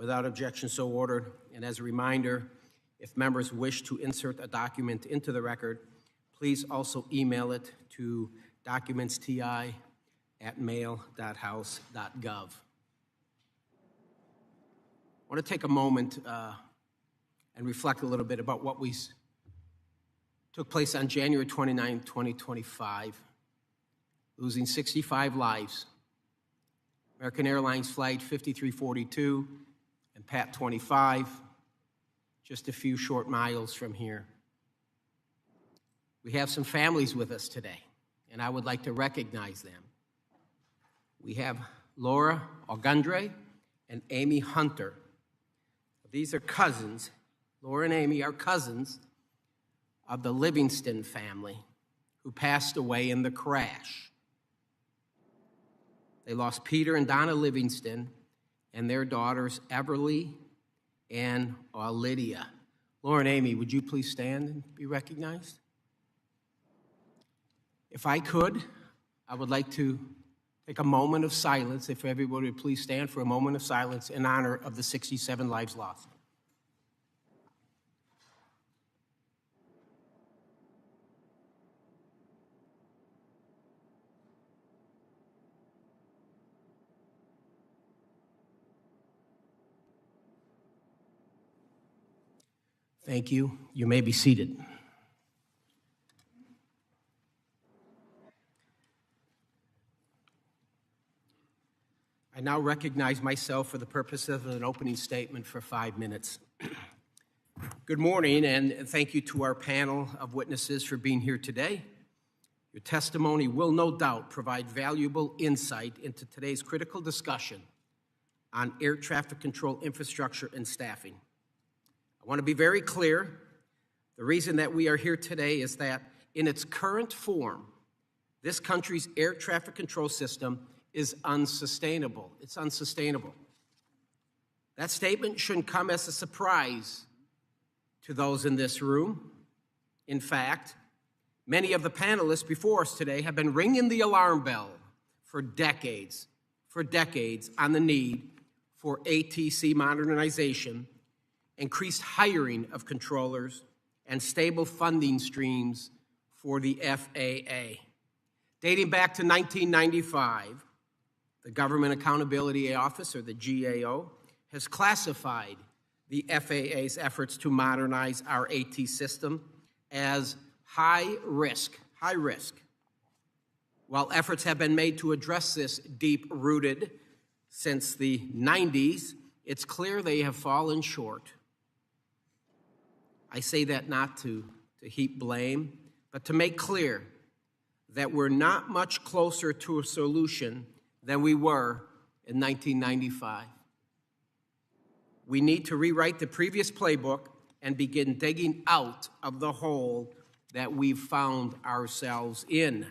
Without objection, so ordered. And as a reminder, if members wish to insert a document into the record, please also email it to documentsti@mail.house.gov. I want to take a moment and reflect a little bit about what took place on January 29, 2025, losing 65 lives. American Airlines Flight 5342 and PAT 25, just a few short miles from here. We have some families with us today, and I would like to recognize them. We have Laura Ogundre and Amy Hunter. These are cousins. Laura and Amy are cousins of the Livingston family who passed away in the crash. They lost Peter and Donna Livingston and their daughters, Everly and Lydia. Laura and Amy, would you please stand and be recognized? If I could, I would like to take a moment of silence, if everybody would please stand for a moment of silence in honor of the 67 lives lost. Thank you. You may be seated. I now recognize myself for the purpose of an opening statement for 5 minutes. Good morning, and thank you to our panel of witnesses for being here today. Your testimony will no doubt provide valuable insight into today's critical discussion on air traffic control infrastructure and staffing. I want to be very clear. The reason that we are here today is that in its current form, this country's air traffic control system is unsustainable. It's unsustainable. That statement shouldn't come as a surprise to those in this room. In fact, many of the panelists before us today have been ringing the alarm bell for decades on the need for ATC modernization, increased hiring of controllers, and stable funding streams for the FAA. Dating back to 1995, the Government Accountability Office, or the GAO, has classified the FAA's efforts to modernize our AT system as high risk. While efforts have been made to address this deep-rooted since the 90s, it's clear they have fallen short. I say that not to heap blame, but to make clear that we're not much closer to a solution than we were in 1995. We need to rewrite the previous playbook and begin digging out of the hole that we've found ourselves in.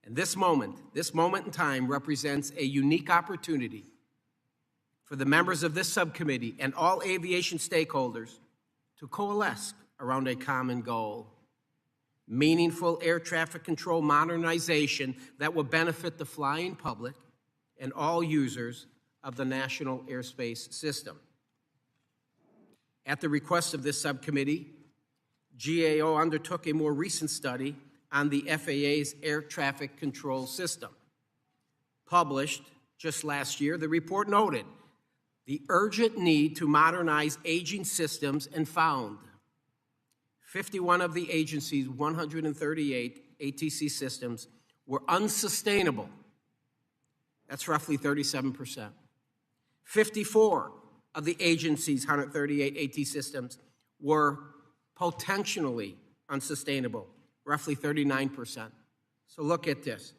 And this moment in time represents a unique opportunity for the members of this subcommittee and all aviation stakeholders to coalesce around a common goal: meaningful air traffic control modernization that will benefit the flying public and all users of the national airspace system. At the request of this subcommittee, GAO undertook a more recent study on the FAA's air traffic control system. Published just last year, the report noted the urgent need to modernize aging systems and found 51 of the agency's 138 ATC systems were unsustainable. That's roughly 37%. 54 of the agency's 138 AT systems were potentially unsustainable, roughly 39%. So look at this.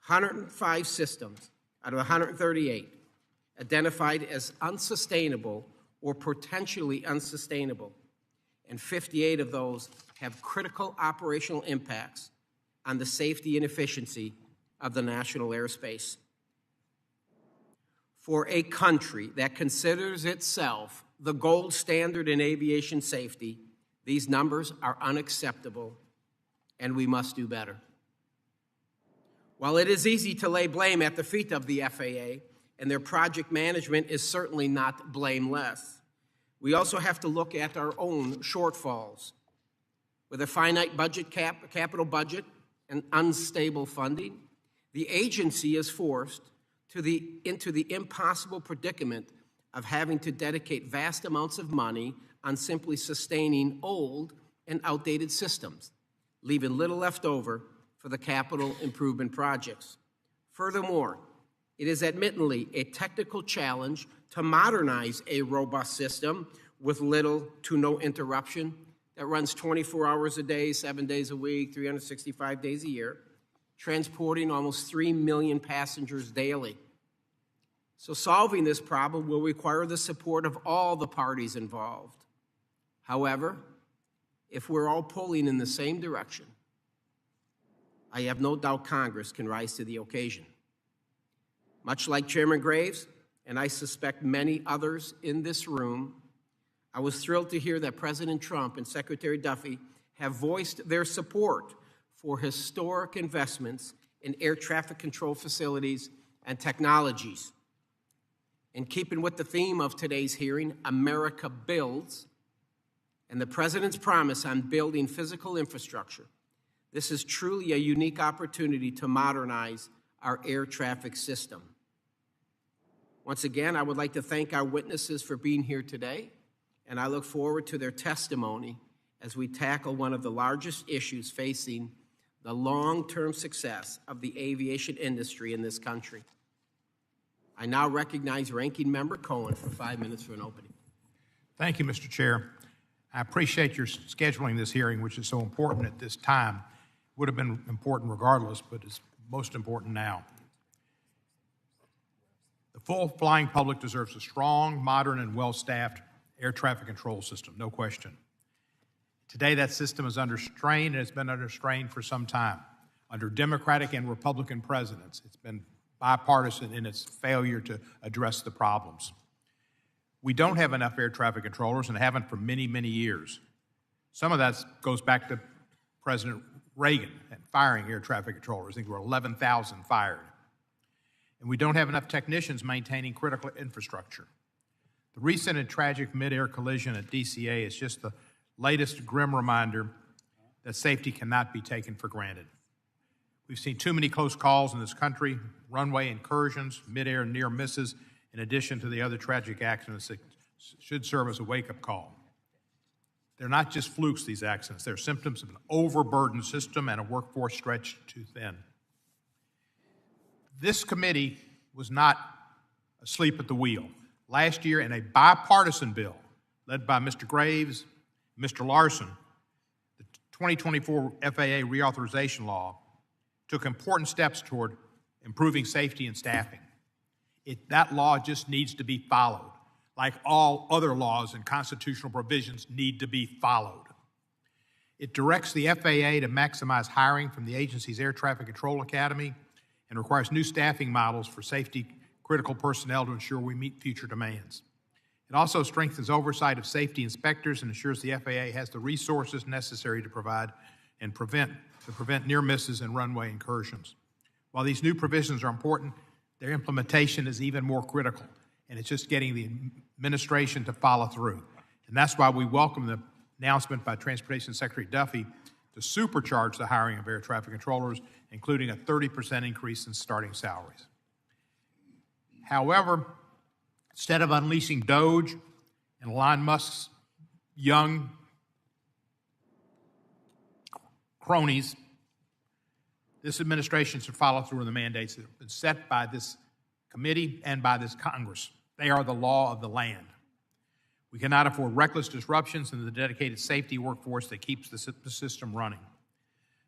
105 systems out of 138 identified as unsustainable or potentially unsustainable, and 58 of those have critical operational impacts on the safety and efficiency of the national airspace. For a country that considers itself the gold standard in aviation safety, these numbers are unacceptable, and we must do better. While it is easy to lay blame at the feet of the FAA, and their project management is certainly not blameless. We also have to look at our own shortfalls. With a finite capital budget and unstable funding, the agency is forced into the impossible predicament of having to dedicate vast amounts of money on simply sustaining old and outdated systems, leaving little left over for the capital improvement projects. Furthermore, it is admittedly a technical challenge to modernize a robust system with little to no interruption that runs 24 hours a day, 7 days a week, 365 days a year, transporting almost 3 million passengers daily. So solving this problem will require the support of all the parties involved. However, if we're all pulling in the same direction, I have no doubt Congress can rise to the occasion. Much like Chairman Graves, and I suspect many others in this room, I was thrilled to hear that President Trump and Secretary Duffy have voiced their support for historic investments in air traffic control facilities and technologies. In keeping with the theme of today's hearing, America Builds, and the President's promise on building physical infrastructure, this is truly a unique opportunity to modernize our air traffic system. Once again, I would like to thank our witnesses for being here today, and I look forward to their testimony as we tackle one of the largest issues facing the long-term success of the aviation industry in this country. I now recognize Ranking Member Cohen for 5 minutes for an opening. Thank you, Mr. Chair. I appreciate your scheduling this hearing, which is so important at this time. Would have been important regardless, but it's most important now. The full flying public deserves a strong, modern, and well-staffed air traffic control system, no question. Today, that system is under strain, and it's been under strain for some time. Under Democratic and Republican presidents, it's been bipartisan in its failure to address the problems. We don't have enough air traffic controllers and haven't for many, many years. Some of that goes back to President Reagan and firing air traffic controllers. I think there were 11,000 fired. And we don't have enough technicians maintaining critical infrastructure. The recent and tragic midair collision at DCA is just the latest grim reminder that safety cannot be taken for granted. We've seen too many close calls in this country, runway incursions, midair near misses, in addition to the other tragic accidents that should serve as a wake-up call. They're not just flukes, these accidents. They're symptoms of an overburdened system and a workforce stretched too thin. This committee was not asleep at the wheel. Last year, in a bipartisan bill led by Mr. Graves, Mr. Larson, the 2024 FAA reauthorization law took important steps toward improving safety and staffing. That law just needs to be followed, like all other laws and constitutional provisions need to be followed. It directs the FAA to maximize hiring from the agency's Air Traffic Control Academy and requires new staffing models for safety-critical personnel to ensure we meet future demands. It also strengthens oversight of safety inspectors and ensures the FAA has the resources necessary to provide and prevent near misses and runway incursions. While these new provisions are important, their implementation is even more critical, and it's just getting the administration to follow through. And that's why we welcome the announcement by Transportation Secretary Duffy to supercharge the hiring of air traffic controllers, including a 30% increase in starting salaries. However, instead of unleashing DOGE and Elon Musk's young cronies, this administration should follow through on the mandates that have been set by this committee and by this Congress. They are the law of the land. We cannot afford reckless disruptions in the dedicated safety workforce that keeps the system running.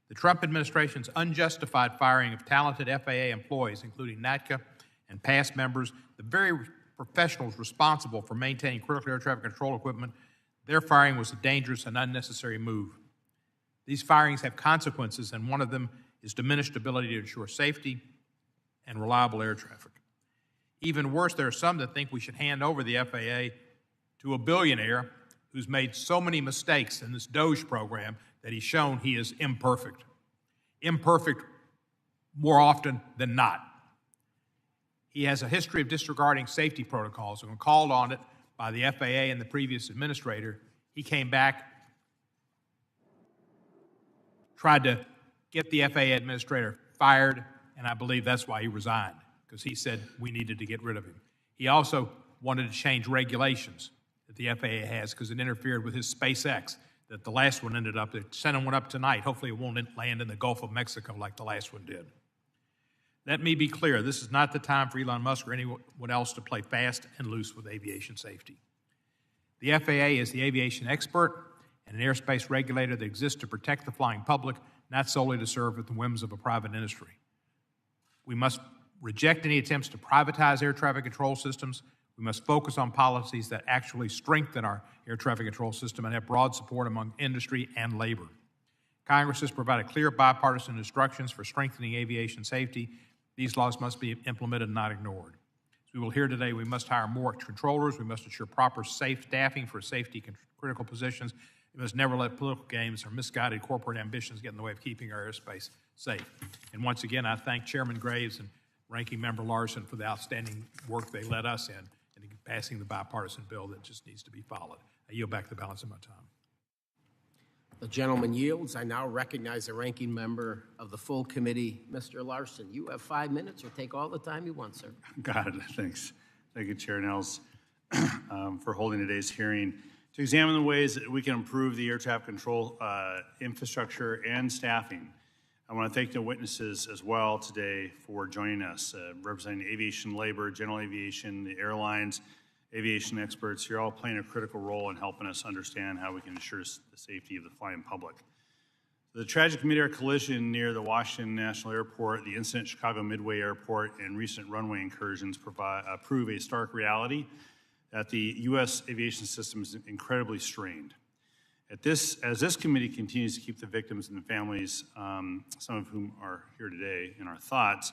The Trump administration's unjustified firing of talented FAA employees, including NATCA and past members, the very professionals responsible for maintaining critical air traffic control equipment, their firing was a dangerous and unnecessary move. These firings have consequences, and one of them is diminished ability to ensure safety and reliable air traffic. Even worse, there are some that think we should hand over the FAA to a billionaire who's made so many mistakes in this DOGE program that he's shown he is imperfect. Imperfect more often than not. He has a history of disregarding safety protocols. When called on it by the FAA and the previous administrator, he came back, tried to get the FAA administrator fired, and I believe that's why he resigned, because he said we needed to get rid of him. He also wanted to change regulations that the FAA has because it interfered with his SpaceX, that the last one ended up, they're sending one up tonight. Hopefully it won't land in the Gulf of Mexico like the last one did. Let me be clear, this is not the time for Elon Musk or anyone else to play fast and loose with aviation safety. The FAA is the aviation expert and an airspace regulator that exists to protect the flying public, not solely to serve at the whims of a private industry. We must reject any attempts to privatize air traffic control systems. We must focus on policies that actually strengthen our air traffic control system and have broad support among industry and labor. Congress has provided clear bipartisan instructions for strengthening aviation safety. These laws must be implemented and not ignored. As we will hear today, we must hire more controllers. We must ensure proper safe staffing for safety critical positions. We must never let political games or misguided corporate ambitions get in the way of keeping our airspace safe. And once again, I thank Chairman Graves and Ranking Member Larson for the outstanding work they led us in passing the bipartisan bill that just needs to be followed. I yield back the balance of my time. The gentleman yields. I now recognize the ranking member of the full committee, Mr. Larson. You have 5 minutes, or take all the time you want, sir. Got it. Thanks. Thank you, Chair Nels, for holding today's hearing to examine the ways that we can improve the air traffic control infrastructure and staffing. I want to thank the witnesses as well today for joining us, representing aviation labor, general aviation, the airlines, aviation experts. You're all playing a critical role in helping us understand how we can ensure the safety of the flying public. The tragic midair collision near the Washington National Airport, the incident at Chicago Midway Airport, and recent runway incursions prove a stark reality that the U.S. aviation system is incredibly strained. As this committee continues to keep the victims and the families, some of whom are here today, in our thoughts,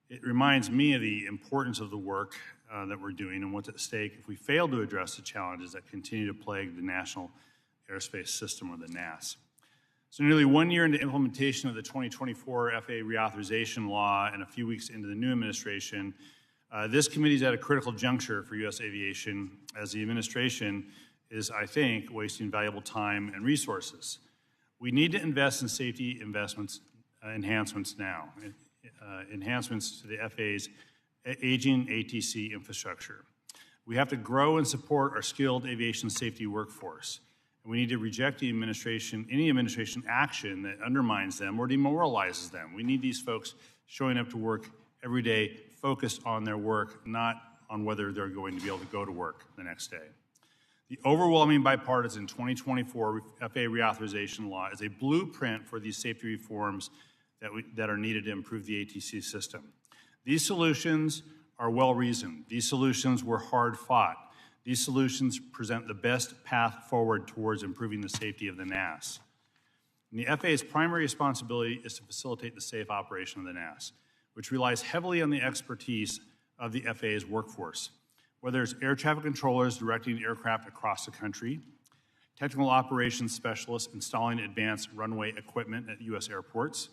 it reminds me of the importance of the work that we're doing and what's at stake if we fail to address the challenges that continue to plague the National Airspace System, or the NAS. So nearly 1 year into implementation of the 2024 FAA reauthorization law and a few weeks into the new administration, this committee is at a critical juncture for U.S. aviation, as the administration is, I think, wasting valuable time and resources. We need to invest in safety enhancements now, enhancements to the FAA's aging ATC infrastructure. We have to grow and support our skilled aviation safety workforce. And we need to reject any administration action that undermines them or demoralizes them. We need these folks showing up to work every day, focused on their work, not on whether they're going to be able to go to work the next day. The overwhelming bipartisan 2024 FAA reauthorization law is a blueprint for these safety reforms that are needed to improve the ATC system. These solutions are well-reasoned. These solutions were hard-fought. These solutions present the best path forward towards improving the safety of the NAS. And the FAA's primary responsibility is to facilitate the safe operation of the NAS, which relies heavily on the expertise of the FAA's workforce. Whether it's air traffic controllers directing aircraft across the country, technical operations specialists installing advanced runway equipment at U.S. airports,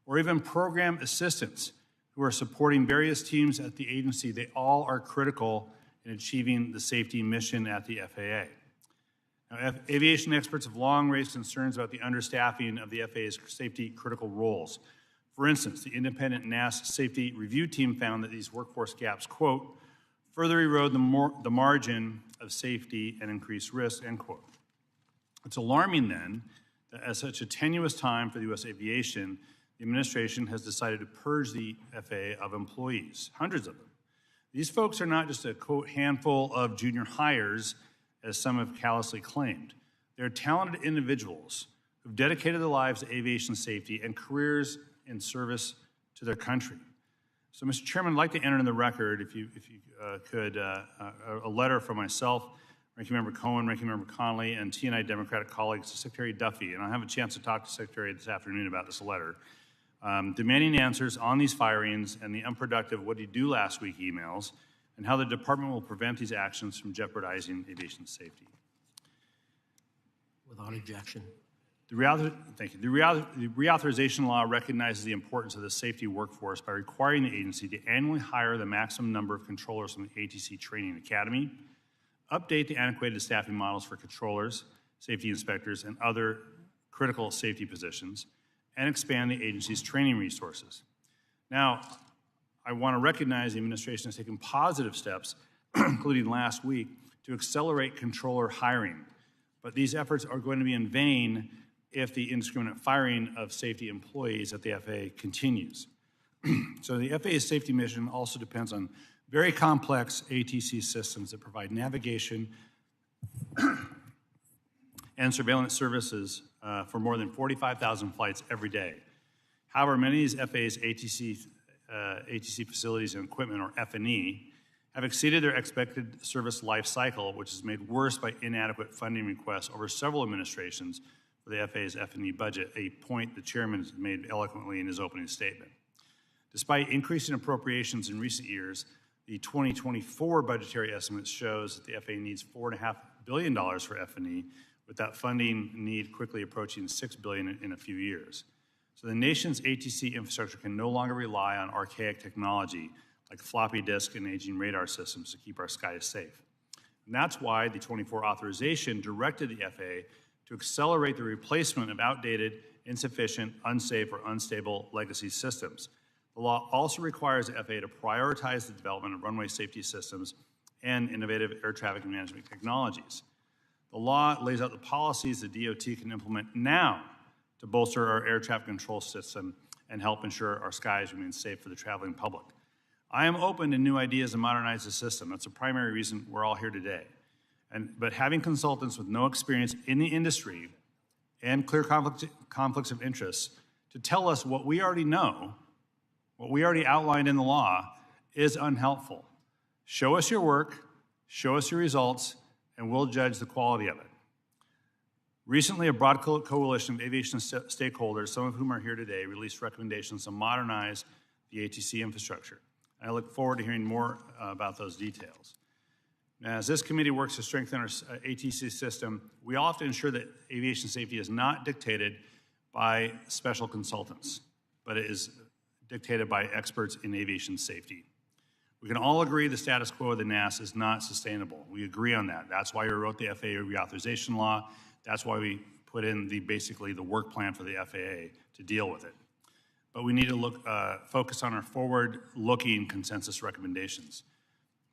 or even program assistants who are supporting various teams at the agency, they all are critical in achieving the safety mission at the FAA. Now, aviation experts have long raised concerns about the understaffing of the FAA's safety critical roles. For instance, the independent NAS safety review team found that these workforce gaps, quote, further erode the margin of safety and increase risk, end quote. It's alarming then that at such a tenuous time for the U.S. aviation, the administration has decided to purge the FAA of employees, hundreds of them. These folks are not just a, quote, handful of junior hires, as some have callously claimed. They're talented individuals who've dedicated their lives to aviation safety and careers in service to their country. So, Mr. Chairman, I'd like to enter in the record, if you could, a letter from myself, Ranking Member Cohen, Ranking Member Connolly, and T&I Democratic colleagues to Secretary Duffy, and I'll have a chance to talk to Secretary this afternoon about this letter, demanding answers on these firings and the unproductive "what did you do last week" emails, and how the department will prevent these actions from jeopardizing aviation safety. Without objection. The reauthorization law recognizes the importance of the safety workforce by requiring the agency to annually hire the maximum number of controllers from the ATC Training Academy, update the antiquated staffing models for controllers, safety inspectors, and other critical safety positions, and expand the agency's training resources. Now, I want to recognize the administration has taken positive steps, including last week, to accelerate controller hiring. But these efforts are going to be in vain if the indiscriminate firing of safety employees at the FAA continues. So the FAA's safety mission also depends on very complex ATC systems that provide navigation and surveillance services for more than 45,000 flights every day. However, many of these FAA's ATC facilities and equipment, or F&E, have exceeded their expected service life cycle, which is made worse by inadequate funding requests over several administrations for the FAA's F&E budget, a point the chairman has made eloquently in his opening statement. Despite increasing appropriations in recent years, the 2024 budgetary estimate shows that the FAA needs $4.5 billion for F&E, with that funding need quickly approaching $6 billion in a few years. So the nation's ATC infrastructure can no longer rely on archaic technology like floppy disk and aging radar systems to keep our skies safe. And that's why the 24 authorization directed the FAA to accelerate the replacement of outdated, insufficient, unsafe, or unstable legacy systems. The law also requires the FAA to prioritize the development of runway safety systems and innovative air traffic management technologies. The law lays out the policies the DOT can implement now to bolster our air traffic control system and help ensure our skies remain safe for the traveling public. I am open to new ideas to modernize the system. That's the primary reason we're all here today. But having consultants with no experience in the industry and clear conflicts of interest to tell us what we already know, what we already outlined in the law, is unhelpful. Show us your work, show us your results, and we'll judge the quality of it. Recently, a broad coalition of aviation stakeholders, some of whom are here today, released recommendations to modernize the ATC infrastructure. I look forward to hearing more about those details. Now, as this committee works to strengthen our ATC system, we all have to ensure that aviation safety is not dictated by special consultants, but it is dictated by experts in aviation safety. We can all agree the status quo of the NAS is not sustainable. We agree on that. That's why we wrote the FAA reauthorization law. That's why we put in basically the work plan for the FAA to deal with it. But we need to focus on our forward-looking consensus recommendations.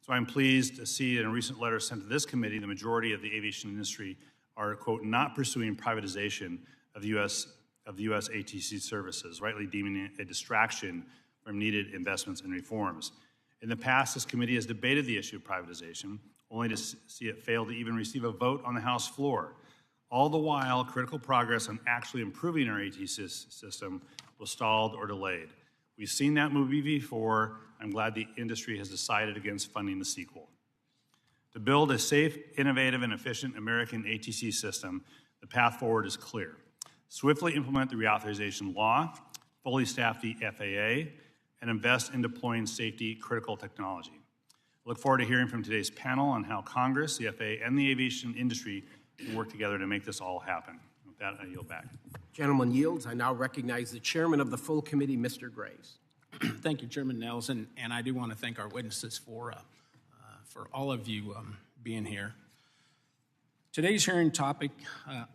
So I'm pleased to see in a recent letter sent to this committee, the majority of the aviation industry are, quote, not pursuing privatization of U.S. ATC services, rightly deeming it a distraction from needed investments and reforms. In the past, this committee has debated the issue of privatization, only to see it fail to even receive a vote on the House floor. All the while, critical progress on actually improving our ATC system was stalled or delayed. We've seen that movie before. I'm glad the industry has decided against funding the sequel. To build a safe, innovative, and efficient American ATC system, the path forward is clear. Swiftly implement the reauthorization law, fully staff the FAA, and invest in deploying safety-critical technology. I look forward to hearing from today's panel on how Congress, the FAA, and the aviation industry can work together to make this all happen. With that, I yield back. Gentleman yields. I now recognize the chairman of the full committee, Mr. Graves. Thank you, Chairman Nelson, and I do want to thank our witnesses for all of you being here. Today's hearing topic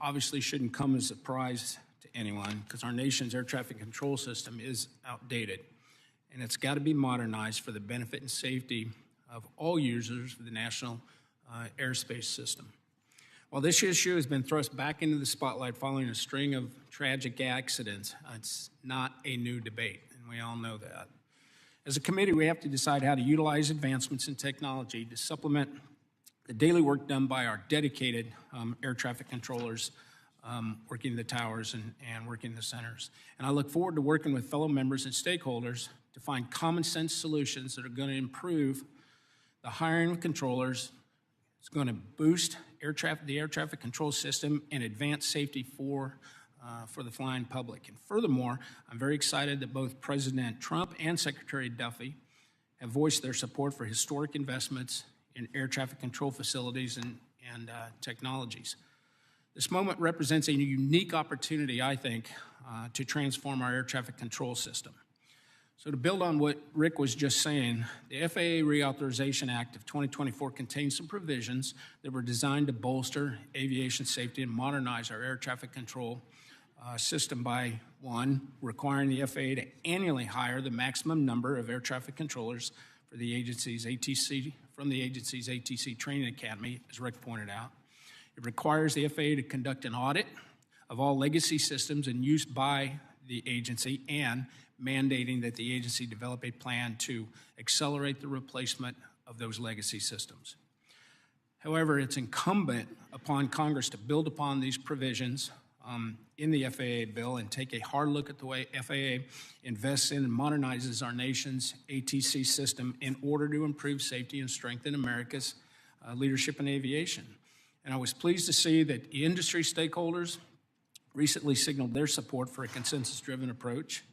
obviously shouldn't come as a surprise to anyone because our nation's air traffic control system is outdated, and it's got to be modernized for the benefit and safety of all users of the national airspace system. While this issue has been thrust back into the spotlight following a string of tragic accidents, it's not a new debate, and we all know that. As a committee, we have to decide how to utilize advancements in technology to supplement the daily work done by our dedicated air traffic controllers working the towers and working the centers. And I look forward to working with fellow members and stakeholders to find common sense solutions that are going to improve the hiring of controllers. It's going to boost the air traffic control system and advance safety for the flying public. And furthermore, I'm very excited that both President Trump and Secretary Duffy have voiced their support for historic investments in air traffic control facilities and technologies. This moment represents a unique opportunity, I think, to transform our air traffic control system. So to build on what Rick was just saying, the FAA Reauthorization Act of 2024 contains some provisions that were designed to bolster aviation safety and modernize our air traffic control system by, one, requiring the FAA to annually hire the maximum number of air traffic controllers for the agency's ATC, from the agency's ATC Training Academy, as Rick pointed out. It requires the FAA to conduct an audit of all legacy systems in use by the agency and mandating that the agency develop a plan to accelerate the replacement of those legacy systems. However, it's incumbent upon Congress to build upon these provisions in the FAA bill and take a hard look at the way FAA invests in and modernizes our nation's ATC system in order to improve safety and strengthen America's leadership in aviation. And I was pleased to see that industry stakeholders recently signaled their support for a consensus-driven approach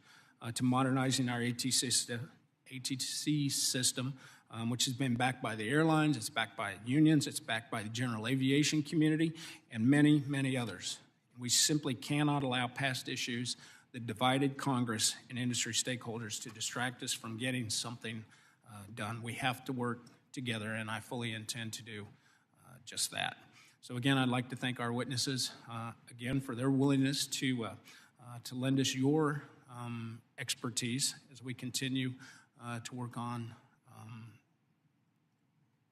to modernizing our ATC system, which has been backed by the airlines, it's backed by unions, it's backed by the general aviation community, and many, many others. We simply cannot allow past issues that divided Congress and industry stakeholders to distract us from getting something done. We have to work together, and I fully intend to do just that. So again, I'd like to thank our witnesses again for their willingness to lend us your expertise as we continue to work on,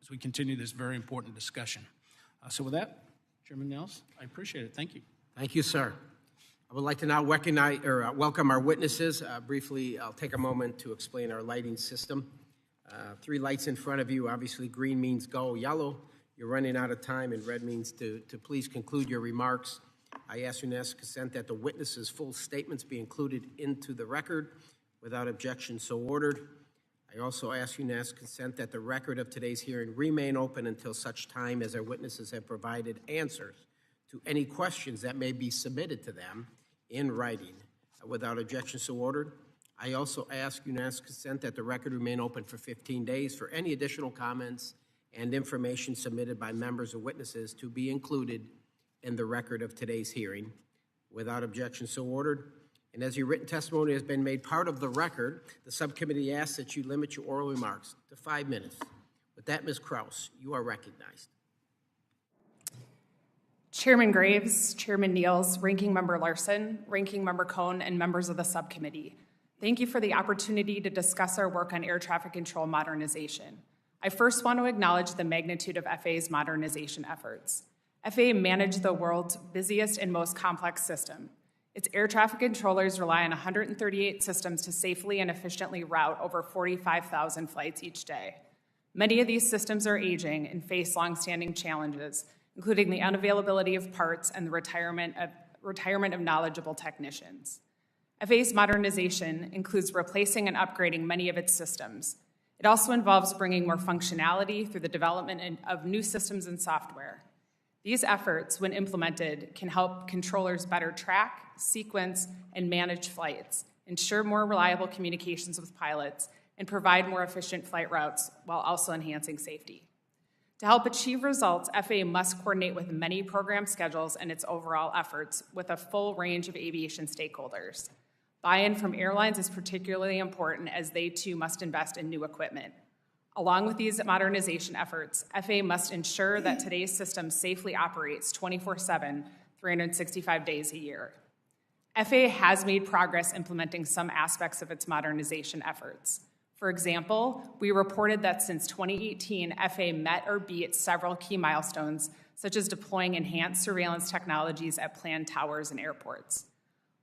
as we continue this very important discussion. So with that, Chairman Nels, I appreciate it. Thank you. Thank you, sir. I would like to now welcome our witnesses. Briefly, I'll take a moment to explain our lighting system. 3 lights in front of you. Obviously, green means go, yellow, you're running out of time, and red means to please conclude your remarks. I ask unanimous consent that the witnesses' full statements be included into the record. Without objection, so ordered. I also ask unanimous consent that the record of today's hearing remain open until such time as our witnesses have provided answers to any questions that may be submitted to them in writing. Without objection, so ordered. I also ask unanimous consent that the record remain open for 15 days for any additional comments and information submitted by members or witnesses to be included in the record of today's hearing. Without objection, so ordered. And as your written testimony has been made part of the record, the subcommittee asks that you limit your oral remarks to 5 minutes. With that, Ms. Kraus, you are recognized. Chairman Graves, Chairman Niels, Ranking Member Larson, Ranking Member Cohn, and members of the subcommittee, thank you for the opportunity to discuss our work on air traffic control modernization. I first want to acknowledge the magnitude of FAA's modernization efforts. FAA managed the world's busiest and most complex system. Its air traffic controllers rely on 138 systems to safely and efficiently route over 45,000 flights each day. Many of these systems are aging and face longstanding challenges, including the unavailability of parts and the retirement of knowledgeable technicians. FAA's modernization includes replacing and upgrading many of its systems. It also involves bringing more functionality through the development of new systems and software. These efforts, when implemented, can help controllers better track, sequence, and manage flights, ensure more reliable communications with pilots, and provide more efficient flight routes while also enhancing safety. To help achieve results, FAA must coordinate with many program schedules and its overall efforts with a full range of aviation stakeholders. Buy-in from airlines is particularly important as they too must invest in new equipment. Along with these modernization efforts, FAA must ensure that today's system safely operates 24/7, 365 days a year. FAA has made progress implementing some aspects of its modernization efforts. For example, we reported that since 2018, FAA met or beat several key milestones, such as deploying enhanced surveillance technologies at planned towers and airports.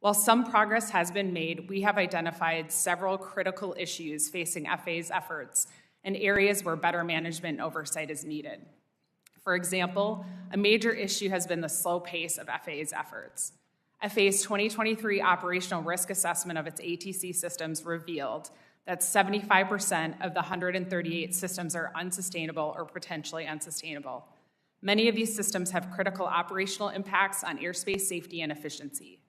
While some progress has been made, we have identified several critical issues facing FAA's efforts and areas where better management and oversight is needed. For example, a major issue has been the slow pace of FAA's efforts. FAA's 2023 operational risk assessment of its ATC systems revealed that 75% of the 138 systems are unsustainable or potentially unsustainable. Many of these systems have critical operational impacts on airspace safety and efficiency.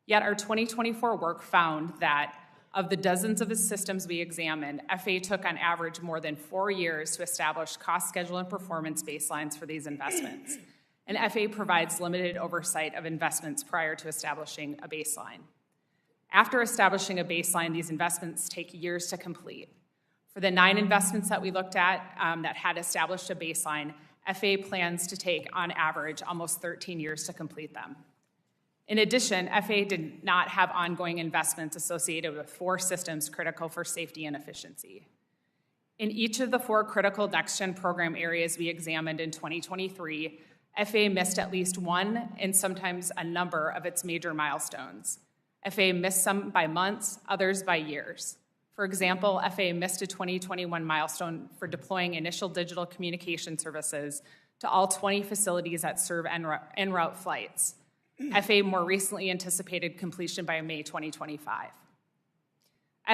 Yet our 2024 work found that of the dozens of the systems we examined, FAA took on average more than 4 years to establish cost, schedule, and performance baselines for these investments. and FAA provides limited oversight of investments prior to establishing a baseline. After establishing a baseline, these investments take years to complete. For the 9 investments that we looked at that had established a baseline, FAA plans to take, on average, almost 13 years to complete them. In addition, FAA did not have ongoing investments associated with 4 systems critical for safety and efficiency. In each of the 4 critical next-gen program areas we examined in 2023, FAA missed at least one and sometimes a number of its major milestones. FAA missed some by months, others by years. For example, FAA missed a 2021 milestone for deploying initial digital communication services to all 20 facilities that serve en route flights. FAA more recently anticipated completion by May 2025.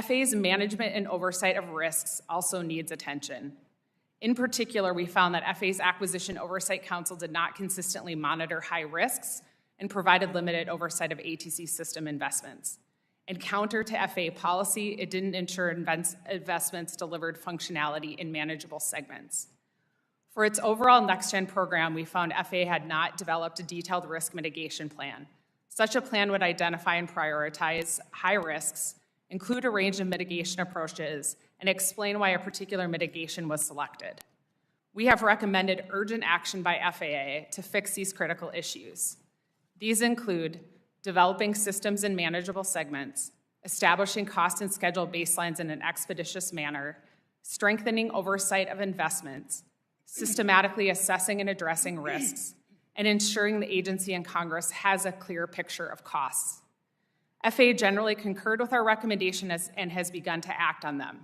FAA's management and oversight of risks also needs attention. In particular, we found that FAA's Acquisition Oversight Council did not consistently monitor high risks and provided limited oversight of ATC system investments. And counter to FAA policy, it didn't ensure investments delivered functionality in manageable segments. For its overall next-gen program, we found FAA had not developed a detailed risk mitigation plan. Such a plan would identify and prioritize high risks, include a range of mitigation approaches, and explain why a particular mitigation was selected. We have recommended urgent action by FAA to fix these critical issues. These include developing systems in manageable segments, establishing cost and schedule baselines in an expeditious manner, strengthening oversight of investments, systematically assessing and addressing risks, and ensuring the agency and Congress has a clear picture of costs. FAA generally concurred with our recommendation and has begun to act on them.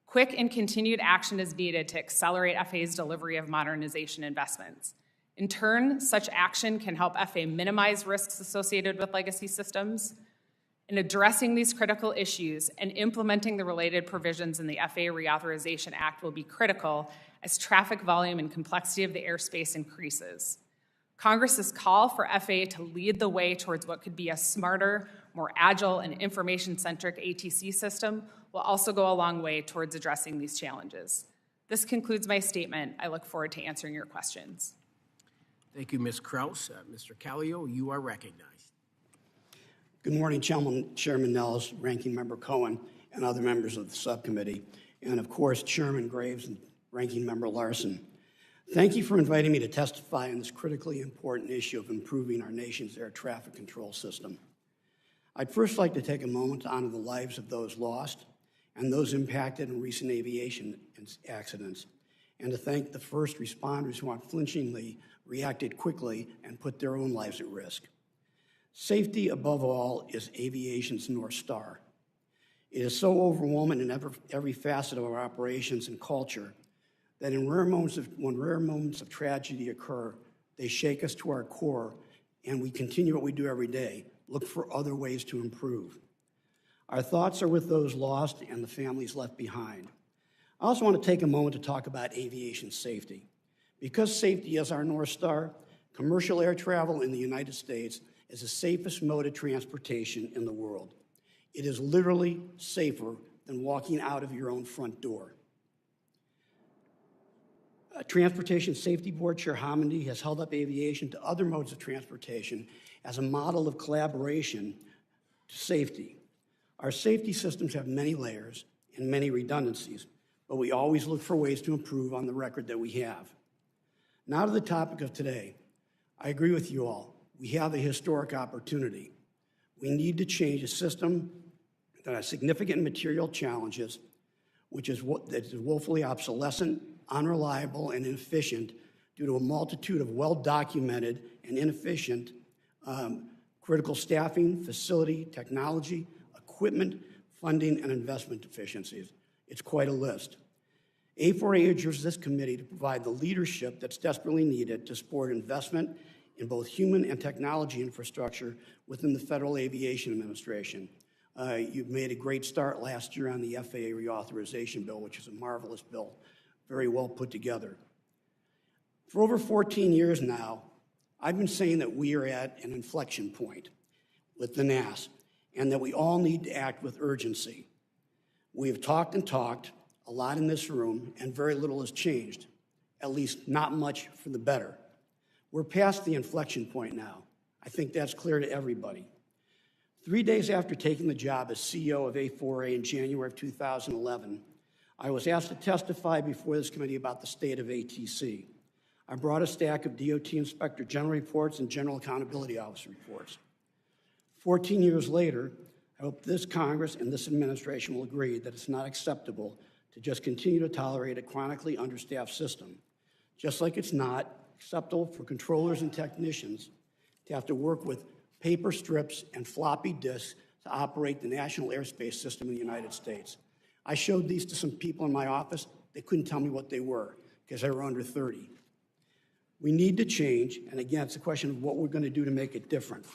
Quick and continued action is needed to accelerate FAA's delivery of modernization investments. In turn, such action can help FAA minimize risks associated with legacy systems. In addressing these critical issues and implementing the related provisions in the FAA Reauthorization Act will be critical as traffic volume and complexity of the airspace increases. Congress's call for FAA to lead the way towards what could be a smarter, more agile, and information-centric ATC system will also go a long way towards addressing these challenges. This concludes my statement. I look forward to answering your questions. Thank you, Ms. Kraus. Mr. Callio, you are recognized. Good morning, Chairman Nellis, Ranking Member Cohen, and other members of the subcommittee, and of course, Chairman Graves and Ranking Member Larson. Thank you for inviting me to testify on this critically important issue of improving our nation's air traffic control system. I'd first like to take a moment to honor the lives of those lost and those impacted in recent aviation accidents, and to thank the first responders who unflinchingly reacted quickly and put their own lives at risk. Safety, above all, is aviation's North Star. It is so overwhelming in every facet of our operations and culture that when rare moments of tragedy occur, they shake us to our core, and we continue what we do every day, look for other ways to improve. Our thoughts are with those lost and the families left behind. I also want to take a moment to talk about aviation safety. Because safety is our North Star, commercial air travel in the United States is the safest mode of transportation in the world. It is literally safer than walking out of your own front door. Transportation Safety Board Chair Homendy has held up aviation to other modes of transportation as a model of collaboration to safety. Our safety systems have many layers and many redundancies, but we always look for ways to improve on the record that we have. Now to the topic of today. I agree with you all. We have a historic opportunity. We need to change a system that has significant material challenges, that is woefully obsolescent, unreliable, and inefficient due to a multitude of well-documented and inefficient critical staffing, facility, technology, equipment, funding, and investment deficiencies. It's quite a list. A4A urges this committee to provide the leadership that's desperately needed to support investment in both human and technology infrastructure within the Federal Aviation Administration. You've made a great start last year on the FAA reauthorization bill, which is a marvelous bill, very well put together. For over 14 years now, I've been saying that we are at an inflection point with the NAS and that we all need to act with urgency. We have talked and talked a lot in this room, and very little has changed, at least not much for the better. We're past the inflection point now. I think that's clear to everybody. 3 days after taking the job as CEO of A4A in January of 2011, I was asked to testify before this committee about the state of ATC. I brought a stack of DOT Inspector General reports and General Accountability Officer reports. 14 years later, I hope this Congress and this administration will agree that it's not acceptable to just continue to tolerate a chronically understaffed system, just like it's not acceptable for controllers and technicians to have to work with paper strips and floppy disks to operate the national airspace system in the United States. I showed these to some people in my office. They couldn't tell me what they were because they were under 30. We need to change, and again, it's a question of what we're going to do to make it different.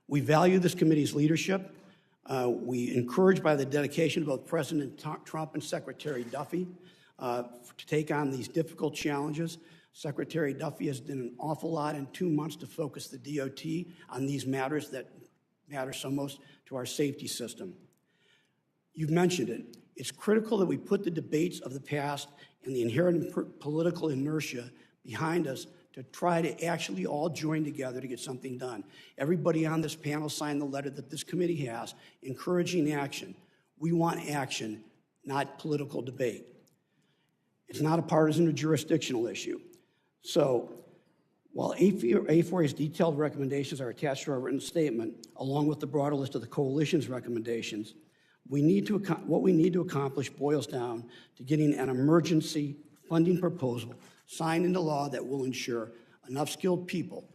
We value this committee's leadership. We encouraged by the dedication of both President Trump and Secretary Duffy to take on these difficult challenges. Secretary Duffy has done an awful lot in 2 months to focus the DOT on these matters that matter so most to our safety system. You've mentioned it. It's critical that we put the debates of the past and the inherent political inertia behind us to try to actually all join together to get something done. Everybody on this panel signed the letter that this committee has encouraging action. We want action, not political debate. It's not a partisan or jurisdictional issue. So while A4A's detailed recommendations are attached to our written statement, along with the broader list of the coalition's recommendations, what we need to accomplish boils down to getting an emergency funding proposal signed into law that will ensure enough skilled people,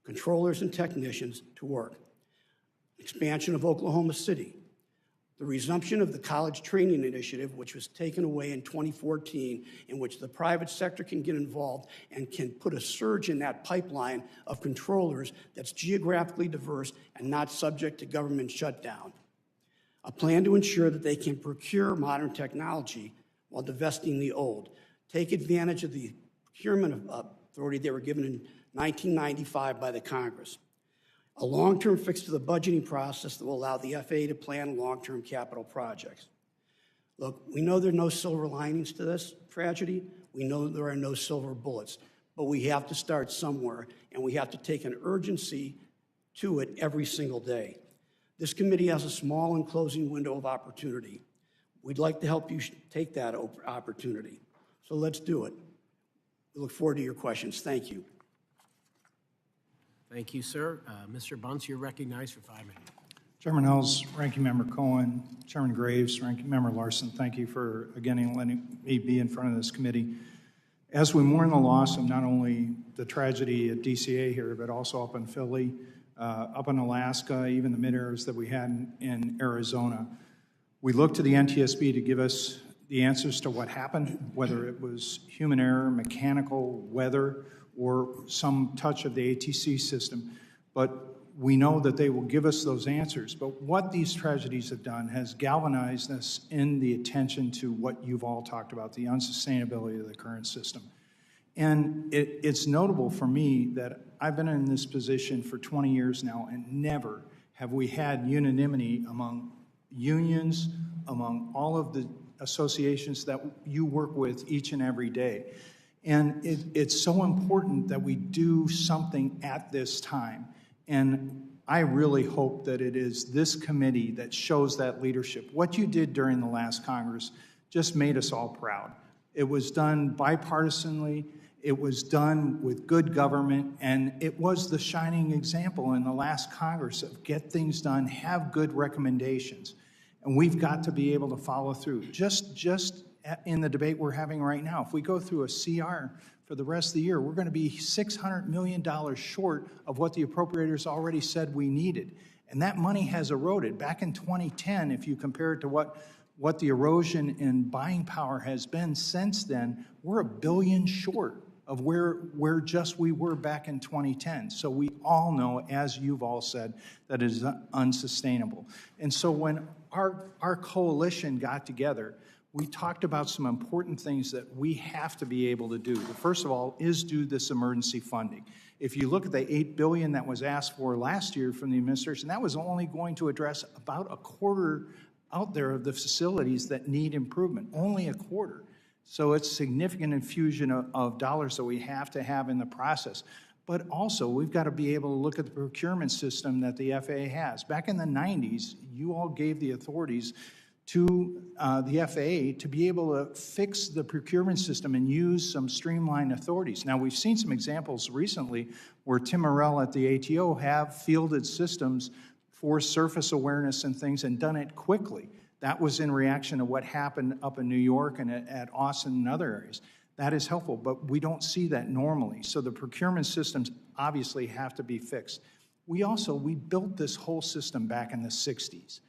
controllers and technicians, to work. Expansion of Oklahoma City. The resumption of the college training initiative, which was taken away in 2014, in which the private sector can get involved and can put a surge in that pipeline of controllers that's geographically diverse and not subject to government shutdown. A plan to ensure that they can procure modern technology while divesting the old. Take advantage of the procurement authority they were given in 1995 by the Congress. A long-term fix to the budgeting process that will allow the FAA to plan long-term capital projects. Look, we know there are no silver linings to this tragedy. We know there are no silver bullets, but we have to start somewhere, and we have to take an urgency to it every single day. This committee has a small and closing window of opportunity. We'd like to help you take that opportunity, so let's do it. We look forward to your questions. Thank you. Thank you, sir. Mr. Bunce, you're recognized for 5 minutes. Chairman Ells, Ranking Member Cohen, Chairman Graves, Ranking Member Larson, thank you for again letting me be in front of this committee. As we mourn the loss of not only the tragedy at DCA here, but also up in Philly, up in Alaska, even the mid-airs that we had in Arizona, we look to the NTSB to give us the answers to what happened, whether it was human error, mechanical, weather, or some touch of the ATC system. But we know that they will give us those answers. But what these tragedies have done has galvanized us in the attention to what you've all talked about, the unsustainability of the current system. And it's notable for me that I've been in this position for 20 years now, and never have we had unanimity among unions, among all of the associations that you work with each and every day. And it's so important that we do something at this time. And I really hope that it is this committee that shows that leadership. What you did during the last Congress just made us all proud. It was done bipartisanly, it was done with good government, and it was the shining example in the last Congress of get things done, have good recommendations. And we've got to be able to follow through. Just in the debate we're having right now, if we go through a CR for the rest of the year, we're going to be $600 million short of what the appropriators already said we needed. And that money has eroded. Back in 2010, if you compare it to what the erosion in buying power has been since then, we're $1 billion short of where we were back in 2010. So we all know, as you've all said, that it is unsustainable. And so when our coalition got together, we talked about some important things that we have to be able to do. The first of all is do this emergency funding. If you look at the $8 billion that was asked for last year from the administration, that was only going to address about a quarter out there of the facilities that need improvement, only a quarter. So it's significant infusion of dollars that we have to have in the process. But also, we've got to be able to look at the procurement system that the FAA has. Back in the 90s, you all gave the authorities to the FAA to be able to fix the procurement system and use some streamlined authorities. Now, we've seen some examples recently where Tim Morrell at the ATO have fielded systems for surface awareness and things and done it quickly. That was in reaction to what happened up in New York and at Austin and other areas. That is helpful, but we don't see that normally. So the procurement systems obviously have to be fixed. We built this whole system back in the 60s.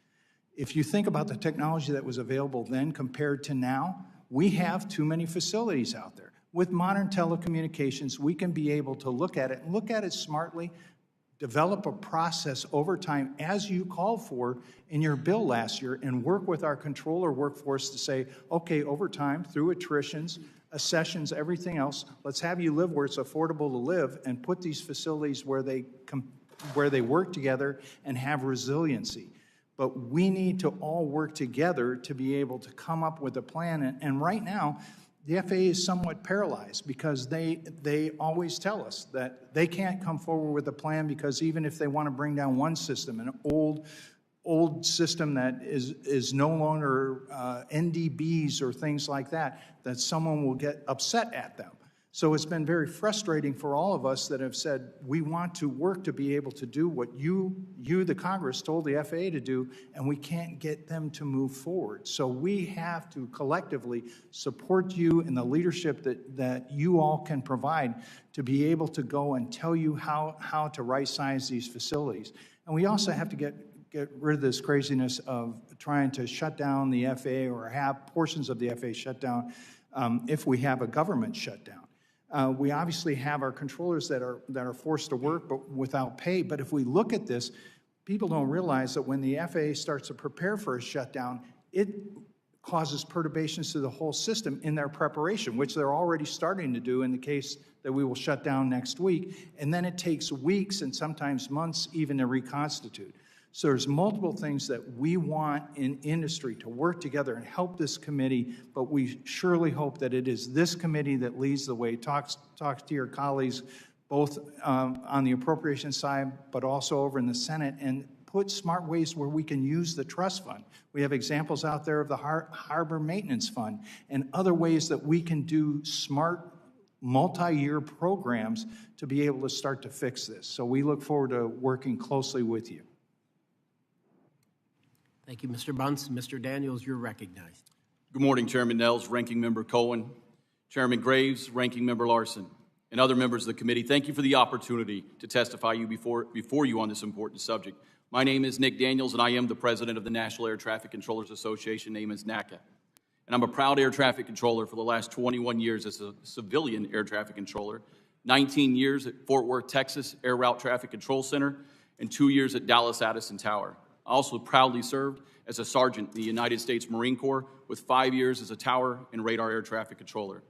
If you think about the technology that was available then compared to now, we have too many facilities out there. With modern telecommunications, we can be able to look at it smartly, develop a process over time as you called for in your bill last year, and work with our controller workforce to say, okay, over time, through attritions, accessions, everything else, let's have you live where it's affordable to live and put these facilities where they work together and have resiliency. But we need to all work together to be able to come up with a plan. And right now, the FAA is somewhat paralyzed because they always tell us that they can't come forward with a plan because even if they want to bring down one system, an old system that is no longer NDBs or things like that someone will get upset at them. So it's been very frustrating for all of us that have said, we want to work to be able to do what you, the Congress, told the FAA to do, and we can't get them to move forward. So we have to collectively support you in the leadership that you all can provide to be able to go and tell you how to right-size these facilities. And we also have to get rid of this craziness of trying to shut down the FAA or have portions of the FAA shut down if we have a government shutdown. We obviously have our controllers that are forced to work but without pay. But if we look at this, people don't realize that when the FAA starts to prepare for a shutdown, it causes perturbations to the whole system in their preparation, which they're already starting to do in the case that we will shut down next week. And then it takes weeks and sometimes months even to reconstitute. So there's multiple things that we want in industry to work together and help this committee, but we surely hope that it is this committee that leads the way, talks to your colleagues, both on the appropriations side, but also over in the Senate, and put smart ways where we can use the trust fund. We have examples out there of the Harbor Maintenance Fund and other ways that we can do smart multi-year programs to be able to start to fix this. So we look forward to working closely with you. Thank you, Mr. Bunce. Mr. Daniels, you're recognized. Good morning, Chairman Nels, Ranking Member Cohen, Chairman Graves, Ranking Member Larson, and other members of the committee. Thank you for the opportunity to testify before you on this important subject. My name is Nick Daniels, and I am the president of the National Air Traffic Controllers Association, named as NATCA. And I'm a proud air traffic controller for the last 21 years as a civilian air traffic controller, 19 years at Fort Worth, Texas Air Route Traffic Control Center, and 2 years at Dallas Addison Tower. I also proudly served as a sergeant in the United States Marine Corps with 5 years as a tower and radar air traffic controller.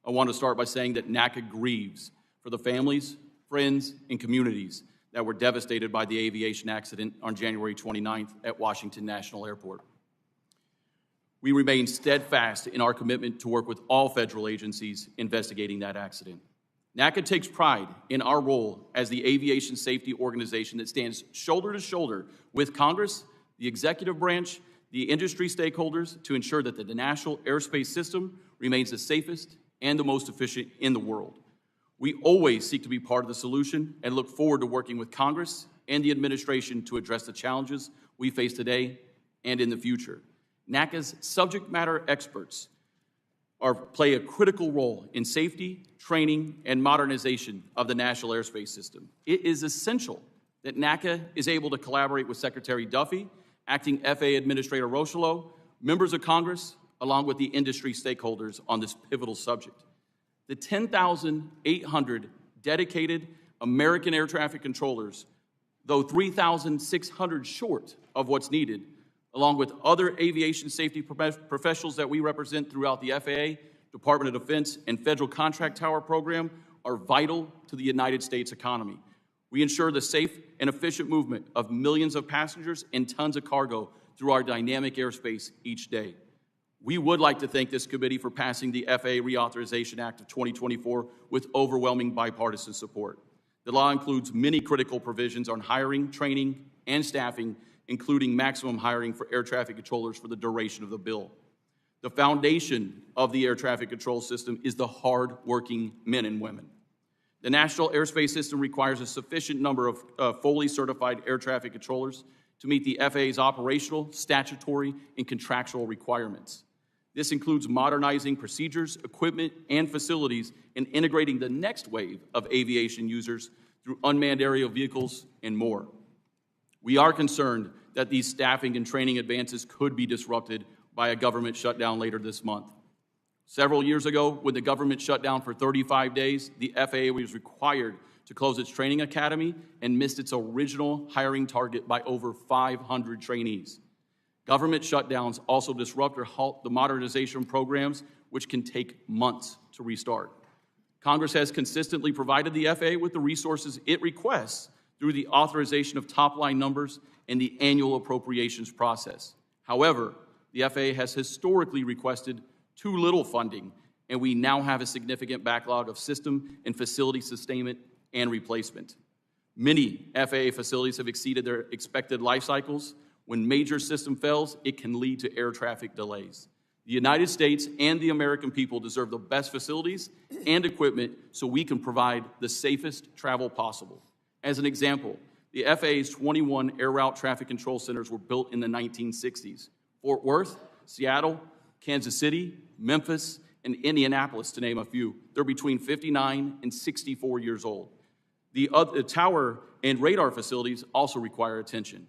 I want to start by saying that NATCA grieves for the families, friends, and communities that were devastated by the aviation accident on January 29th at Washington National Airport. We remain steadfast in our commitment to work with all federal agencies investigating that accident. NATCA takes pride in our role as the aviation safety organization that stands shoulder to shoulder with Congress, the executive branch, the industry stakeholders to ensure that the national airspace system remains the safest and the most efficient in the world. We always seek to be part of the solution and look forward to working with Congress and the administration to address the challenges we face today and in the future. NATCA's subject matter experts play a critical role in safety, training, and modernization of the national airspace system. It is essential that NATCA is able to collaborate with Secretary Duffy, Acting FAA Administrator Rocheleau, members of Congress, along with the industry stakeholders on this pivotal subject. The 10,800 dedicated American air traffic controllers, though 3,600 short of what's needed, along with other aviation safety professionals that we represent throughout the FAA, Department of Defense, and Federal Contract Tower program, are vital to the United States economy. We ensure the safe and efficient movement of millions of passengers and tons of cargo through our dynamic airspace each day. We would like to thank this committee for passing the FAA Reauthorization Act of 2024 with overwhelming bipartisan support. The law includes many critical provisions on hiring, training, and staffing, including maximum hiring for air traffic controllers for the duration of the bill. The foundation of the air traffic control system is the hard-working men and women. The National Airspace System requires a sufficient number of fully certified air traffic controllers to meet the FAA's operational, statutory, and contractual requirements. This includes modernizing procedures, equipment, and facilities, and integrating the next wave of aviation users through unmanned aerial vehicles and more. We are concerned that these staffing and training advances could be disrupted by a government shutdown later this month. Several years ago, when the government shut down for 35 days, the FAA was required to close its training academy and missed its original hiring target by over 500 trainees. Government shutdowns also disrupt or halt the modernization programs, which can take months to restart. Congress has consistently provided the FAA with the resources it requests through the authorization of top-line numbers and the annual appropriations process. However, the FAA has historically requested too little funding, and we now have a significant backlog of system and facility sustainment and replacement. Many FAA facilities have exceeded their expected life cycles. When major system fails, it can lead to air traffic delays. The United States and the American people deserve the best facilities and equipment so we can provide the safest travel possible. As an example, the FAA's 21 air route traffic control centers were built in the 1960s. Fort Worth, Seattle, Kansas City, Memphis, and Indianapolis, to name a few. They're between 59 and 64 years old. The tower and radar facilities also require attention.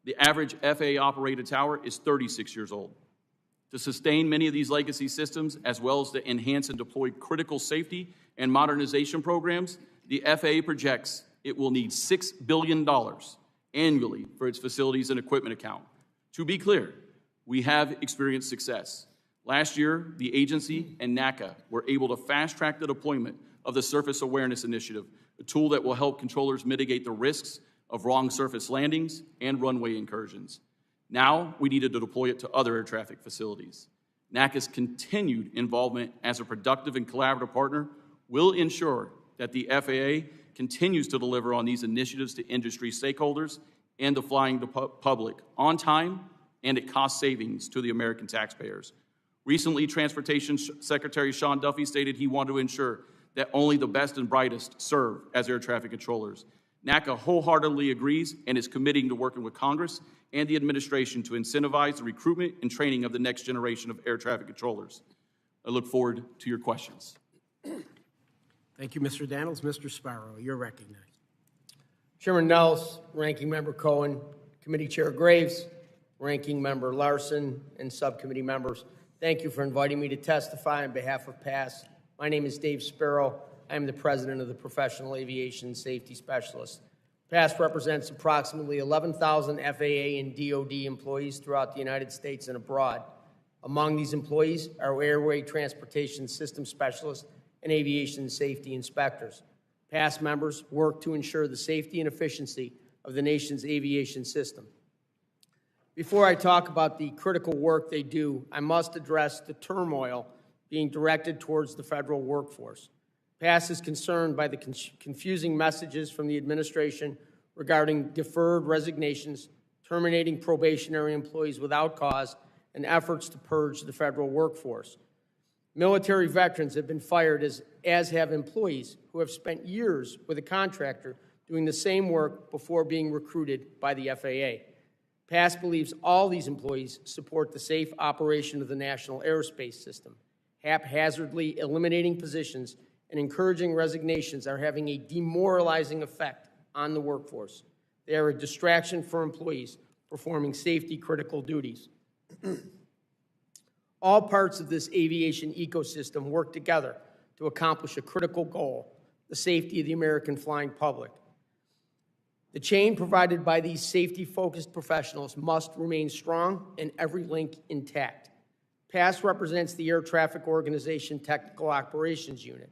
The average FAA-operated tower is 36 years old. To sustain many of these legacy systems, as well as to enhance and deploy critical safety and modernization programs, the FAA projects it will need $6 billion annually for its facilities and equipment account. To be clear, we have experienced success. Last year, the agency and NATCA were able to fast-track the deployment of the Surface Awareness Initiative, a tool that will help controllers mitigate the risks of wrong surface landings and runway incursions. Now, we needed to deploy it to other air traffic facilities. NATCA's continued involvement as a productive and collaborative partner will ensure that the FAA continues to deliver on these initiatives to industry stakeholders and the flying public on time and at cost savings to the American taxpayers. Recently, Transportation Secretary Sean Duffy stated he wanted to ensure that only the best and brightest serve as air traffic controllers. NATCA wholeheartedly agrees and is committing to working with Congress and the administration to incentivize the recruitment and training of the next generation of air traffic controllers. I look forward to your questions. Thank you, Mr. Daniels. Mr. Sparrow, you're recognized. Chairman Nels, Ranking Member Cohen, Committee Chair Graves, Ranking Member Larson, and subcommittee members, thank you for inviting me to testify on behalf of PASS. My name is Dave Sparrow. I am the president of the Professional Aviation Safety Specialists. PASS represents approximately 11,000 FAA and DoD employees throughout the United States and abroad. Among these employees are airway transportation system specialists and aviation safety inspectors. PASS members work to ensure the safety and efficiency of the nation's aviation system. Before I talk about the critical work they do, I must address the turmoil being directed towards the federal workforce. PASS is concerned by the confusing messages from the administration regarding deferred resignations, terminating probationary employees without cause, and efforts to purge the federal workforce. Military veterans have been fired, as have employees who have spent years with a contractor doing the same work before being recruited by the FAA. PASS believes all these employees support the safe operation of the national aerospace system. Haphazardly eliminating positions and encouraging resignations are having a demoralizing effect on the workforce. They are a distraction for employees performing safety-critical duties. All parts of this aviation ecosystem work together to accomplish a critical goal, the safety of the American flying public. The chain provided by these safety-focused professionals must remain strong and every link intact. PASS represents the Air Traffic Organization Technical Operations Unit.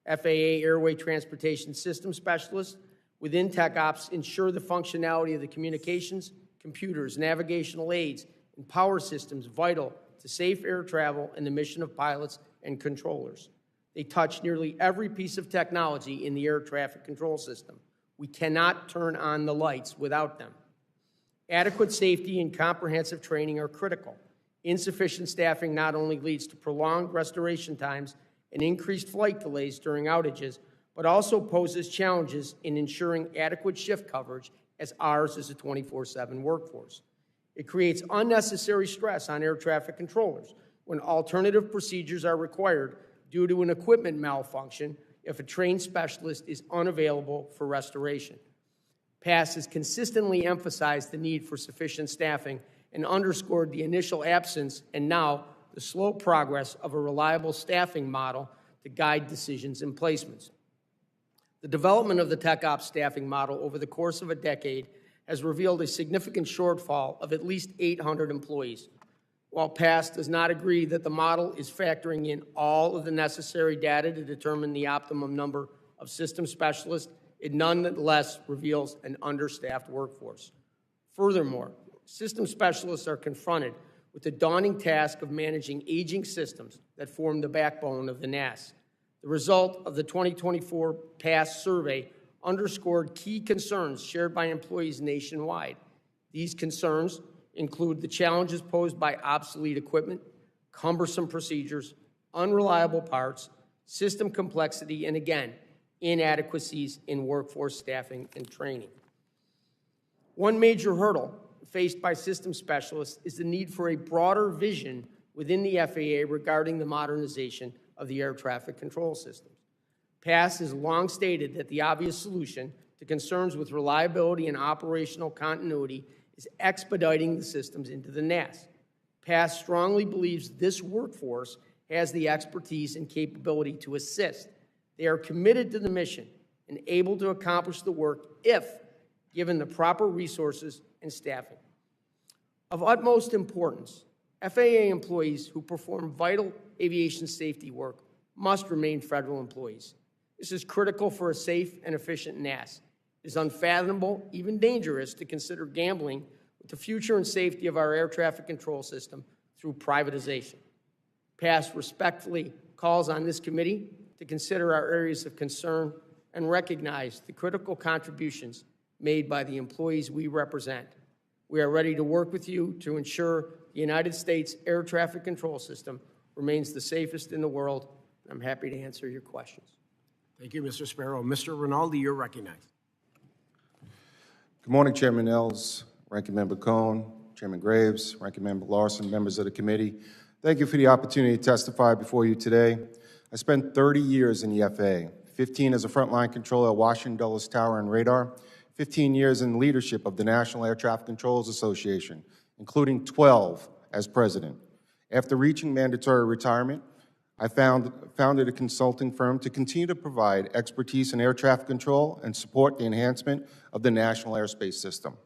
FAA Airway Transportation System Specialists within TechOps ensure the functionality of the communications, computers, navigational aids, and power systems vital to safe air travel and the mission of pilots and controllers. They touch nearly every piece of technology in the air traffic control system. We cannot turn on the lights without them. Adequate safety and comprehensive training are critical. Insufficient staffing not only leads to prolonged restoration times and increased flight delays during outages, but also poses challenges in ensuring adequate shift coverage, as ours is a 24/7 workforce. It creates unnecessary stress on air traffic controllers when alternative procedures are required due to an equipment malfunction if a trained specialist is unavailable for restoration. PASS has consistently emphasized the need for sufficient staffing and underscored the initial absence and now the slow progress of a reliable staffing model to guide decisions and placements. The development of the TechOps staffing model over the course of a decade has revealed a significant shortfall of at least 800 employees. While PASS does not agree that the model is factoring in all of the necessary data to determine the optimum number of system specialists, it nonetheless reveals an understaffed workforce. Furthermore, system specialists are confronted with the daunting task of managing aging systems that form the backbone of the NAS. The result of the 2024 PASS survey underscored key concerns shared by employees nationwide. These concerns include the challenges posed by obsolete equipment, cumbersome procedures, unreliable parts, system complexity, and again, inadequacies in workforce staffing and training. One major hurdle faced by system specialists is the need for a broader vision within the FAA regarding the modernization of the air traffic control systems. PASS has long stated that the obvious solution to concerns with reliability and operational continuity is expediting the systems into the NAS. PASS strongly believes this workforce has the expertise and capability to assist. They are committed to the mission and able to accomplish the work if given the proper resources and staffing. Of utmost importance, FAA employees who perform vital aviation safety work must remain federal employees. This is critical for a safe and efficient NAS. It is unfathomable, even dangerous, to consider gambling with the future and safety of our air traffic control system through privatization. PASS respectfully calls on this committee to consider our areas of concern and recognize the critical contributions made by the employees we represent. We are ready to work with you to ensure the United States air traffic control system remains the safest in the world. I'm happy to answer your questions. Thank you, Mr. Sparrow. Mr. Rinaldi, you're recognized. Good morning, Chairman Ells, Ranking Member Cohen, Chairman Graves, Ranking Member Larson, members of the committee. Thank you for the opportunity to testify before you today. I spent 30 years in the FAA, 15 as a frontline controller at Washington Dulles Tower and Radar, 15 years in leadership of the National Air Traffic Controllers Association, including 12 as president. After reaching mandatory retirement, I founded a consulting firm to continue to provide expertise in air traffic control and support the enhancement of the national airspace system.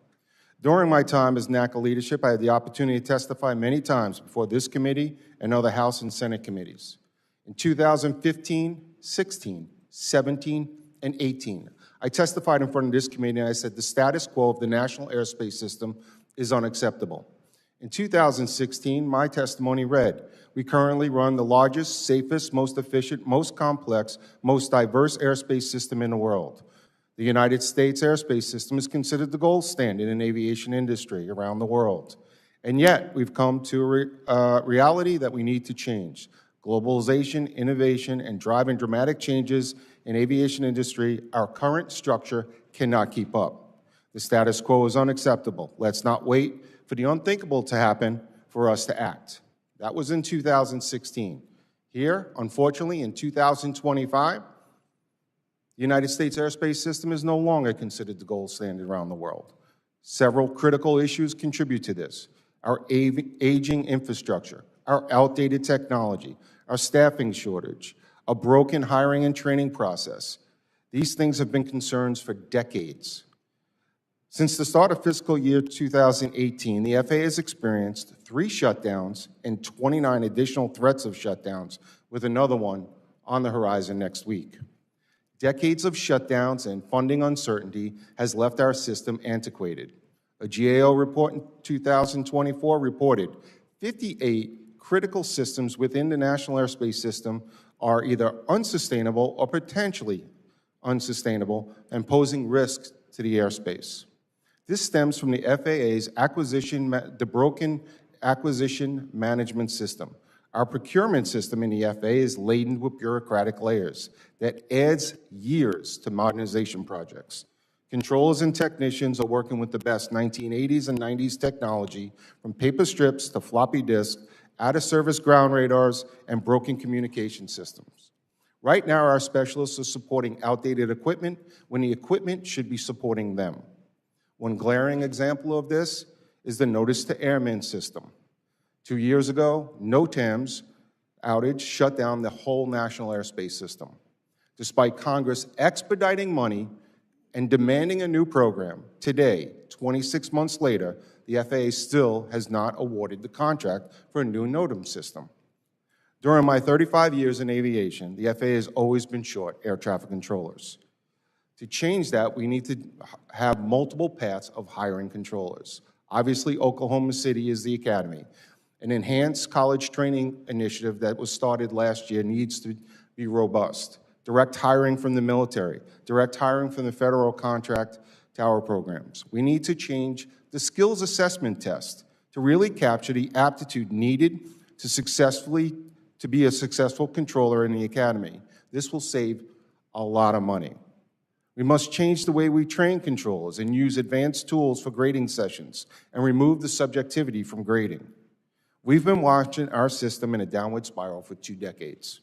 During my time as NATCA leadership, I had the opportunity to testify many times before this committee and other House and Senate committees. In 2015, 16, 17, and 18, I testified in front of this committee and I said the status quo of the national airspace system is unacceptable. In 2016, my testimony read, we currently run the largest, safest, most efficient, most complex, most diverse airspace system in the world. The United States airspace system is considered the gold standard in aviation industry around the world. And yet, we've come to a reality that we need to change. Globalization, innovation, and driving dramatic changes in aviation industry, our current structure cannot keep up. The status quo is unacceptable. Let's not wait for the unthinkable to happen for us to act. That was in 2016. Here, unfortunately, in 2025, the United States airspace system is no longer considered the gold standard around the world. Several critical issues contribute to this. Our aging infrastructure, our outdated technology, our staffing shortage, a broken hiring and training process. These things have been concerns for decades. Since the start of fiscal year 2018, the FAA has experienced 3 shutdowns and 29 additional threats of shutdowns, with another one on the horizon next week. Decades of shutdowns and funding uncertainty has left our system antiquated. A GAO report in 2024 reported 58 critical systems within the National Airspace System are either unsustainable or potentially unsustainable and posing risks to the airspace. This stems from the FAA's the broken acquisition management system. Our procurement system in the FAA is laden with bureaucratic layers that adds years to modernization projects. Controllers and technicians are working with the best 1980s and 90s technology, from paper strips to floppy disks, out-of-service ground radars, and broken communication systems. Right now, our specialists are supporting outdated equipment when the equipment should be supporting them. One glaring example of this is the Notice to Airmen system. 2 years ago, NOTAM's outage shut down the whole national airspace system. Despite Congress expediting money and demanding a new program, today, 26 months later, the FAA still has not awarded the contract for a new NOTAM system. During my 35 years in aviation, the FAA has always been short air traffic controllers. To change that, we need to have multiple paths of hiring controllers. Obviously, Oklahoma City is the academy. An enhanced college training initiative that was started last year needs to be robust. Direct hiring from the military, direct hiring from the federal contract tower programs. We need to change the skills assessment test to really capture the aptitude needed to be a successful controller in the academy. This will save a lot of money. We must change the way we train controllers and use advanced tools for grading sessions and remove the subjectivity from grading. We've been watching our system in a downward spiral for 2 decades.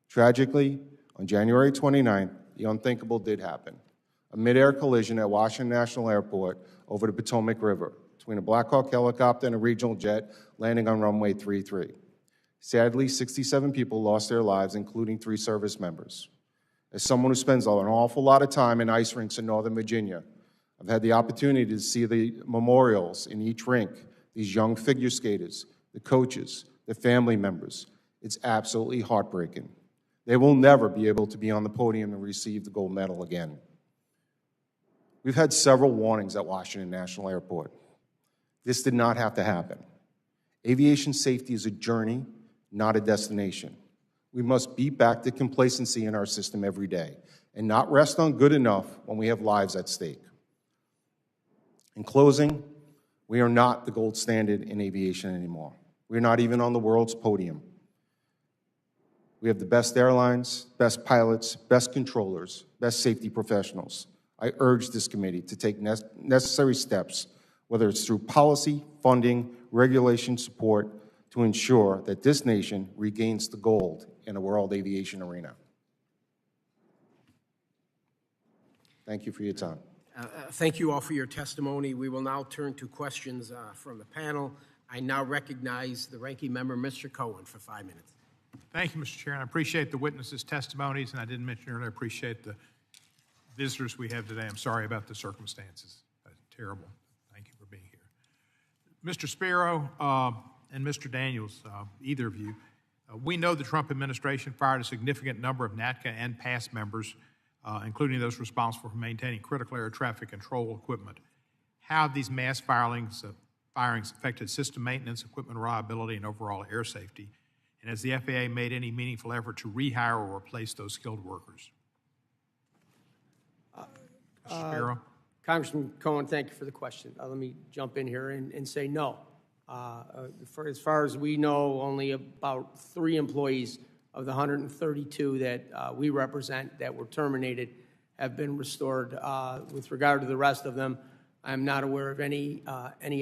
Tragically, on January 29th, the unthinkable did happen. A midair collision at Washington National Airport over the Potomac River between a Black Hawk helicopter and a regional jet landing on runway 33. Sadly, 67 people lost their lives, including 3 service members. As someone who spends an awful lot of time in ice rinks in Northern Virginia, I've had the opportunity to see the memorials in each rink, these young figure skaters, the coaches, the family members. It's absolutely heartbreaking. They will never be able to be on the podium and receive the gold medal again. We've had several warnings at Washington National Airport. This did not have to happen. Aviation safety is a journey, not a destination. We must beat back the complacency in our system every day and not rest on good enough when we have lives at stake. In closing, we are not the gold standard in aviation anymore. We're not even on the world's podium. We have the best airlines, best pilots, best controllers, best safety professionals. I urge this committee to take necessary steps, whether it's through policy, funding, regulation support, to ensure that this nation regains the gold in the world aviation arena. Thank you for your time. Thank you all for your testimony. We will now turn to questions from the panel. I now recognize the ranking member, Mr. Cohen, for 5 minutes. Thank you, Mr. Chair, and I appreciate the witnesses' testimonies, and I didn't mention earlier, I appreciate the visitors we have today. I'm sorry about the circumstances. Terrible. Thank you for being here. Mr. Spiro and Mr. Daniels, either of you, we know the Trump administration fired a significant number of NATCA and past members, including those responsible for maintaining critical air traffic control equipment. How have these mass firings affected system maintenance, equipment reliability, and overall air safety? And has the FAA made any meaningful effort to rehire or replace those skilled workers? Mr. Spiro? Congressman Cohen, thank you for the question. Let me jump in here and say no. As far as we know, only about 3 employees of the 132 that we represent that were terminated have been restored. With regard to the rest of them, I'm not aware of any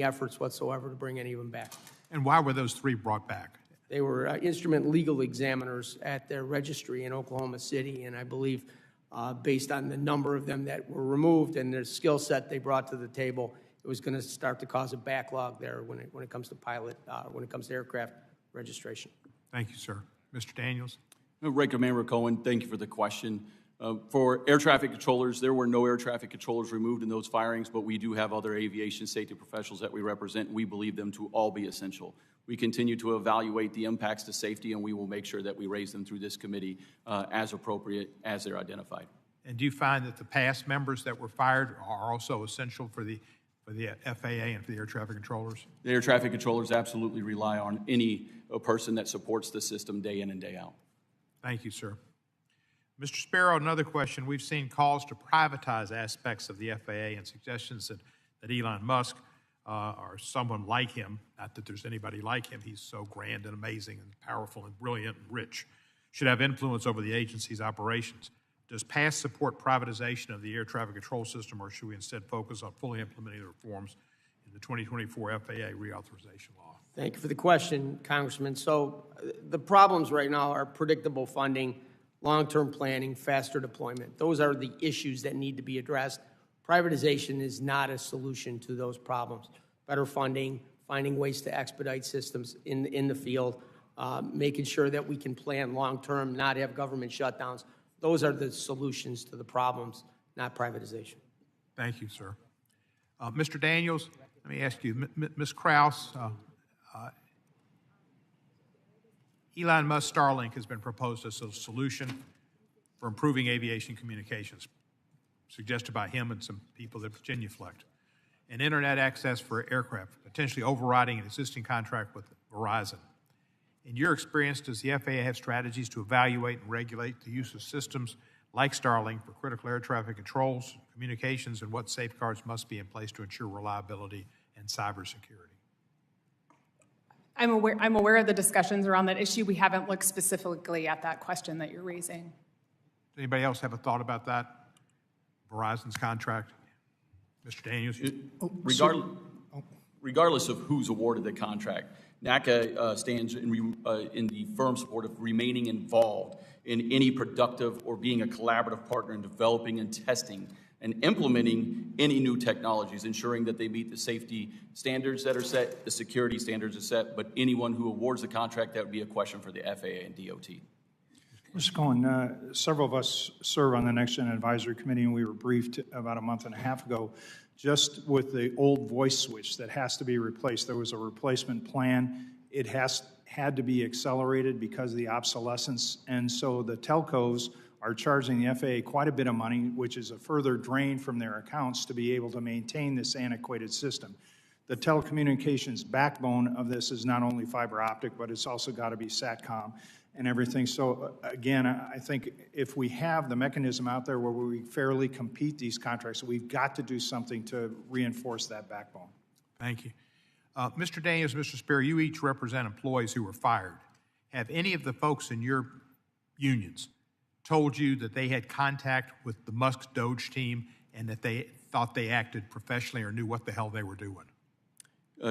efforts whatsoever to bring any of them back. And why were those 3 brought back? They were instrument legal examiners at their registry in Oklahoma City, and I believe based on the number of them that were removed and their skill set they brought to the table, it was going to start to cause a backlog there when it comes to when it comes to aircraft registration. Thank you, sir. Mr. Daniels? Ranking Member Cohen, thank you for the question. For air traffic controllers, there were no air traffic controllers removed in those firings, but we do have other aviation safety professionals that we represent, and we believe them to all be essential. We continue to evaluate the impacts to safety, and we will make sure that we raise them through this committee as appropriate as they're identified. And do you find that the past members that were fired are also essential for the for the FAA and for the air traffic controllers? The air traffic controllers absolutely rely on any person that supports the system day in and day out. Thank you, sir. Mr. Sparrow, another question. We've seen calls to privatize aspects of the FAA and suggestions that Elon Musk or someone like him, not that there's anybody like him, he's so grand and amazing and powerful and brilliant and rich, should have influence over the agency's operations. Does PASS support privatization of the air traffic control system, or should we instead focus on fully implementing the reforms in the 2024 FAA reauthorization law? Thank you for the question, Congressman. So the problems right now are predictable funding, long-term planning, faster deployment. Those are the issues that need to be addressed. Privatization is not a solution to those problems. Better funding, finding ways to expedite systems in the field, making sure that we can plan long-term, not have government shutdowns. Those are the solutions to the problems, not privatization. Thank you, sir. Mr. Daniels, let me ask you, Ms. Krause, Elon Musk Starlink has been proposed as a solution for improving aviation communications, suggested by him and some people at Genuflect, and internet access for aircraft, potentially overriding an existing contract with Verizon. In your experience, does the FAA have strategies to evaluate and regulate the use of systems like Starlink for critical air traffic controls, communications, and what safeguards must be in place to ensure reliability and cybersecurity? I'm aware of the discussions around that issue. We haven't looked specifically at that question that you're raising. Does anybody else have a thought about that? Verizon's contract? Mr. Daniels? Regardless of who's awarded the contract, NATCA stands in the firm support of remaining involved in any productive or being a collaborative partner in developing and testing and implementing any new technologies, ensuring that they meet the safety standards that are set, the security standards are set, but anyone who awards the contract, that would be a question for the FAA and DOT. Mr. Cohen, several of us serve on the Next Gen Advisory Committee, and we were briefed about a month and a half ago just with the old voice switch that has to be replaced. There was a replacement plan. It had to be accelerated because of the obsolescence, and so the telcos are charging the FAA quite a bit of money, which is a further drain from their accounts to be able to maintain this antiquated system. The telecommunications backbone of this is not only fiber optic, but it's also got to be SATCOM and everything. So again, I think if we have the mechanism out there where we fairly compete these contracts, we've got to do something to reinforce that backbone. Thank you. Mr. Daniels, Mr. Spear, you each represent employees who were fired. Have any of the folks in your unions told you that they had contact with the Musk Doge team and that they thought they acted professionally or knew what the hell they were doing?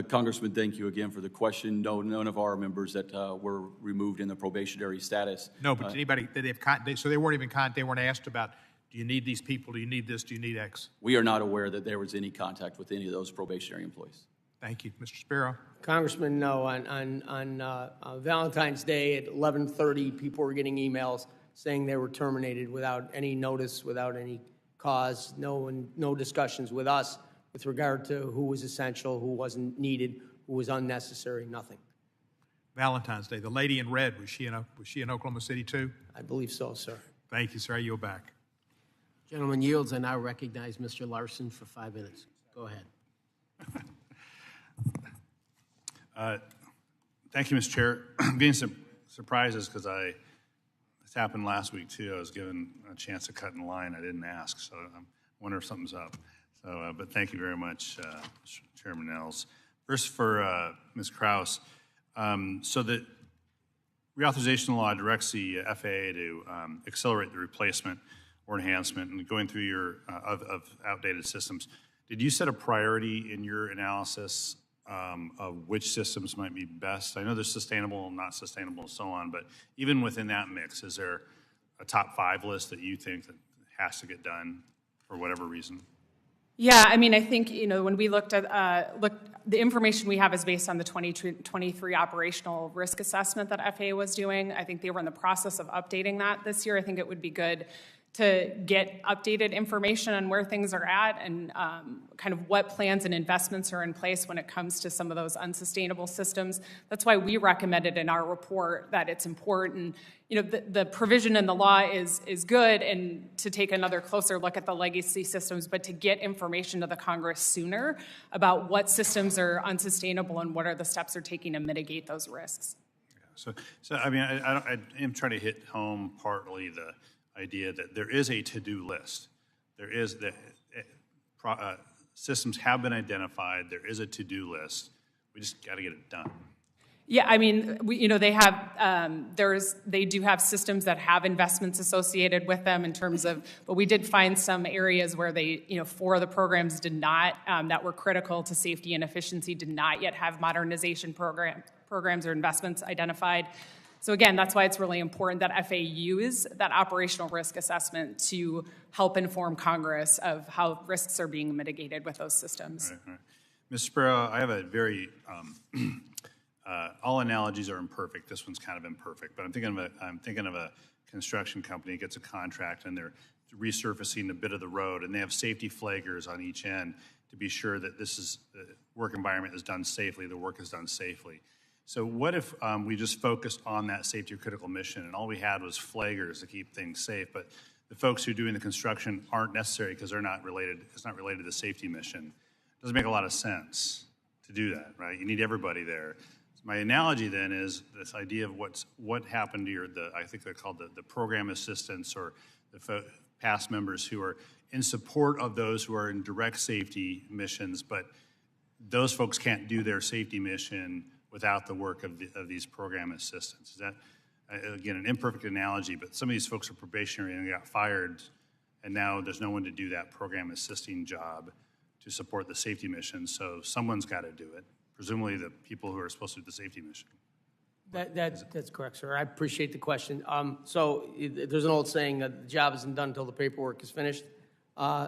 Congressman, thank you again for the question. No, none of our members that were removed in the probationary status. No, but anybody that so they weren't even they weren't asked about, do you need these people? Do you need this? Do you need X? We are not aware that there was any contact with any of those probationary employees. Thank you. Mr. Sparrow? Congressman, no. On Valentine's Day at 11:30, people were getting emails saying they were terminated without any notice, without any cause, no discussions with us with regard to who was essential, who wasn't needed, who was unnecessary, nothing. Valentine's Day. The lady in red, was she in Oklahoma City too? I believe so, sir. Thank you, sir. I yield back. Gentleman yields. I now recognize Mr. Larson for 5 minutes. Go ahead. Thank you, Mr. Chair. I'm getting some surprises because this happened last week too. I was given a chance to cut in line. I didn't ask, so I wonder if something's up. So, but thank you very much, Chairman Nels. First, for Ms. Krause, so the reauthorization law directs the FAA to accelerate the replacement or enhancement and going through your of outdated systems. Did you set a priority in your analysis of which systems might be best? I know there's sustainable and not sustainable and so on, but even within that mix, is there a top 5 list that you think that has to get done for whatever reason? Yeah, I mean, I think, when we looked at, the information we have is based on the 2023 operational risk assessment that FAA was doing. I think they were in the process of updating that this year. I think it would be good to get updated information on where things are at and kind of what plans and investments are in place when it comes to some of those unsustainable systems. That's why we recommended in our report that it's important. You know, the provision in the law is good, and to take another closer look at the legacy systems, but to get information to the Congress sooner about what systems are unsustainable and what are the steps they're taking to mitigate those risks. So I mean, I am trying to hit home partly the idea that there is a to-do list. There is systems have been identified. There is a to-do list. We just got to get it done. Yeah, I mean, they have they do have systems that have investments associated with them in terms of, but we did find some areas where they, 4 of the programs did not, that were critical to safety and efficiency, did not yet have modernization programs or investments identified. So again, that's why it's really important that FAA use that operational risk assessment to help inform Congress of how risks are being mitigated with those systems. Right. Ms. Sparrow, I have a very, all analogies are imperfect. This one's kind of imperfect, but I'm thinking of a construction company gets a contract and they're resurfacing a bit of the road, and they have safety flaggers on each end to be sure that the work environment is done safely, the work is done safely. So what if we just focused on that safety critical mission and all we had was flaggers to keep things safe, but the folks who are doing the construction aren't necessary because they're not related, it's not related to the safety mission. It doesn't make a lot of sense to do that, right? You need everybody there. So my analogy then is this idea of what happened to I think they're called the program assistants or the past members who are in support of those who are in direct safety missions, but those folks can't do their safety mission without the work of these program assistants. Is that, again, an imperfect analogy, but some of these folks are probationary and got fired, and now there's no one to do that program assisting job to support the safety mission, so someone's got to do it, presumably the people who are supposed to do the safety mission. That's correct, sir. I appreciate the question. So there's an old saying, the job isn't done until the paperwork is finished.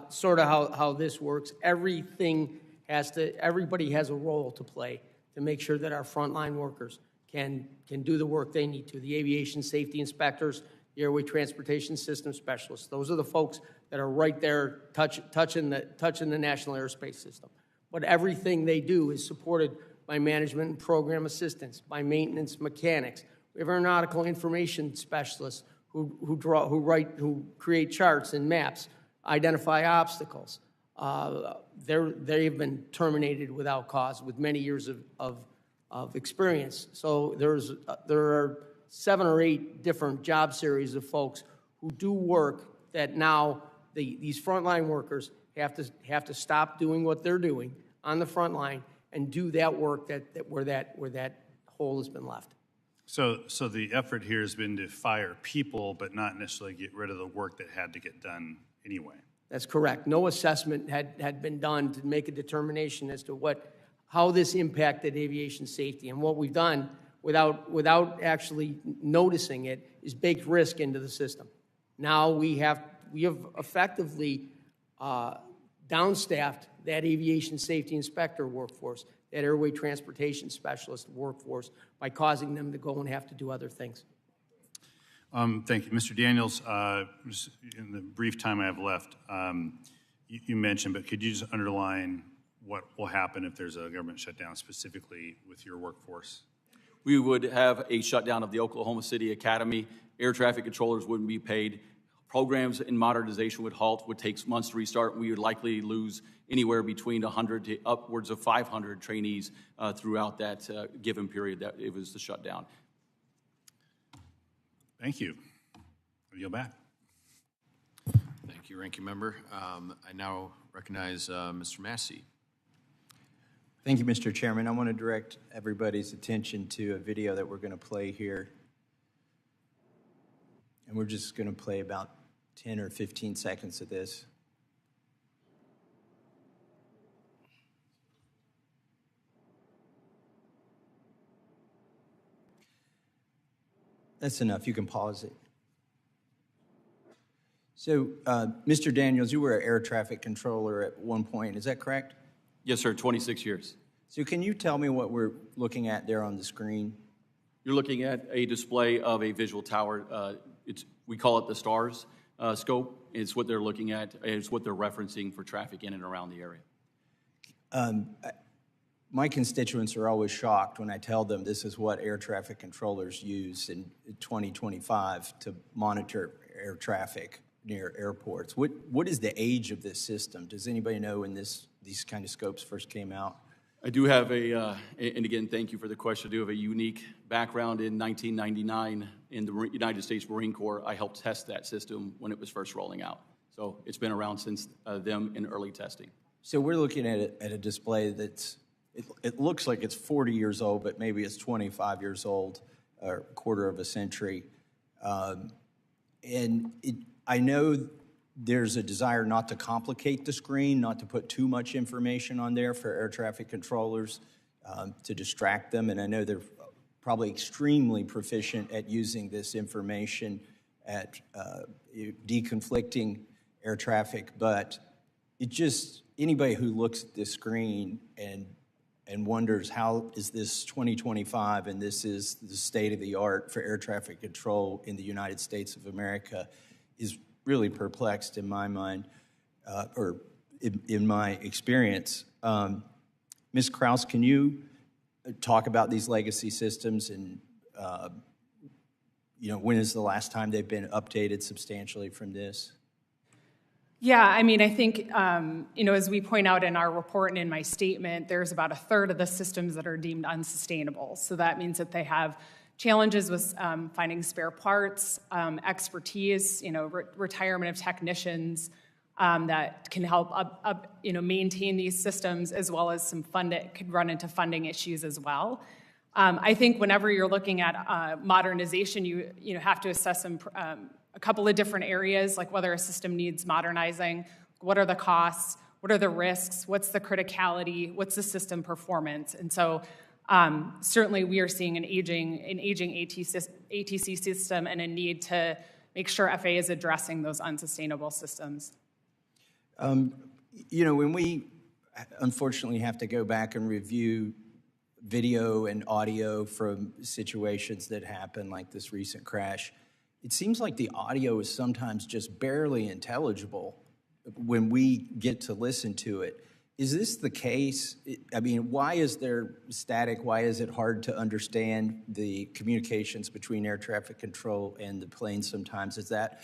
Sort of how this works. Everybody has a role to play to make sure that our frontline workers can do the work they need to. The aviation safety inspectors, the airway transportation system specialists, those are the folks that are right there touching the national airspace system. But everything they do is supported by management and program assistants, by maintenance mechanics. We have aeronautical information specialists who create charts and maps, identify obstacles. They've been terminated without cause with many years of experience. So there are 7 or 8 different job series of folks who do work that now these frontline workers have to stop doing what they're doing on the front line and do that work where that hole has been left. So the effort here has been to fire people, but not necessarily get rid of the work that had to get done anyway. That's correct. No assessment had been done to make a determination as to how this impacted aviation safety. And what we've done, without actually noticing it, is baked risk into the system. Now we have effectively downstaffed that aviation safety inspector workforce, that airway transportation specialist workforce, by causing them to go and have to do other things. Thank you. Mr. Daniels, in the brief time I have left, you mentioned, but could you just underline what will happen if there's a government shutdown specifically with your workforce? We would have a shutdown of the Oklahoma City Academy. Air traffic controllers wouldn't be paid. Programs in modernization would halt, would take months to restart. We would likely lose anywhere between 100 to upwards of 500 trainees throughout that given period that it was the shutdown. Thank you. I'll yield back. Thank you, Ranking Member. I now recognize Mr. Massey. Thank you, Mr. Chairman. I want to direct everybody's attention to a video that we're going to play here. And we're just going to play about 10 or 15 seconds of this. That's enough. You can pause it. So, Mr. Daniels, you were an air traffic controller at one point. Is that correct? Yes, sir, 26 years. So can you tell me what we're looking at there on the screen? You're looking at a display of a visual tower. We call it the STARS. scope. It's what they're looking at. It's what they're referencing for traffic in and around the area. My constituents are always shocked when I tell them this is what air traffic controllers use in 2025 to monitor air traffic near airports. What is the age of this system? Does anybody know when these kind of scopes first came out? I do have and again, thank you for the question. I do have a unique background. In 1999 in the United States Marine Corps. I helped test that system when it was first rolling out. So it's been around since them in early testing. So we're looking at a display that's, it looks like it's 40 years old, but maybe it's 25 years old, or a quarter of a century. I know there's a desire not to complicate the screen, not to put too much information on there for air traffic controllers to distract them. And I know they're probably extremely proficient at using this information at deconflicting air traffic. But it just, anybody who looks at this screen and wonders how is this 2025 and this is the state of the art for air traffic control in the United States of America is really perplexed in my mind, or in my experience. Ms. Kraus, can you talk about these legacy systems and when is the last time they've been updated substantially from this? Yeah, I mean, I think, as we point out in our report and in my statement, there's about a third of the systems that are deemed unsustainable. So that means that they have challenges with finding spare parts, expertise, retirement of technicians that can help maintain these systems, as well as some could run into funding issues as well. I think whenever you're looking at modernization, you have to assess a couple of different areas, like whether a system needs modernizing, what are the costs, what are the risks, what's the criticality, what's the system performance. And so certainly we are seeing an aging ATC system and a need to make sure FAA is addressing those unsustainable systems. When we unfortunately have to go back and review video and audio from situations that happen, like this recent crash, it seems like the audio is sometimes just barely intelligible when we get to listen to it. Is this the case? I mean, why is there static? Why is it hard to understand the communications between air traffic control and the plane sometimes? Is that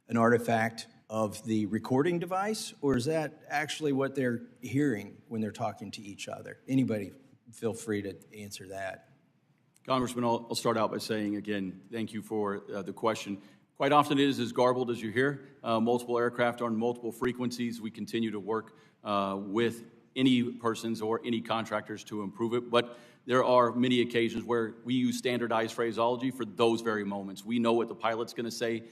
an artifact of the recording device, or is that actually what they're hearing when they're talking to each other? Anybody feel free to answer that. Congressman, I'll start out by saying, again, thank you for the question. Quite often it is as garbled as you hear. Multiple aircraft on multiple frequencies. We continue to work with any persons or any contractors to improve it, but there are many occasions where we use standardized phraseology for those very moments. We know what the pilot's going to say.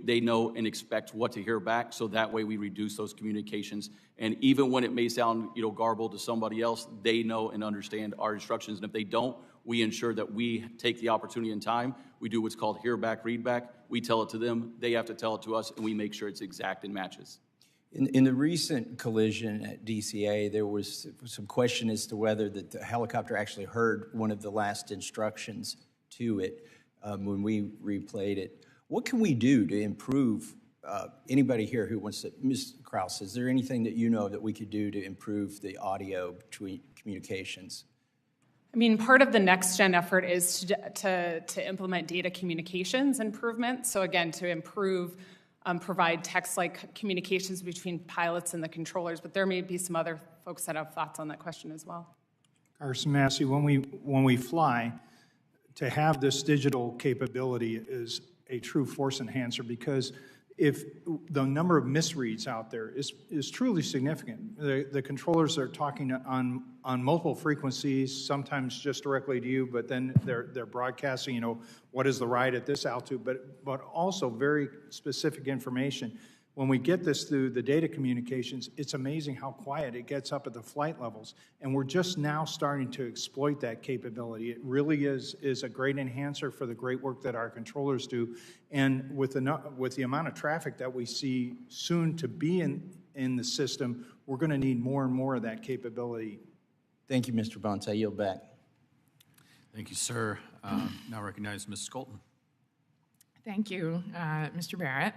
They know and expect what to hear back, so that way we reduce those communications. And even when it may sound garbled to somebody else, they know and understand our instructions. And if they don't, we ensure that we take the opportunity and time. We do what's called hear back, read back. We tell it to them, they have to tell it to us, and we make sure it's exact and matches. In the recent collision at DCA, there was some question as to whether the helicopter actually heard one of the last instructions to it when we replayed it. What can we do to improve? Anybody here who wants to, Ms. Kraus, is there anything that you know that we could do to improve the audio between communications? I mean, part of the next gen effort is to implement data communications improvements. So again, to improve, provide text-like communications between pilots and the controllers. But there may be some other folks that have thoughts on that question as well. Carson Massey, when we fly, to have this digital capability is a true force enhancer, because if the number of misreads out there is truly significant. The controllers are talking on multiple frequencies, sometimes just directly to you, but then they're broadcasting, what is the ride at this altitude, but also very specific information. When we get this through the data communications, it's amazing how quiet it gets up at the flight levels. And we're just now starting to exploit that capability. It really is a great enhancer for the great work that our controllers do. And with the amount of traffic that we see soon to be in the system, we're going to need more and more of that capability. Thank you, Mr. Bunce. I yield back. Thank you, sir. Now recognize Ms. Skolton. Thank you, Mr. Barrett.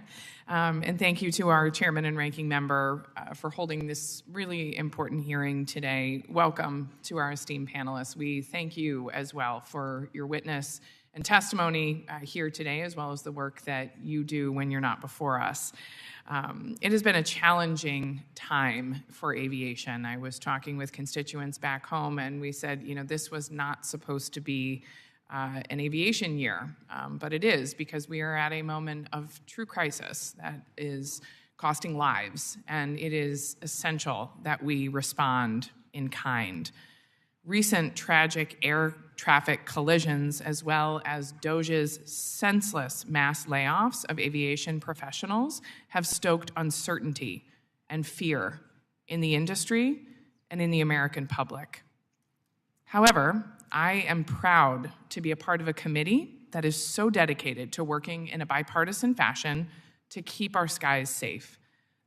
And thank you to our chairman and ranking member for holding this really important hearing today. Welcome to our esteemed panelists. We thank you as well for your witness and testimony here today, as well as the work that you do when you're not before us. It has been a challenging time for aviation. I was talking with constituents back home, and we said, you know, this was not supposed to be an aviation year, but it is, because we are at a moment of true crisis that is costing lives, and it is essential that we respond in kind. Recent tragic air traffic collisions, as well as DOJ's senseless mass layoffs of aviation professionals, have stoked uncertainty and fear in the industry and in the American public. However, I am proud to be a part of a committee that is so dedicated to working in a bipartisan fashion to keep our skies safe.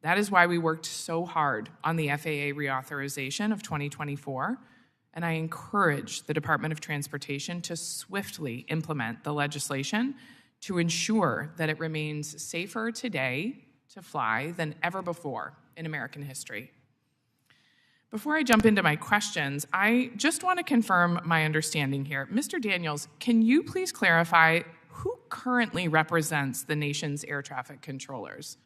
That is why we worked so hard on the FAA reauthorization of 2024, and I encourage the Department of Transportation to swiftly implement the legislation to ensure that it remains safer today to fly than ever before in American history. Before I jump into my questions, I just want to confirm my understanding here. Mr. Daniels, can you please clarify who currently represents the nation's air traffic controllers?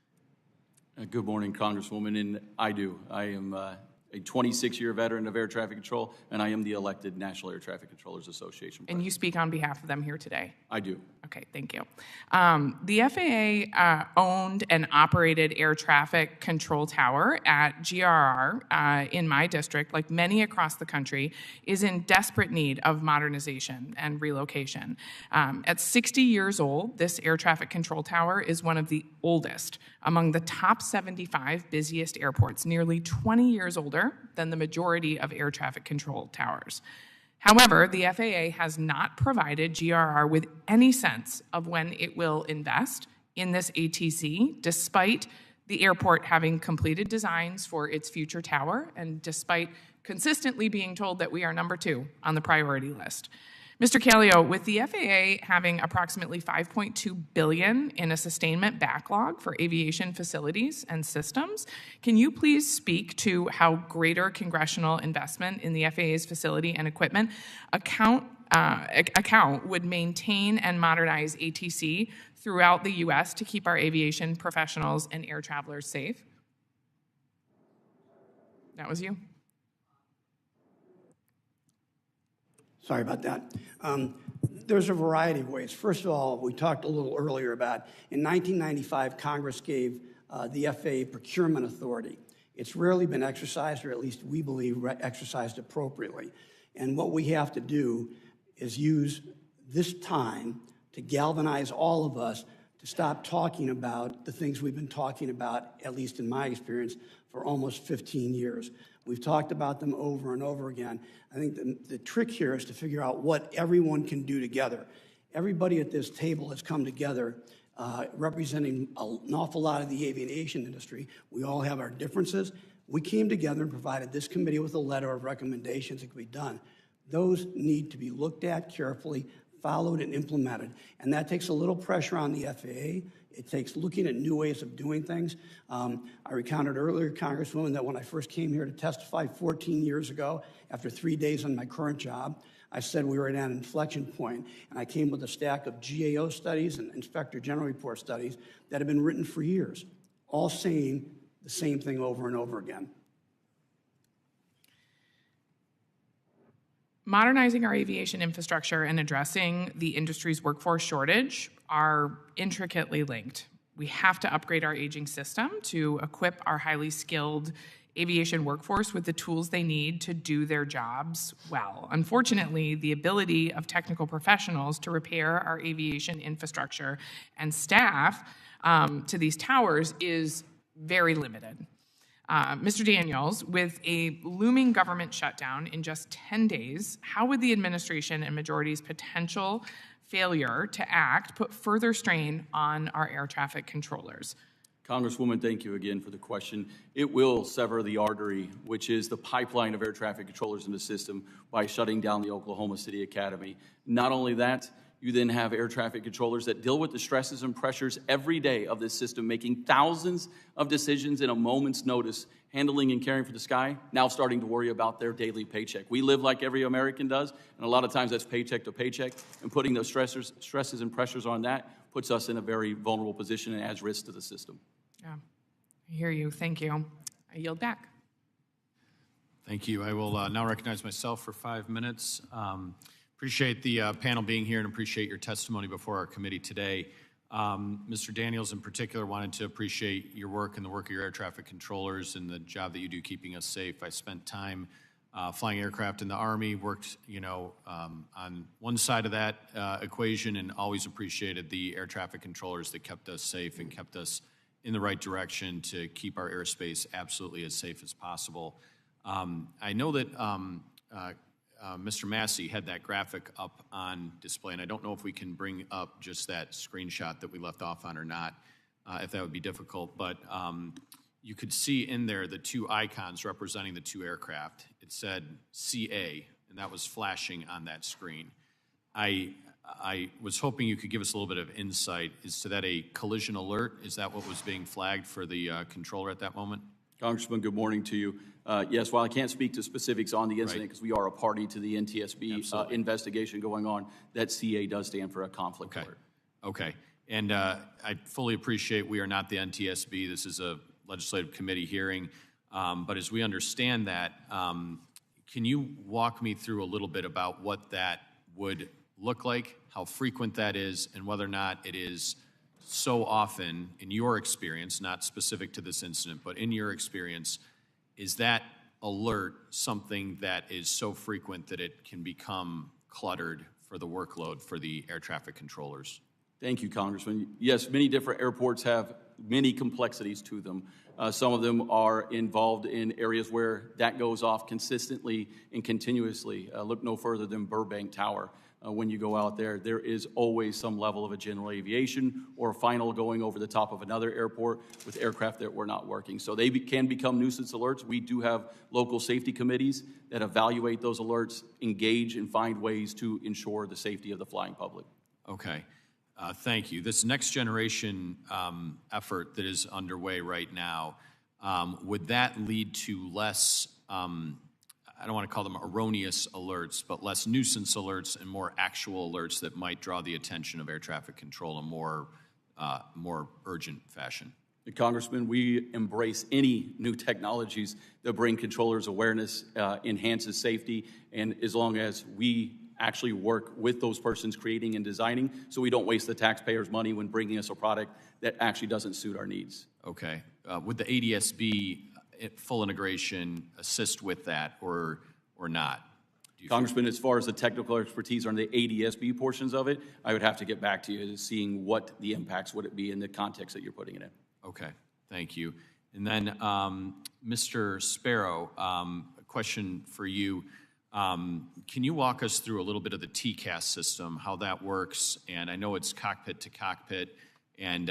Good morning, Congresswoman, and I do. I am a 26-year veteran of air traffic control, and I am the elected National Air Traffic Controllers Association president. And you speak on behalf of them here today? I do. Okay, thank you. The FAA owned and operated air traffic control tower at GRR in my district, like many across the country, is in desperate need of modernization and relocation. At 60 years old, this air traffic control tower is one of the oldest among the top 75 busiest airports, nearly 20 years older than the majority of air traffic control towers. However, the FAA has not provided GRR with any sense of when it will invest in this ATC, despite the airport having completed designs for its future tower and despite consistently being told that we are number 2 on the priority list. Mr. Callio, with the FAA having approximately $5.2 billion in a sustainment backlog for aviation facilities and systems, can you please speak to how greater congressional investment in the FAA's facility and equipment account would maintain and modernize ATC throughout the U.S. to keep our aviation professionals and air travelers safe? That was you. Sorry about that. There's a variety of ways. First of all, we talked a little earlier about, in 1995, Congress gave the FAA procurement authority. It's rarely been exercised, or at least we believe exercised appropriately. And what we have to do is use this time to galvanize all of us to stop talking about the things we've been talking about, at least in my experience, for almost 15 years. We've talked about them over and over again. I think the trick here is to figure out what everyone can do together. Everybody at this table has come together representing an awful lot of the aviation industry. We all have our differences. We came together and provided this committee with a letter of recommendations that could be done. Those need to be looked at carefully, followed, and implemented. And that takes a little pressure on the FAA. It takes looking at new ways of doing things. I recounted earlier, Congresswoman, that when I first came here to testify 14 years ago, after 3 days on my current job, I said we were at an inflection point, and I came with a stack of GAO studies and Inspector General Report studies that have been written for years, all saying the same thing over and over again. Modernizing our aviation infrastructure and addressing the industry's workforce shortage are intricately linked. We have to upgrade our aging system to equip our highly skilled aviation workforce with the tools they need to do their jobs well. Unfortunately, the ability of technical professionals to repair our aviation infrastructure and staff to these towers is very limited. Mr. Daniels, with a looming government shutdown in just 10 days, how would the administration and majority's potential failure to act put further strain on our air traffic controllers? Congresswoman, thank you again for the question. It will sever the artery, which is the pipeline of air traffic controllers in the system, by shutting down the Oklahoma City Academy. Not only that, You then have air traffic controllers that deal with the stresses and pressures every day of this system, making thousands of decisions in a moment's notice, handling and caring for the sky, now starting to worry about their daily paycheck. We live like every American does, and a lot of times that's paycheck to paycheck, and putting those stresses and pressures on that puts us in a very vulnerable position and adds risk to the system. Yeah, I hear you. Thank you. I yield back. Thank you. I will now recognize myself for 5 minutes. Appreciate the panel being here and appreciate your testimony before our committee today. Mr. Daniels in particular wanted to appreciate your work and the work of your air traffic controllers and the job that you do keeping us safe. I spent time flying aircraft in the Army, worked on one side of that equation, and always appreciated the air traffic controllers that kept us safe and kept us in the right direction to keep our airspace absolutely as safe as possible. I know that Mr. Massey had that graphic up on display, and I don't know if we can bring up just that screenshot that we left off on or not, if that would be difficult, but you could see in there the two icons representing the two aircraft. It said CA, and that was flashing on that screen. I was hoping you could give us a little bit of insight. Is that a collision alert? Is that what was being flagged for the controller at that moment? Congressman, good morning to you. Yes, while I can't speak to specifics on the incident because we are a party to the NTSB investigation going on, that CA does stand for a conflict alert. Okay. And I fully appreciate we are not the NTSB. This is a legislative committee hearing. But as we understand that, can you walk me through a little bit about what that would look like, how frequent that is, and whether or not it is so often, in your experience, not specific to this incident, but in your experience, is that alert something that is so frequent that it can become cluttered for the workload for the air traffic controllers? Thank you, Congressman. Yes, many different airports have many complexities to them. Some of them are involved in areas where that goes off consistently and continuously. Look no further than Burbank Tower. When you go out there, there is always some level of a general aviation or a final going over the top of another airport with aircraft that were not working. So they can become nuisance alerts. We do have local safety committees that evaluate those alerts, engage, and find ways to ensure the safety of the flying public. Okay. Thank you. This next generation effort that is underway right now, would that lead to less, I don't want to call them erroneous alerts, but less nuisance alerts and more actual alerts that might draw the attention of air traffic control in more urgent fashion? Congressman, we embrace any new technologies that bring controllers awareness, enhances safety, and as long as we actually work with those persons creating and designing so we don't waste the taxpayers' money when bringing us a product that actually doesn't suit our needs. Okay. Would the ADSB full integration assist with that or not? Congressman, as far as the technical expertise on the ADSB portions of it, I would have to get back to you seeing what the impacts would it be in the context that you're putting it in. Okay, thank you. And then Mr. Sparrow, a question for you. Can you walk us through a little bit of the TCAS system, how that works? And I know it's cockpit to cockpit and,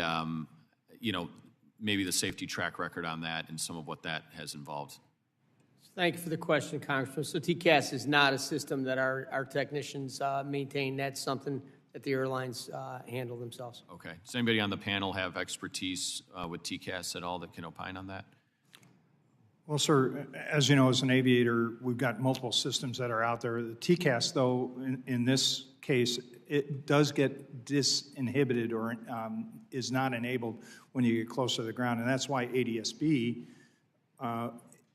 maybe the safety track record on that and some of what that has involved. Thank you for the question, Congressman. So TCAS is not a system that our technicians maintain. That's something that the airlines handle themselves. Okay. Does anybody on the panel have expertise with TCAS at all that can opine on that? Well, sir, as you know, as an aviator, we've got multiple systems that are out there. The TCAS, though, in this case, it does get disinhibited or is not enabled when you get close to the ground, and that's why ADSB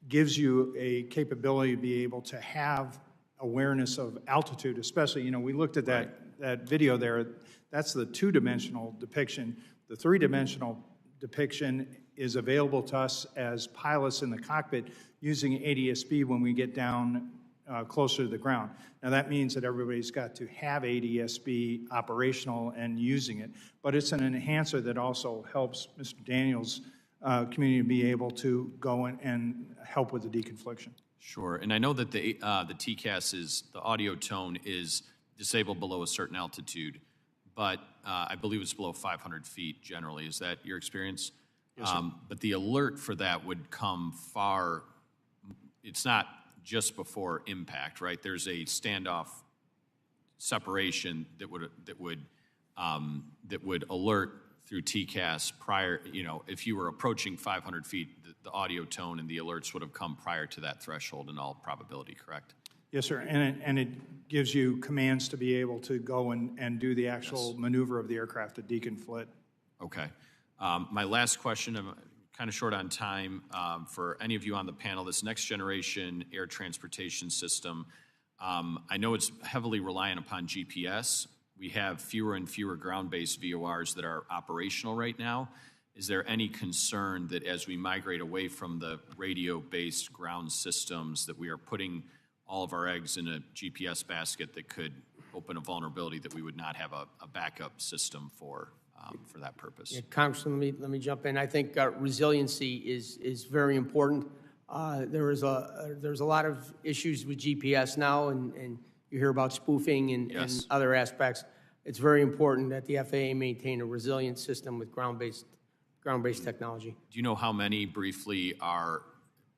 gives you a capability to be able to have awareness of altitude, especially, we looked at that video there. That's the two-dimensional depiction. The three-dimensional depiction is available to us as pilots in the cockpit using ADSB when we get down closer to the ground. Now that means that everybody's got to have ADSB operational and using it, but it's an enhancer that also helps Mr. Daniels' community be able to go and help with the deconfliction. Sure, and I know that the TCAS the audio tone is disabled below a certain altitude, but I believe it's below 500 feet generally. Is that your experience? Yes, sir. But the alert for that would come it's not just before impact, right? There's a standoff separation that would alert through TCAS prior, if you were approaching 500 feet, the audio tone and the alerts would have come prior to that threshold in all probability, correct? Yes, sir, and it gives you commands to be able to go and do the actual maneuver of the aircraft to deconflict. Okay. My last question, I'm kind of short on time. For any of you on the panel, this next generation air transportation system, I know it's heavily reliant upon GPS. We have fewer and fewer ground-based VORs that are operational right now. Is there any concern that as we migrate away from the radio-based ground systems that we are putting all of our eggs in a GPS basket that could open a vulnerability that we would not have a backup system for that purpose? Yeah, Congressman, let me jump in. I think resiliency is very important. There's a lot of issues with GPS now, and you hear about spoofing and other aspects. It's very important that the FAA maintain a resilient system with ground-based technology. Do you know how many briefly are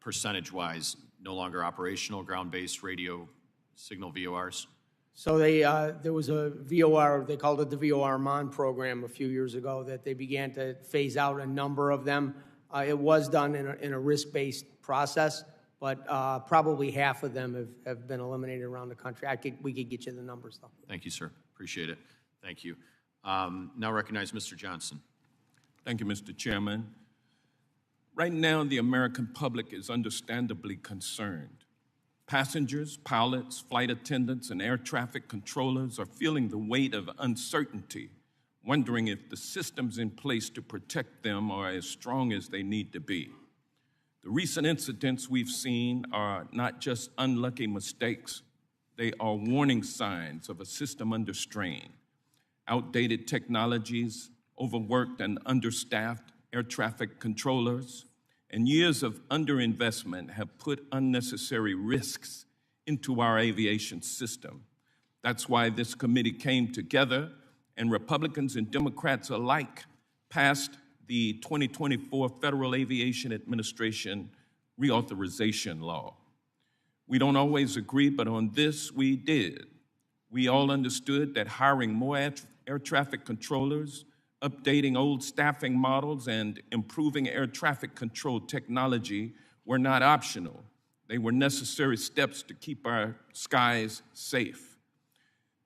percentage-wise no longer operational ground-based radio signal VORs? So there was a VOR, they called it the VOR MON program a few years ago, that they began to phase out a number of them. It was done in a risk-based process, but probably half of them have been eliminated around the country. We could get you the numbers, though. Thank you, sir. Appreciate it. Thank you. Now recognize Mr. Johnson. Thank you, Mr. Chairman. Right now, the American public is understandably concerned. Passengers, pilots, flight attendants, and air traffic controllers are feeling the weight of uncertainty, wondering if the systems in place to protect them are as strong as they need to be. The recent incidents we've seen are not just unlucky mistakes, they are warning signs of a system under strain. Outdated technologies, overworked and understaffed air traffic controllers, and years of underinvestment have put unnecessary risks into our aviation system. That's why this committee came together, and Republicans and Democrats alike passed the 2024 Federal Aviation Administration Reauthorization Law. We don't always agree, but on this we did. We all understood that hiring more air traffic controllers, updating old staffing models, and improving air traffic control technology were not optional. They were necessary steps to keep our skies safe.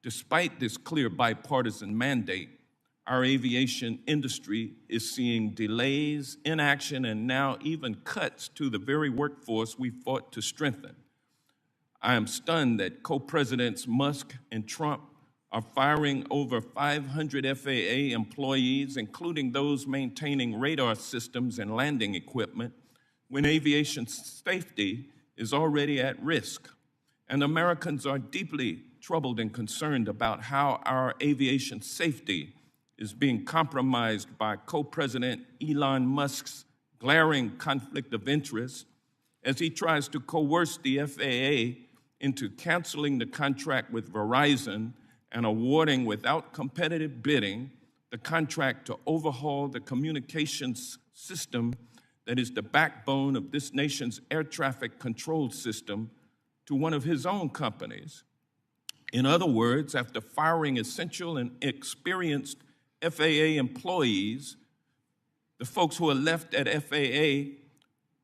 Despite this clear bipartisan mandate, our aviation industry is seeing delays, inaction, and now even cuts to the very workforce we fought to strengthen. I am stunned that co-presidents Musk and Trump are firing over 500 FAA employees, including those maintaining radar systems and landing equipment, when aviation safety is already at risk. And Americans are deeply troubled and concerned about how our aviation safety is being compromised by co-president Elon Musk's glaring conflict of interest as he tries to coerce the FAA into canceling the contract with Verizon and awarding without competitive bidding the contract to overhaul the communications system that is the backbone of this nation's air traffic control system to one of his own companies. In other words, after firing essential and experienced FAA employees, the folks who are left at FAA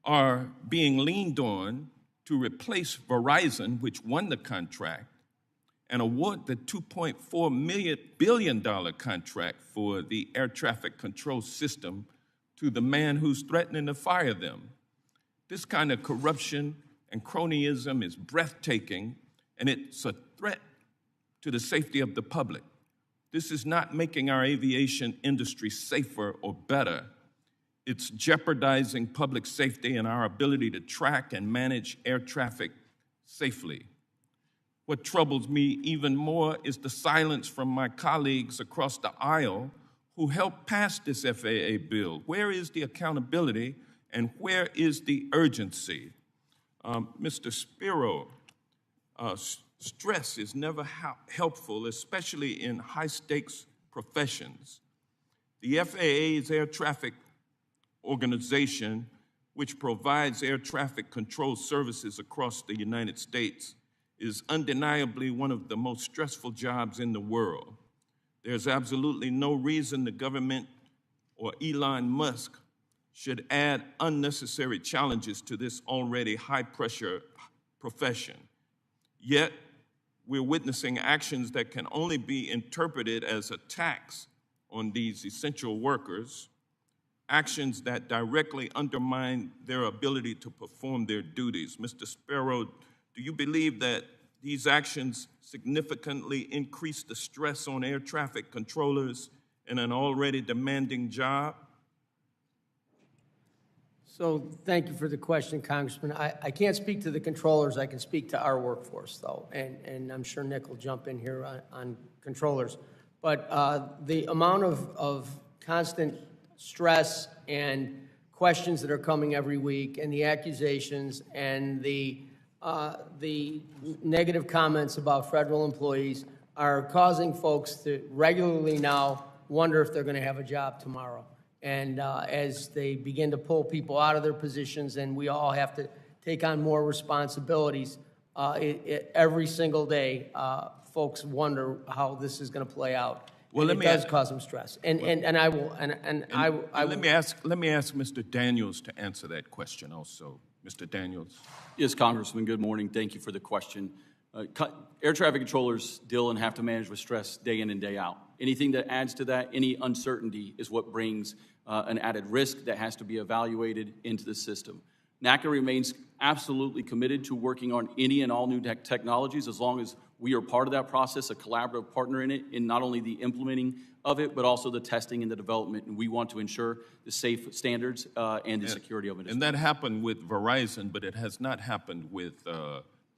are being leaned on to replace Verizon, which won the contract, and award the $2.4 billion contract for the air traffic control system to the man who's threatening to fire them. This kind of corruption and cronyism is breathtaking, and it's a threat to the safety of the public. This is not making our aviation industry safer or better. It's jeopardizing public safety and our ability to track and manage air traffic safely. What troubles me even more is the silence from my colleagues across the aisle who helped pass this FAA bill. Where is the accountability and where is the urgency? Mr. Spiro, stress is never helpful, especially in high-stakes professions. The FAA's air traffic organization, which provides air traffic control services across the United States, is undeniably one of the most stressful jobs in the world. There's absolutely no reason the government or Elon Musk should add unnecessary challenges to this already high-pressure profession. Yet, we're witnessing actions that can only be interpreted as attacks on these essential workers, actions that directly undermine their ability to perform their duties. Mr. Sparrow, do you believe that these actions significantly increase the stress on air traffic controllers in an already demanding job? So thank you for the question, Congressman. I can't speak to the controllers. I can speak to our workforce, though, and I'm sure Nick will jump in here on controllers. But the amount of constant stress and questions that are coming every week, and the accusations and the negative comments about federal employees are causing folks to regularly now wonder if they're going to have a job tomorrow. And as they begin to pull people out of their positions and we all have to take on more responsibilities, every single day, folks wonder how this is going to play out. Well, it does cause them stress. Let me ask Mr. Daniels to answer that question also. Mr. Daniels. Yes, Congressman, good morning. Thank you for the question. Air traffic controllers deal and have to manage with stress day in and day out. Anything that adds to that, any uncertainty, is what brings an added risk that has to be evaluated into the system. NATCA remains absolutely committed to working on any and all new technologies as long as we are part of that process, a collaborative partner in it, in not only the implementing of it, but also the testing and the development. And we want to ensure the safe standards and the security of it. And that happened with Verizon, but it has not happened with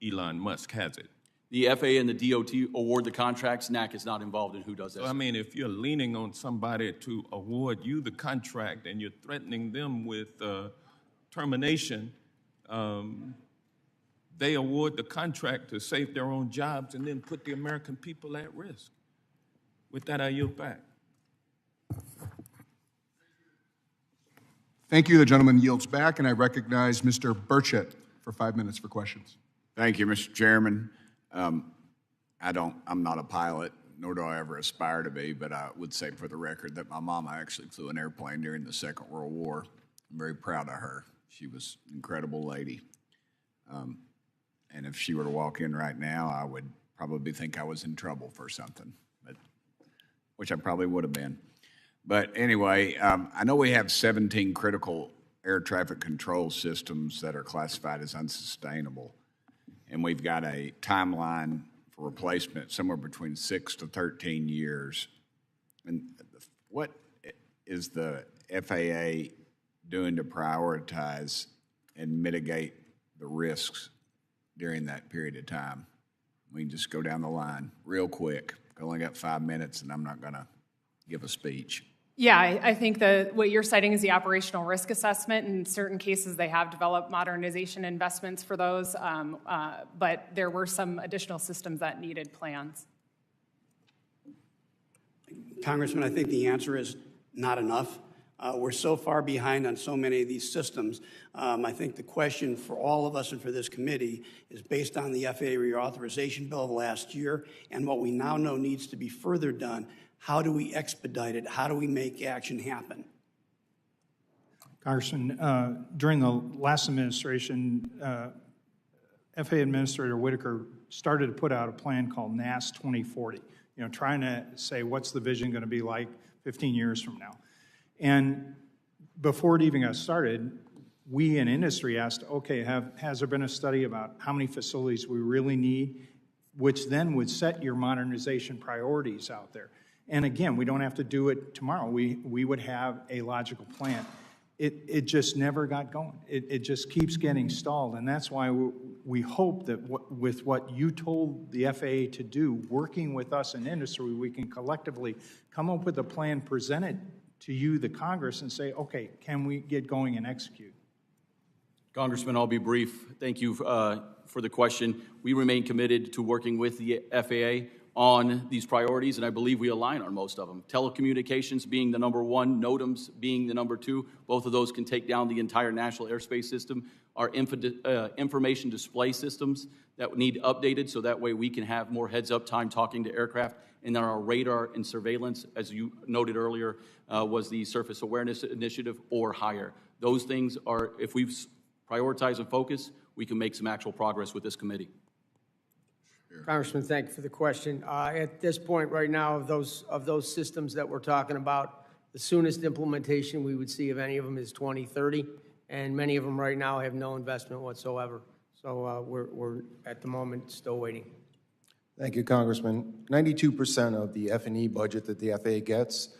Elon Musk, has it? The FAA and the DOT award the contracts. NAC is not involved in who does that. So, I mean, if you're leaning on somebody to award you the contract and you're threatening them with termination, they award the contract to save their own jobs and then put the American people at risk. With that, I yield back. Thank you. The gentleman yields back, and I recognize Mr. Burchett for 5 minutes for questions. Thank you, Mr. Chairman. I'm not a pilot, nor do I ever aspire to be, but I would say for the record that my mama actually flew an airplane during the Second World War. I'm very proud of her. She was an incredible lady. And if she were to walk in right now, I would probably think I was in trouble for something, which I probably would have been. But anyway, I know we have 17 critical air traffic control systems that are classified as unsustainable. And we've got a timeline for replacement somewhere between 6 to 13 years. And what is the FAA doing to prioritize and mitigate the risks during that period of time? We can just go down the line real quick. I only got 5 minutes, and I'm not going to give a speech. Yeah, I think what you're citing is the operational risk assessment. In certain cases, they have developed modernization investments for those, but there were some additional systems that needed plans. Congressman, I think the answer is not enough. We're so far behind on so many of these systems. I think the question for all of us and for this committee is based on the FAA reauthorization bill of last year and what we now know needs to be further done. How do we expedite it? How do we make action happen? Congressman, during the last administration, FAA Administrator Whitaker started to put out a plan called NAS 2040, trying to say what's the vision going to be like 15 years from now. And before it even got started, we in industry asked, okay, has there been a study about how many facilities we really need, which then would set your modernization priorities out there. And again, we don't have to do it tomorrow. We would have a logical plan. It just never got going. It just keeps getting stalled. And that's why we hope that with what you told the FAA to do, working with us in industry, we can collectively come up with a plan, present it to you, the Congress, and say, okay, can we get going and execute? Congressman, I'll be brief. Thank you for the question. We remain committed to working with the FAA on these priorities, and I believe we align on most of them. Telecommunications being the number one, NOTAMs being the number two. Both of those can take down the entire national airspace system. Our information display systems that need updated so that way we can have more heads-up time talking to aircraft. And then our radar and surveillance, as you noted earlier, was the Surface Awareness Initiative or higher. Those things are, if we prioritize and focus, we can make some actual progress with this committee. Congressman, thank you for the question. At this point right now, of those systems that we're talking about, the soonest implementation we would see of any of them is 2030, and many of them right now have no investment whatsoever. So we're at the moment still waiting. Thank you, Congressman. 92% of the F&E budget that the FAA gets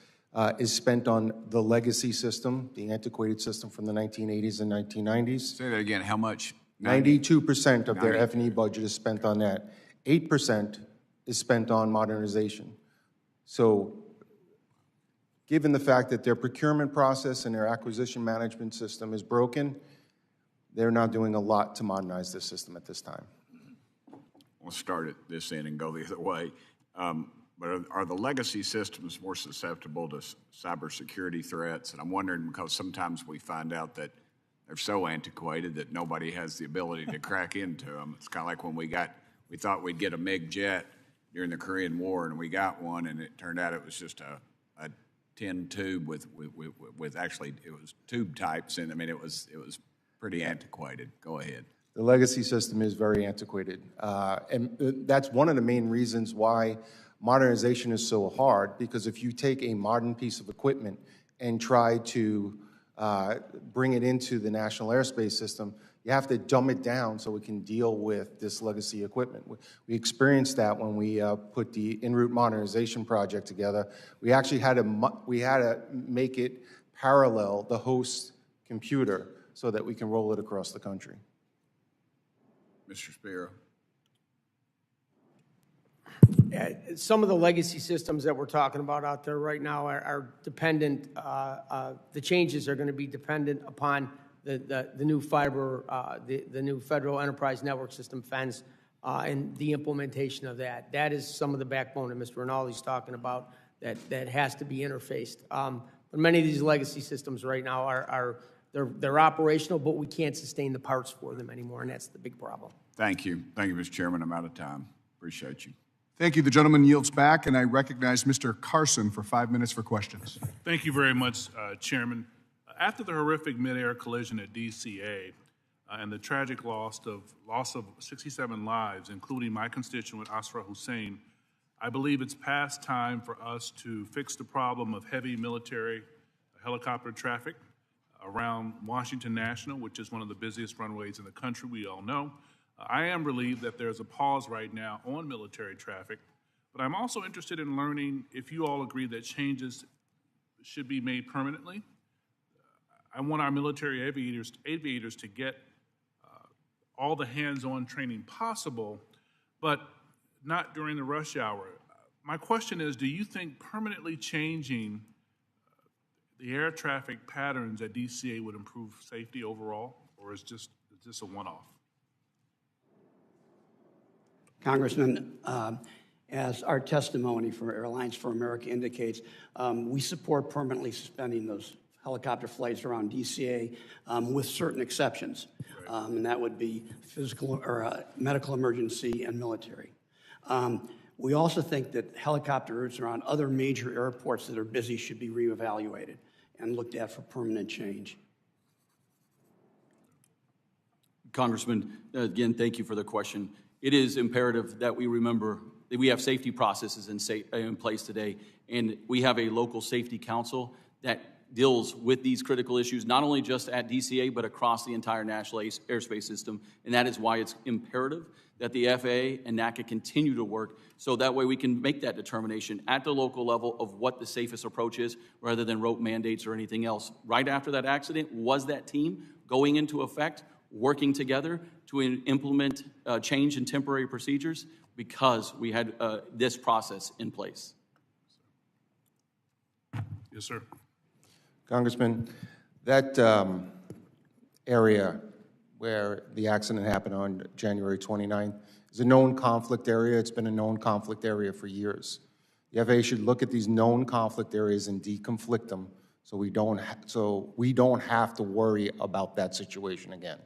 is spent on the legacy system, the antiquated system from the 1980s and 1990s. Say that again, how much? 92% of their F&E budget is spent on that. 8% is spent on modernization. So given the fact that their procurement process and their acquisition management system is broken, they're not doing a lot to modernize this system at this time. We'll start at this end and go the other way. But are the legacy systems more susceptible to cybersecurity threats? And I'm wondering because sometimes we find out that they're so antiquated that nobody has the ability to crack into them. It's kind of like when we thought we'd get a MiG jet during the Korean War, and we got one, and it turned out it was just a tin tube with actually it was tube types, and I mean it was pretty antiquated. Go ahead. The legacy system is very antiquated, and that's one of the main reasons why modernization is so hard, because if you take a modern piece of equipment and try to bring it into the national airspace system, you have to dumb it down so we can deal with this legacy equipment. We experienced that when we put the en route modernization project together. We actually had to make it parallel the host computer so that we can roll it across the country. Mr. Spiro. Some of the legacy systems that we're talking about out there right now are dependent, the changes are going to be dependent upon the new fiber, the new Federal Enterprise Network System FENS, and the implementation of that. That is some of the backbone that Mr. Rinaldi's talking about that has to be interfaced. But many of these legacy systems right now they're operational, but we can't sustain the parts for them anymore, and that's the big problem. Thank you, Mr. Chairman. I'm out of time. Appreciate you. Thank you. The gentleman yields back, and I recognize Mr. Carson for 5 minutes for questions. Thank you very much, Chairman. After the horrific midair collision at DCA and the tragic loss of 67 lives, including my constituent Asra Hussein, I believe it's past time for us to fix the problem of heavy military helicopter traffic around Washington National, which is one of the busiest runways in the country, we all know. I am relieved that there's a pause right now on military traffic, but I'm also interested in learning if you all agree that changes should be made permanently. I want our military aviators to get all the hands-on training possible, but not during the rush hour. My question is, do you think permanently changing the air traffic patterns at DCA would improve safety overall, or is this a one-off? Congressman, as our testimony for Airlines for America indicates, we support permanently suspending those helicopter flights around DCA with certain exceptions, and that would be physical or medical emergency and military. We also think that helicopter routes around other major airports that are busy should be reevaluated and looked at for permanent change. Congressman, again, thank you for the question. It is imperative that we remember that we have safety processes in place today, and we have a local safety council that deals with these critical issues, not only just at DCA, but across the entire national airspace system, and that is why it's imperative that the FAA and NATCA continue to work so that way we can make that determination at the local level of what the safest approach is rather than rote mandates or anything else. Right after that accident was that team going into effect, working together to implement change in temporary procedures because we had this process in place. Yes, sir. Congressman, that area where the accident happened on January 29th, is a known conflict area. It's been a known conflict area for years. The FAA should look at these known conflict areas and deconflict them so we don't have to worry about that situation again.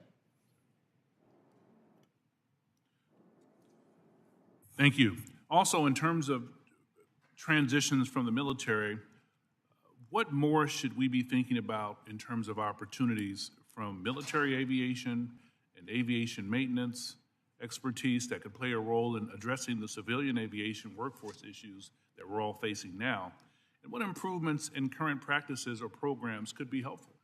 Thank you. Also, in terms of transitions from the military, what more should we be thinking about in terms of opportunities from military aviation and aviation maintenance expertise that could play a role in addressing the civilian aviation workforce issues that we're all facing now? And what improvements in current practices or programs could be helpful?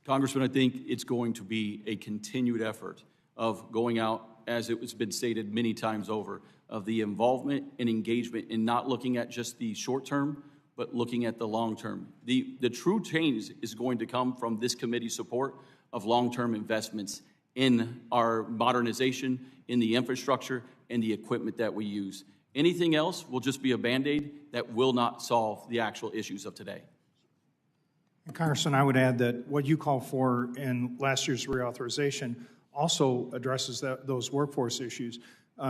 Congressman, I think it's going to be a continued effort of going out, as it has been stated many times over, of the involvement and engagement in not looking at just the short term, but looking at the long term. The true change is going to come from this committee's support of long-term investments in our modernization, in the infrastructure, and the equipment that we use. Anything else will just be a Band-Aid that will not solve the actual issues of today. Congressman, I would add that what you call for in last year's reauthorization also addresses those workforce issues.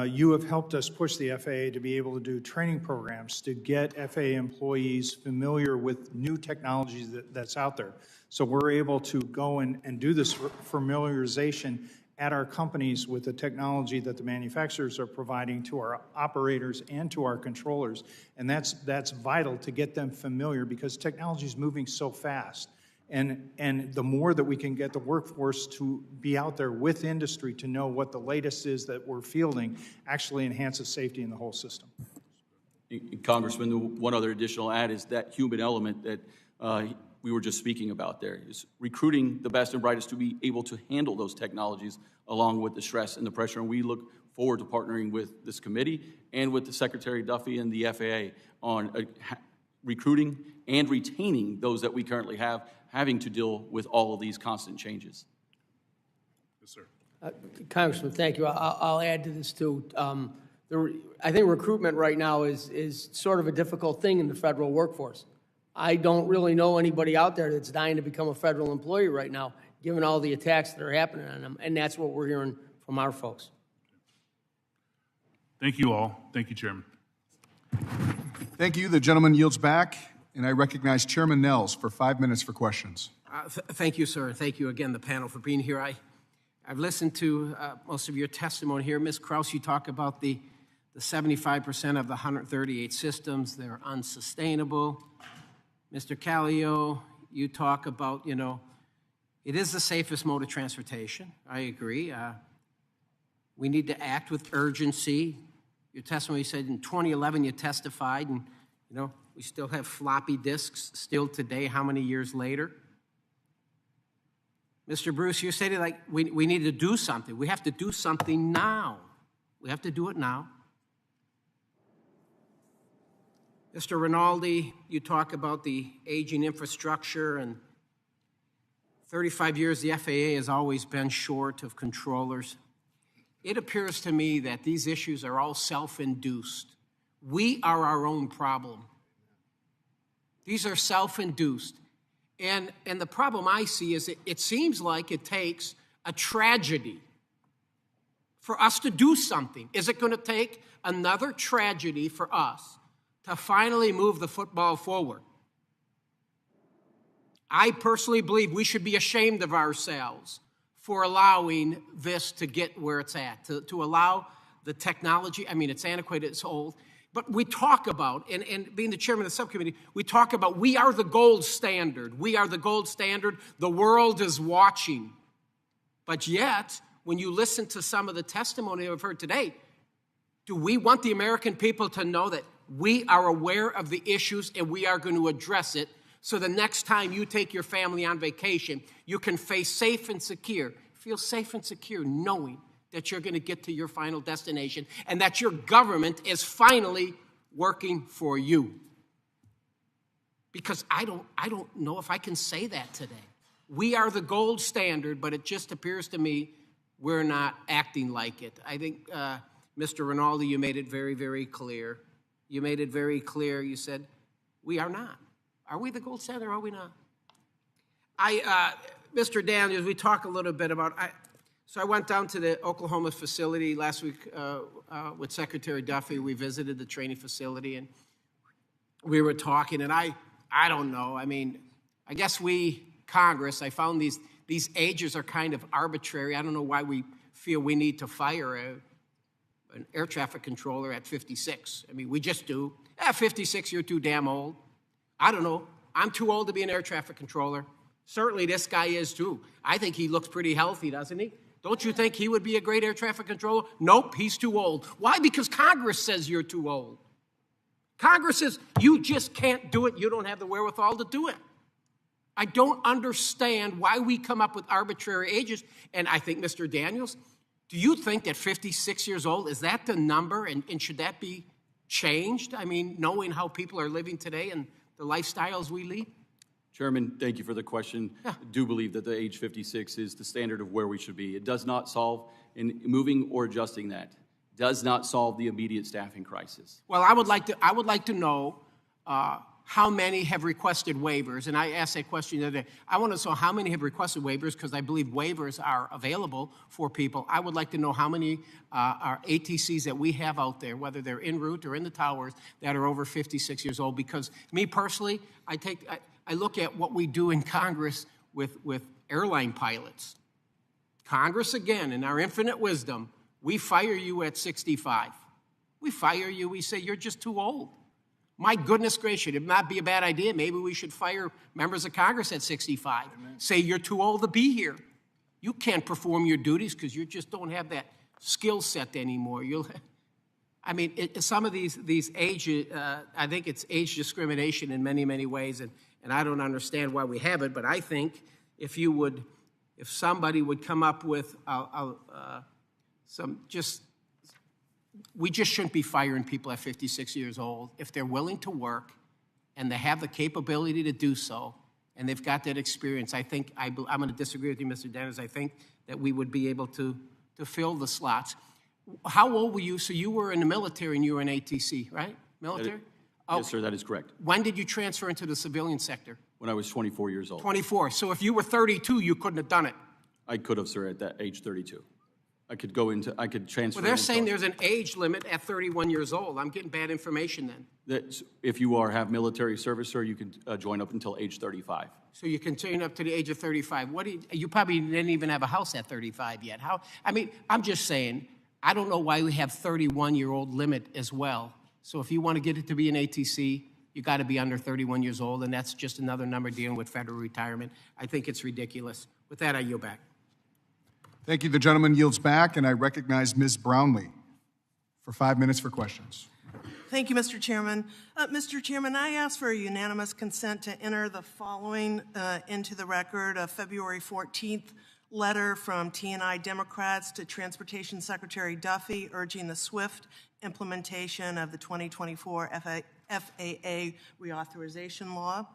You have helped us push the FAA to be able to do training programs to get FAA employees familiar with new technologies that's out there. So we're able to go and do this familiarization at our companies with the technology that the manufacturers are providing to our operators and to our controllers. And that's vital to get them familiar because technology is moving so fast. And the more that we can get the workforce to be out there with industry to know what the latest is that we're fielding actually enhances safety in the whole system. Congressman, the one other additional add is that human element that we were just speaking about there, is recruiting the best and brightest to be able to handle those technologies along with the stress and the pressure. And we look forward to partnering with this committee and with the Secretary Duffy and the FAA on recruiting and retaining those that we currently have, having to deal with all of these constant changes. Yes, sir. Congressman, thank you. I'll add to this too. I think recruitment right now is sort of a difficult thing in the federal workforce. I don't really know anybody out there that's dying to become a federal employee right now, given all the attacks that are happening on them, and that's what we're hearing from our folks. Thank you all. Thank you, Chairman. Thank you. The gentleman yields back, and I recognize Chairman Nels for 5 minutes for questions. Thank you, sir. Thank you again, the panel, for being here. I've listened to most of your testimony here. Ms. Krause, you talk about the 75% of the 138 systems. They're unsustainable. Mr. Callio, you talk about, it is the safest mode of transportation. I agree. We need to act with urgency. Your testimony said in 2011 you testified, and, we still have floppy disks still today, how many years later? Mr. Bruce, you stated like we need to do something. We have to do something now. We have to do it now. Mr. Rinaldi, you talk about the aging infrastructure, and 35 years the FAA has always been short of controllers. It appears to me that these issues are all self-induced. We are our own problem. These are self-induced. And the problem I see is it seems like it takes a tragedy for us to do something. Is it going to take another tragedy for us to finally move the football forward? I personally believe we should be ashamed of ourselves for allowing this to get where it's at, to allow the technology. I mean, it's antiquated, it's old. But we talk about, and being the chairman of the subcommittee, we talk about we are the gold standard. We are the gold standard. The world is watching. But yet, when you listen to some of the testimony we've heard today, do we want the American people to know that we are aware of the issues and we are going to address it so the next time you take your family on vacation, you can feel safe and secure knowing that you're going to get to your final destination and that your government is finally working for you? Because I don't know if I can say that today. We are the gold standard, but it just appears to me we're not acting like it. I think, Mr. Rinaldi, you made it very, very clear. You made it very clear. You said, we are not. Are we the gold standard or are we not? Mr. Daniels, we talk a little bit about, so I went down to the Oklahoma facility last week with Secretary Duffy. We visited the training facility and we were talking, and I don't know. I mean, I guess Congress, I found these ages are kind of arbitrary. I don't know why we feel we need to fire an air traffic controller at 56. I mean, we just do. At 56, you're too damn old. I don't know. I'm too old to be an air traffic controller. Certainly this guy is too. I think he looks pretty healthy, doesn't he? Don't you think he would be a great air traffic controller? Nope, he's too old. Why? Because Congress says you're too old. Congress says you just can't do it. You don't have the wherewithal to do it. I don't understand why we come up with arbitrary ages. And I think, Mr. Daniels, do you think that 56 years old, is that the number? And should that be changed? I mean, knowing how people are living today and the lifestyles we lead? Chairman, thank you for the question. I do believe that the age 56 is the standard of where we should be. It does not solve, in moving or adjusting that, does not solve the immediate staffing crisis. Well, I would like to know how many have requested waivers, and I asked that question the other day. I want to know how many have requested waivers because I believe waivers are available for people. I would like to know how many are ATCs that we have out there, whether they're en route or in the towers, that are over 56 years old. Because me personally, I look at what we do in Congress with airline pilots. Congress, again, in our infinite wisdom, we fire you at 65. We fire you, we say, you're just too old. My goodness gracious, it might be a bad idea. Maybe we should fire members of Congress at 65. Amen. Say you're too old to be here. You can't perform your duties because you just don't have that skill set anymore. Some of these age, I think it's age discrimination in many, many ways, and I don't understand why we have it, but I think if somebody would come up with we just shouldn't be firing people at 56 years old. If they're willing to work and they have the capability to do so and they've got that experience, I'm going to disagree with you, Mr. Dennis. I think that we would be able to fill the slots. How old were you? So you were in the military and you were in ATC, right? Military? Yes, sir, that is correct. When did you transfer into the civilian sector? When I was 24 years old. 24. So if you were 32, you couldn't have done it. I could have, sir, at that age 32. I could transfer. Well, they're saying there's an age limit at 31 years old. I'm getting bad information then. If you have military service, sir, you can join up until age 35. So you can join up to the age of 35. You probably didn't even have a house at 35 yet. I'm just saying, I don't know why we have 31-year-old limit as well. So if you want to get it to be an ATC, you got to be under 31 years old, and that's just another number dealing with federal retirement. I think it's ridiculous. With that, I yield back. Thank you. The gentleman yields back, and I recognize Ms. Brownlee for 5 minutes for questions. Thank you, Mr. Chairman. Mr. Chairman, I ask for a unanimous consent to enter the following into the record: a February 14th letter from T&I Democrats to Transportation Secretary Duffy urging the swift implementation of the 2024 FAA reauthorization law,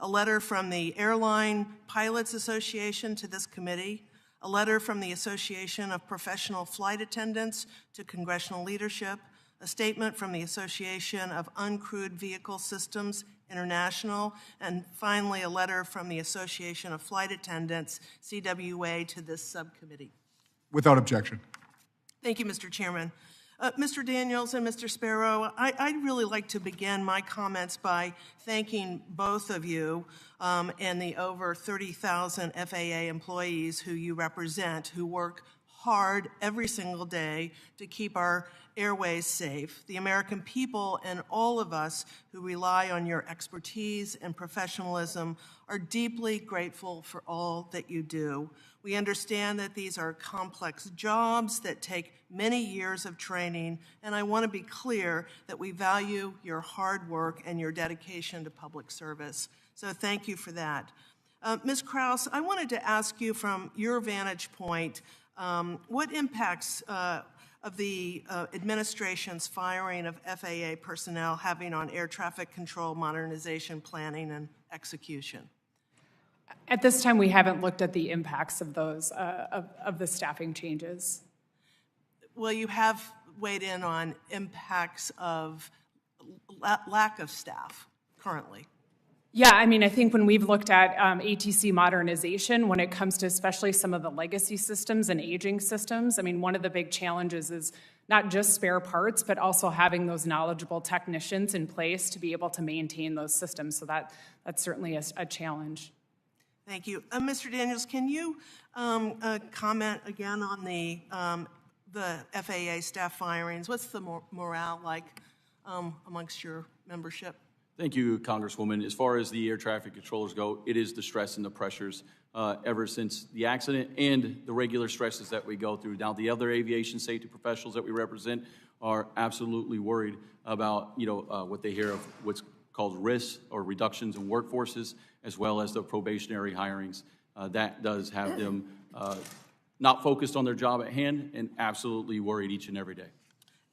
a letter from the Airline Pilots Association to this committee, a letter from the Association of Professional Flight Attendants to congressional leadership, a statement from the Association of Uncrewed Vehicle Systems International, and finally a letter from the Association of Flight Attendants, CWA, to this subcommittee. Without objection. Thank you, Mr. Chairman. Mr. Daniels and Mr. Sparrow, I'd really like to begin my comments by thanking both of you and the over 30,000 FAA employees who you represent, who work hard every single day to keep our airways safe. The American people and all of us who rely on your expertise and professionalism are deeply grateful for all that you do. We understand that these are complex jobs that take many years of training, and I want to be clear that we value your hard work and your dedication to public service. So thank you for that. Ms. Krause, I wanted to ask you from your vantage point, what impacts of the administration's firing of FAA personnel having on air traffic control modernization planning and execution? At this time, we haven't looked at the impacts of those, of the staffing changes. Well, you have weighed in on impacts of lack of staff currently. Yeah, I mean, I think when we've looked at ATC modernization, when it comes to especially some of the legacy systems and aging systems, I mean, one of the big challenges is not just spare parts, but also having those knowledgeable technicians in place to be able to maintain those systems. So that's certainly a challenge. Thank you. Mr. Daniels, can you comment again on the FAA staff firings? What's the morale like amongst your membership? Thank you, Congresswoman. As far as the air traffic controllers go, it is the stress and the pressures ever since the accident and the regular stresses that we go through. Now, the other aviation safety professionals that we represent are absolutely worried about, what they hear of what's called risks or reductions in workforces, as well as the probationary hirings. That does have them not focused on their job at hand and absolutely worried each and every day.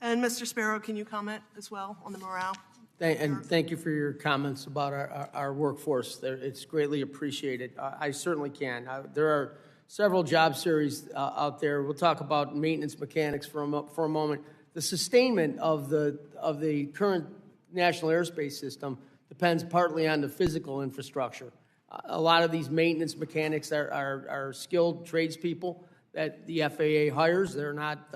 And Mr. Sparrow, can you comment as well on the morale? And thank you for your comments about our workforce. It's greatly appreciated. I certainly can. There are several job series out there. We'll talk about maintenance mechanics for a moment. The sustainment of the current national airspace system depends partly on the physical infrastructure. A lot of these maintenance mechanics are skilled tradespeople that the FAA hires. They're not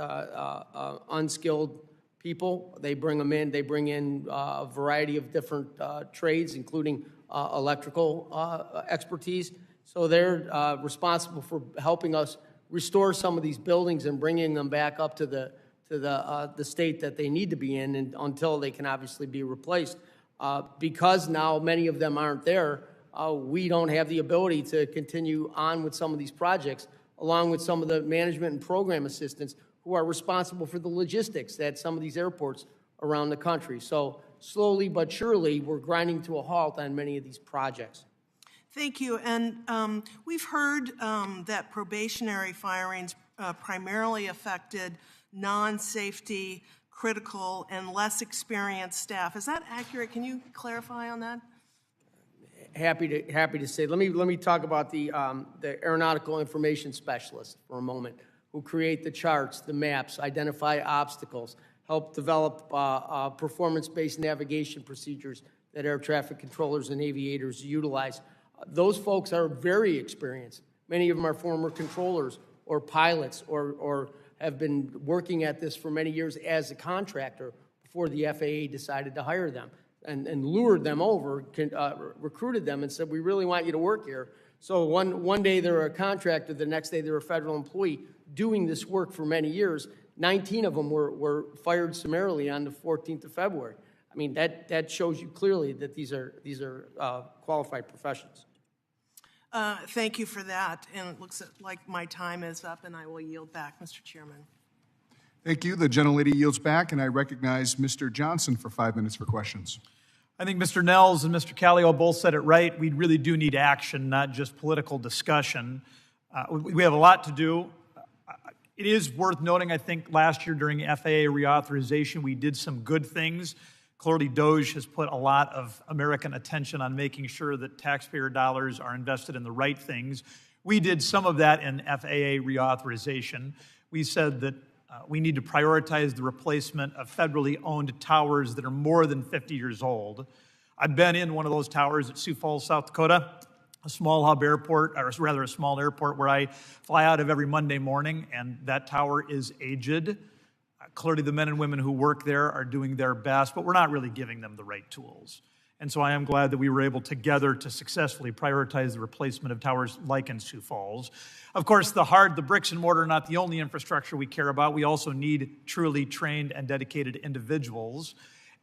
unskilled people. They bring them in. They bring in a variety of different trades, including electrical expertise. So they're responsible for helping us restore some of these buildings and bringing them back up to the state that they need to be in, and until they can obviously be replaced. Because now many of them aren't there, we don't have the ability to continue on with some of these projects, along with some of the management and program assistants who are responsible for the logistics at some of these airports around the country. So slowly but surely, we're grinding to a halt on many of these projects. Thank you. And we've heard that probationary firings primarily affected non-safety, critical, and less experienced staff. Is that accurate? Can you clarify on that? Happy to say. Let me talk about the aeronautical information specialists for a moment, who create the charts, the maps, identify obstacles, help develop performance-based navigation procedures that air traffic controllers and aviators utilize. Those folks are very experienced. Many of them are former controllers or pilots or have been working at this for many years as a contractor before the FAA decided to hire them and lured them over, recruited them and said, we really want you to work here. So one day they're a contractor, the next day they're a federal employee doing this work for many years. 19 of them were fired summarily on the 14th of February. I mean, that shows you clearly that these are qualified professions. Thank you for that. And it looks like my time is up, and I will yield back, Mr. Chairman. Thank you. The gentlelady yields back, and I recognize Mr. Johnson for 5 minutes for questions. I think Mr. Nels and Mr. Callio both said it right. We really do need action, not just political discussion. We have a lot to do. It is worth noting, I think, last year during FAA reauthorization, we did some good things. Clearly, DOGE has put a lot of American attention on making sure that taxpayer dollars are invested in the right things. We did some of that in FAA reauthorization. We said that we need to prioritize the replacement of federally owned towers that are more than 50 years old. I've been in one of those towers at Sioux Falls, South Dakota, a small hub airport, or rather a small airport where I fly out of every Monday morning, and that tower is aged. Clearly, the men and women who work there are doing their best, but we're not really giving them the right tools. And so I am glad that we were able together to successfully prioritize the replacement of towers like in Sioux Falls. Of course, the bricks and mortar are not the only infrastructure we care about. We also need truly trained and dedicated individuals.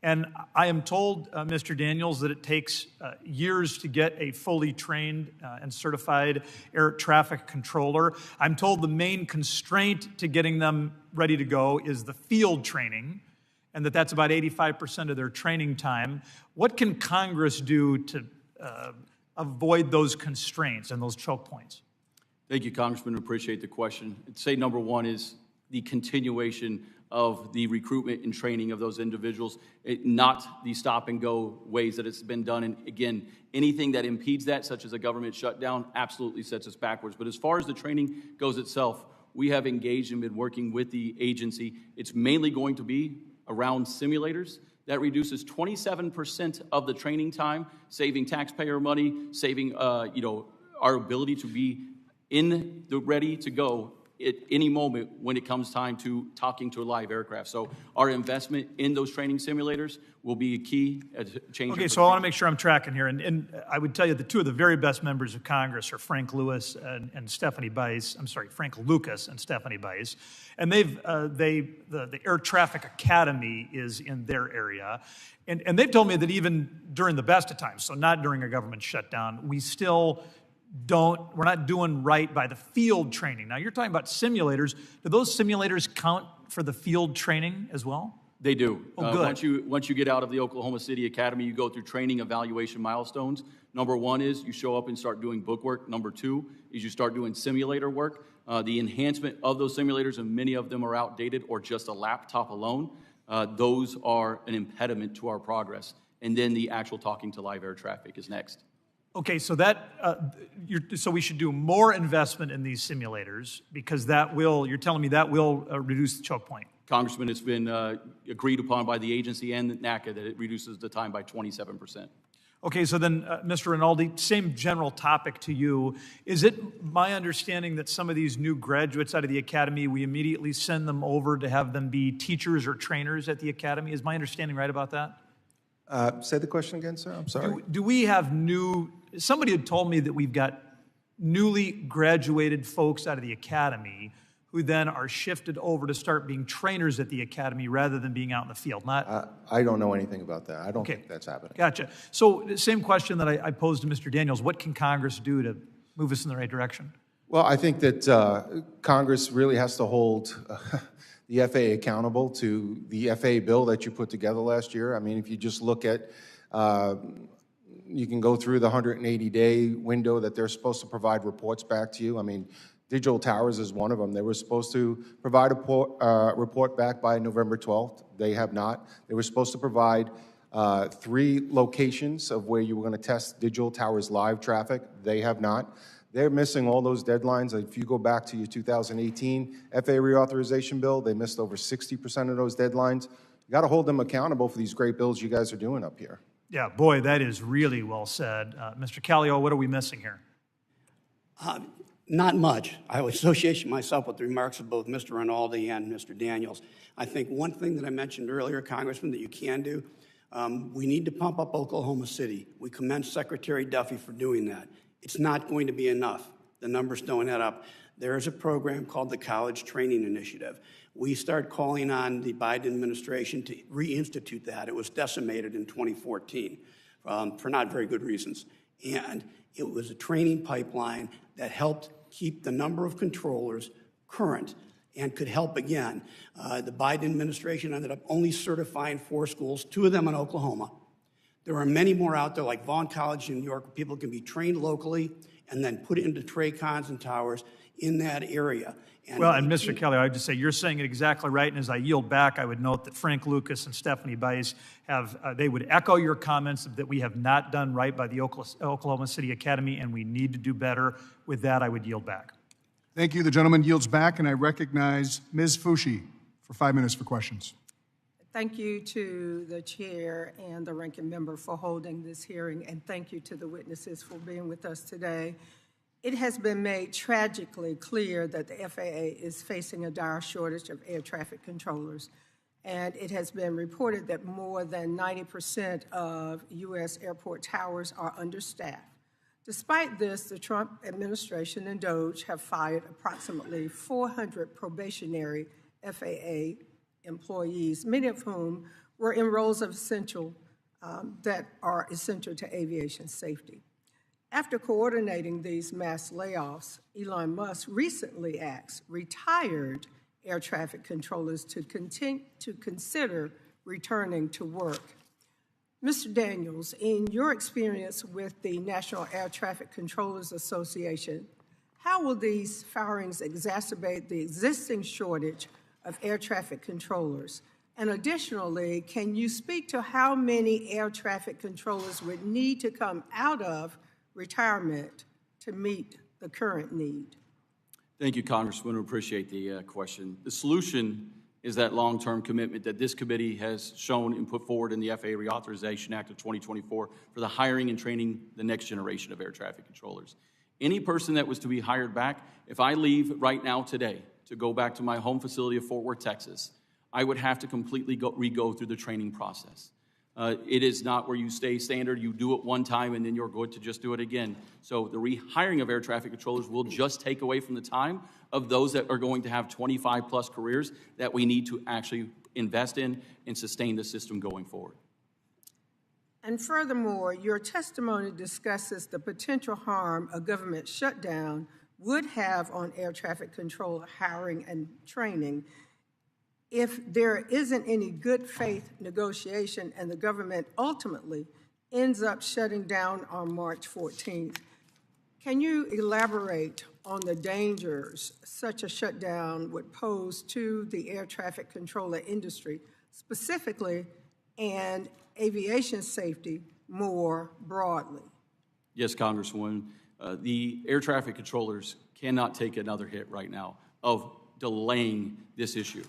And I am told, Mr. Daniels, that it takes years to get a fully trained and certified air traffic controller. I'm told the main constraint to getting them ready to go is the field training, and that's about 85% of their training time. What can Congress do to avoid those constraints and those choke points? Thank you, Congressman. Appreciate the question. I'd say number one is the continuation of the recruitment and training of those individuals, not the stop-and-go ways that it's been done. And again, anything that impedes that, such as a government shutdown, absolutely sets us backwards. But as far as the training goes itself, we have engaged and been working with the agency. It's mainly going to be around simulators That reduces 27% of the training time, saving taxpayer money, saving our ability to be ready to go at any moment when it comes time to talking to a live aircraft. So our investment in those training simulators will be a key change. Okay, so I want to make sure I'm tracking here. And I would tell you the two of the very best members of Congress are Frank Lucas and Stephanie Bice. And the Air Traffic Academy is in their area. And they've told me that even during the best of times, so not during a government shutdown, we're not doing right by the field training. Now, you're talking about simulators. Do those simulators count for the field training as well? They do. Oh, good. Once you get out of the Oklahoma City Academy, you go through training evaluation milestones. Number one is you show up and start doing book work. Number two is you start doing simulator work. The enhancement of those simulators, and many of them are outdated or just a laptop alone, those are an impediment to our progress. And then the actual talking to live air traffic is next. Okay, so so we should do more investment in these simulators because you're telling me that will reduce the choke point. Congressman, it's been agreed upon by the agency and NATCA that it reduces the time by 27%. Okay, so then, Mr. Rinaldi, same general topic to you. Is it my understanding that some of these new graduates out of the academy, we immediately send them over to have them be teachers or trainers at the academy? Is my understanding right about that? Say the question again, sir. I'm sorry. Do we have somebody had told me that we've got newly graduated folks out of the academy who then are shifted over to start being trainers at the academy rather than being out in the field. I don't know anything about that. I don't think that's happening. Gotcha. So the same question that I posed to Mr. Daniels, what can Congress do to move us in the right direction? Well, I think that Congress really has to hold the FAA accountable to the FAA bill that you put together last year. I mean, if you just look at, you can go through the 180-day window that they're supposed to provide reports back to you. I mean, Digital Towers is one of them. They were supposed to provide a report back by November 12th. They have not. They were supposed to provide 3 locations of where you were going to test Digital Towers live traffic. They have not. They're missing all those deadlines. If you go back to your 2018 FAA reauthorization bill, they missed over 60% of those deadlines. You got to hold them accountable for these great bills you guys are doing up here. Yeah, boy, that is really well said. Mr. Callio, what are we missing here? Not much. I would associate myself with the remarks of both Mr. Rinaldi and Mr. Daniels. I think one thing that I mentioned earlier, Congressman, that you can do, we need to pump up Oklahoma City. We commend Secretary Duffy for doing that. It's not going to be enough. The numbers don't add up. There is a program called the College Training Initiative. We start calling on the Biden administration to reinstitute that. It was decimated in 2014 for not very good reasons. And it was a training pipeline that helped keep the number of controllers current and could help again. The Biden administration ended up only certifying 4 schools, 2 of them in Oklahoma. There are many more out there, like Vaughn College in New York, where people can be trained locally and then put into TRACONs and towers in that area. And Mr. Kelly, I would just say you're saying it exactly right. And as I yield back, I would note that Frank Lucas and Stephanie Bice they would echo your comments that we have not done right by the Oklahoma City Academy, and we need to do better. With that, I would yield back. Thank you. The gentleman yields back, and I recognize Ms. Fushi for 5 minutes for questions. Thank you to the chair and the ranking member for holding this hearing, and thank you to the witnesses for being with us today. It has been made tragically clear that the FAA is facing a dire shortage of air traffic controllers, and it has been reported that more than 90% of U.S. airport towers are understaffed. Despite this, the Trump administration and DOJ have fired approximately 400 probationary FAA employees, many of whom were in roles of that are essential to aviation safety. After coordinating these mass layoffs, Elon Musk recently asked retired air traffic controllers to consider returning to work. Mr. Daniels, in your experience with the National Air Traffic Controllers Association, how will these firings exacerbate the existing shortage of air traffic controllers? And additionally, can you speak to how many air traffic controllers would need to come out of retirement to meet the current need? Thank you, Congressman. I appreciate the question. The solution is that long-term commitment that this committee has shown and put forward in the FAA Reauthorization Act of 2024 for the hiring and training the next generation of air traffic controllers. Any person that was to be hired back, if I leave right now today to go back to my home facility of Fort Worth, Texas, I would have to completely re-go through the training process. It is not where you stay standard, you do it one time and then you're good to just do it again. So the rehiring of air traffic controllers will just take away from the time of those that are going to have 25 plus careers that we need to actually invest in and sustain the system going forward. And furthermore, your testimony discusses the potential harm a government shutdown would have on air traffic controller hiring and training if there isn't any good faith negotiation and the government ultimately ends up shutting down on March 14th. Can you elaborate on the dangers such a shutdown would pose to the air traffic controller industry specifically and aviation safety more broadly? Yes, Congresswoman. The air traffic controllers cannot take another hit right now of delaying this issue.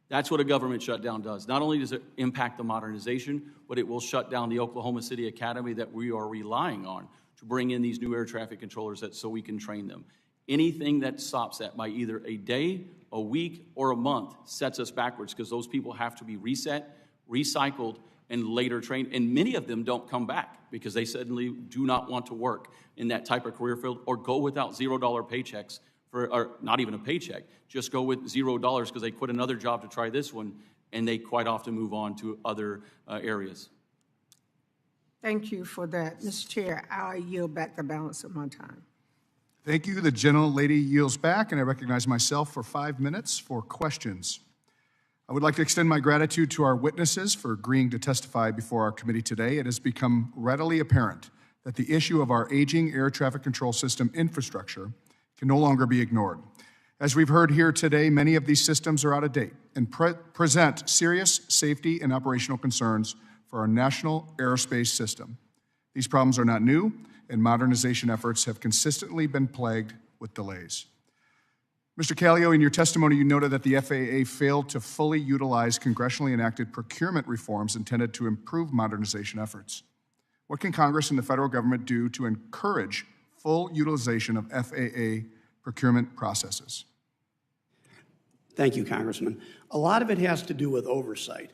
That's what a government shutdown does. Not only does it impact the modernization, but it will shut down the Oklahoma City Academy that we are relying on to bring in these new air traffic controllers so we can train them. Anything that stops that by either a day, a week, or a month sets us backwards because those people have to be reset, recycled, and later trained. And many of them don't come back because they suddenly do not want to work in that type of career field or go without $0 paychecks. Or not even a paycheck, just go with $0 because they quit another job to try this one, and they quite often move on to other areas. Thank you for that. Mr. Chair, I yield back the balance of my time. Thank you. The gentlelady yields back, and I recognize myself for 5 minutes for questions. I would like to extend my gratitude to our witnesses for agreeing to testify before our committee today. It has become readily apparent that the issue of our aging air traffic control system infrastructure can no longer be ignored. As we've heard here today, many of these systems are out of date and present serious safety and operational concerns for our national aerospace system. These problems are not new, and modernization efforts have consistently been plagued with delays. Mr. Callio, in your testimony, you noted that the FAA failed to fully utilize congressionally enacted procurement reforms intended to improve modernization efforts. What can Congress and the federal government do to encourage full utilization of FAA procurement processes? Thank you, Congressman. A lot of it has to do with oversight.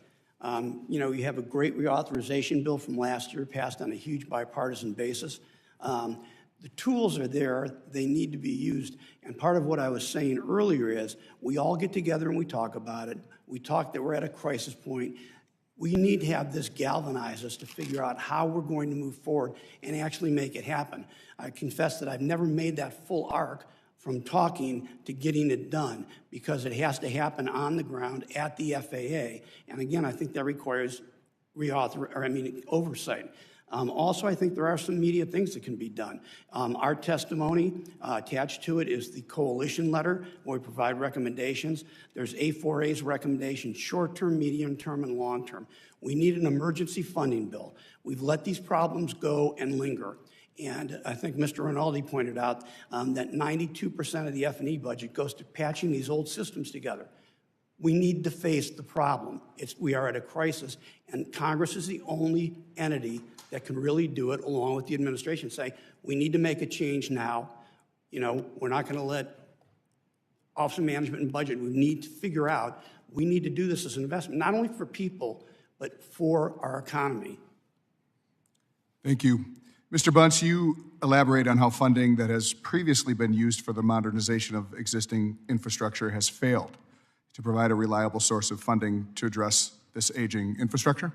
You have a great reauthorization bill from last year passed on a huge bipartisan basis. The tools are there, they need to be used. And part of what I was saying earlier is we all get together and we talk about it. We talk that we're at a crisis point. We need to have this galvanize us to figure out how we're going to move forward and actually make it happen. I confess that I've never made that full arc from talking to getting it done because it has to happen on the ground at the FAA. And again, I think that requires oversight. Also, I think there are some immediate things that can be done. Our testimony attached to it is the coalition letter where we provide recommendations. There's A4A's recommendations, short-term, medium-term, and long-term. We need an emergency funding bill. We've let these problems go and linger. And I think Mr. Rinaldi pointed out that 92% of the F&E budget goes to patching these old systems together. We need to face the problem. We are at a crisis, and Congress is the only entity that can really do it, along with the administration. Say, we need to make a change now. We're not going to let Office of Management and Budget. We need to figure out, we need to do this as an investment, not only for people, but for our economy. Thank you. Mr. Bunce, you elaborate on how funding that has previously been used for the modernization of existing infrastructure has failed to provide a reliable source of funding to address this aging infrastructure.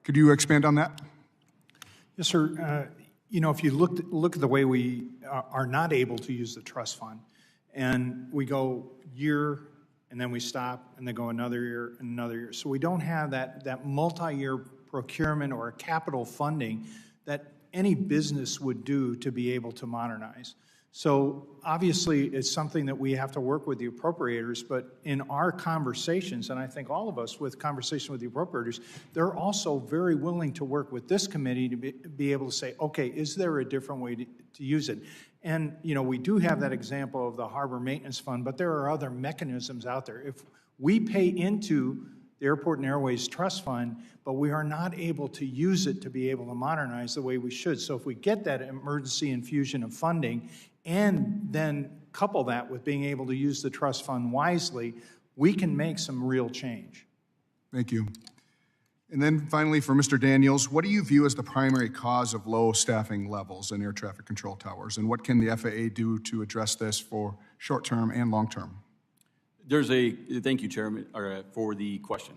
Could you expand on that? Yes, sir. If you look at the way we are not able to use the trust fund, and we go year, and then we stop, and then go another year and another year. So we don't have that multi-year procurement or capital funding that any business would do to be able to modernize. So obviously, it's something that we have to work with the appropriators, but in our conversations, and I think all of us with conversation with the appropriators, they're also very willing to work with this committee to be able to say, okay, is there a different way to use it? And, we do have that example of the Harbor Maintenance Fund, but there are other mechanisms out there. If we pay into the Airport and Airways Trust Fund, but we are not able to use it to be able to modernize the way we should. So if we get that emergency infusion of funding and then couple that with being able to use the trust fund wisely, we can make some real change. Thank you. And then finally, for Mr. Daniels, what do you view as the primary cause of low staffing levels in air traffic control towers? And what can the FAA do to address this for short-term and long-term? Thank you, Chairman, for the question.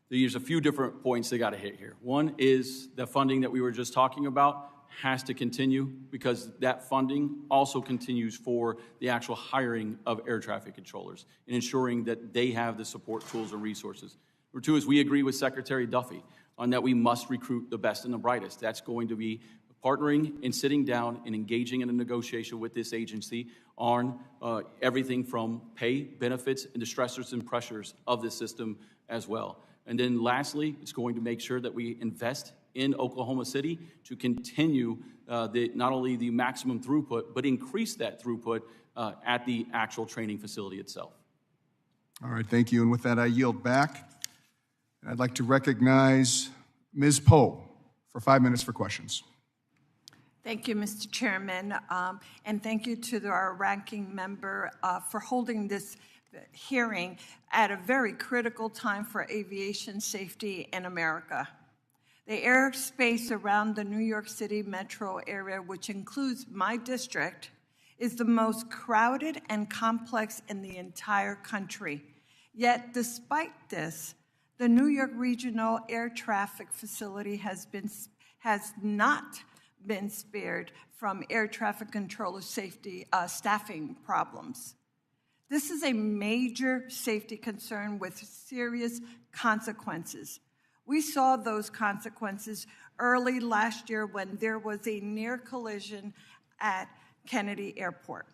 There's a few different points they got to hit here. One is the funding that we were just talking about has to continue because that funding also continues for the actual hiring of air traffic controllers and ensuring that they have the support tools and resources. Number two is we agree with Secretary Duffy on that we must recruit the best and the brightest. That's going to be partnering and sitting down and engaging in a negotiation with this agency on everything from pay, benefits, and the stressors and pressures of the system as well. And then lastly, it's going to make sure that we invest in Oklahoma City to continue not only the maximum throughput, but increase that throughput at the actual training facility itself. All right, thank you. And with that, I yield back. I'd like to recognize Ms. Poe for 5 minutes for questions. Thank you, Mr. Chairman, and thank you to our ranking member for holding this hearing at a very critical time for aviation safety in America. The airspace around the New York City metro area, which includes my district, is the most crowded and complex in the entire country. Yet, despite this, the New York Regional Air Traffic Facility has not been spared from air traffic controller safety staffing problems. This is a major safety concern with serious consequences. We saw those consequences early last year when there was a near collision at Kennedy Airport.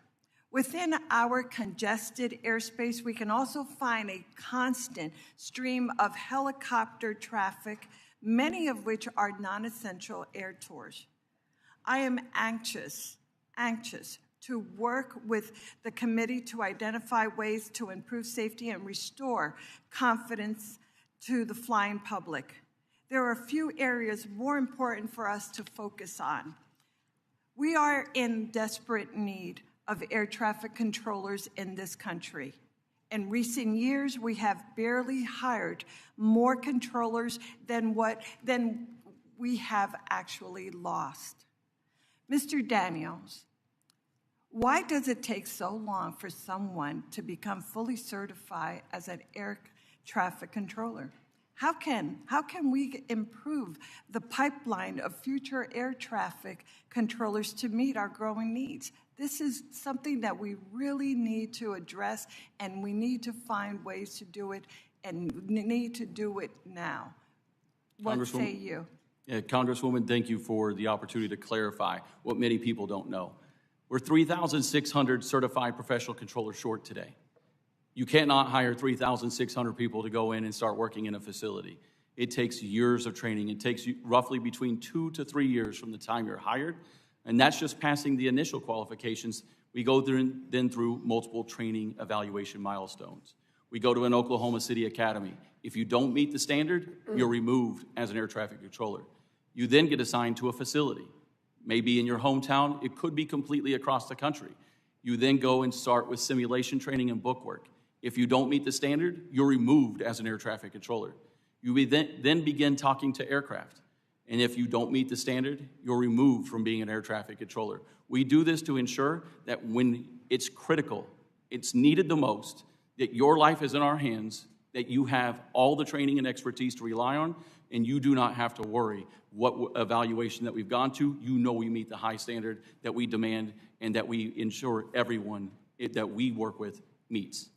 Within our congested airspace, we can also find a constant stream of helicopter traffic, many of which are non-essential air tours. I am anxious to work with the committee to identify ways to improve safety and restore confidence to the flying public. There are a few areas more important for us to focus on. We are in desperate need of air traffic controllers in this country. In recent years, we have barely hired more controllers than we have actually lost. Mr. Daniels, why does it take so long for someone to become fully certified as an air traffic controller? How can we improve the pipeline of future air traffic controllers to meet our growing needs? This is something that we really need to address, and we need to find ways to do it, and need to do it now. What say you? Yeah, Congresswoman, thank you for the opportunity to clarify what many people don't know. We're 3,600 certified professional controllers short today. You cannot hire 3,600 people to go in and start working in a facility. It takes years of training. It takes you roughly between 2 to 3 years from the time you're hired, and that's just passing the initial qualifications. We go through multiple training evaluation milestones. We go to an Oklahoma City academy. If you don't meet the standard, you're removed as an air traffic controller. You then get assigned to a facility. Maybe in your hometown, it could be completely across the country. You then go and start with simulation training and bookwork. If you don't meet the standard, you're removed as an air traffic controller. You then begin talking to aircraft. And if you don't meet the standard, you're removed from being an air traffic controller. We do this to ensure that when it's critical, it's needed the most, that your life is in our hands, that you have all the training and expertise to rely on, and you do not have to worry what evaluation that we've gone to. You know we meet the high standard that we demand and that we ensure everyone that we work with meets.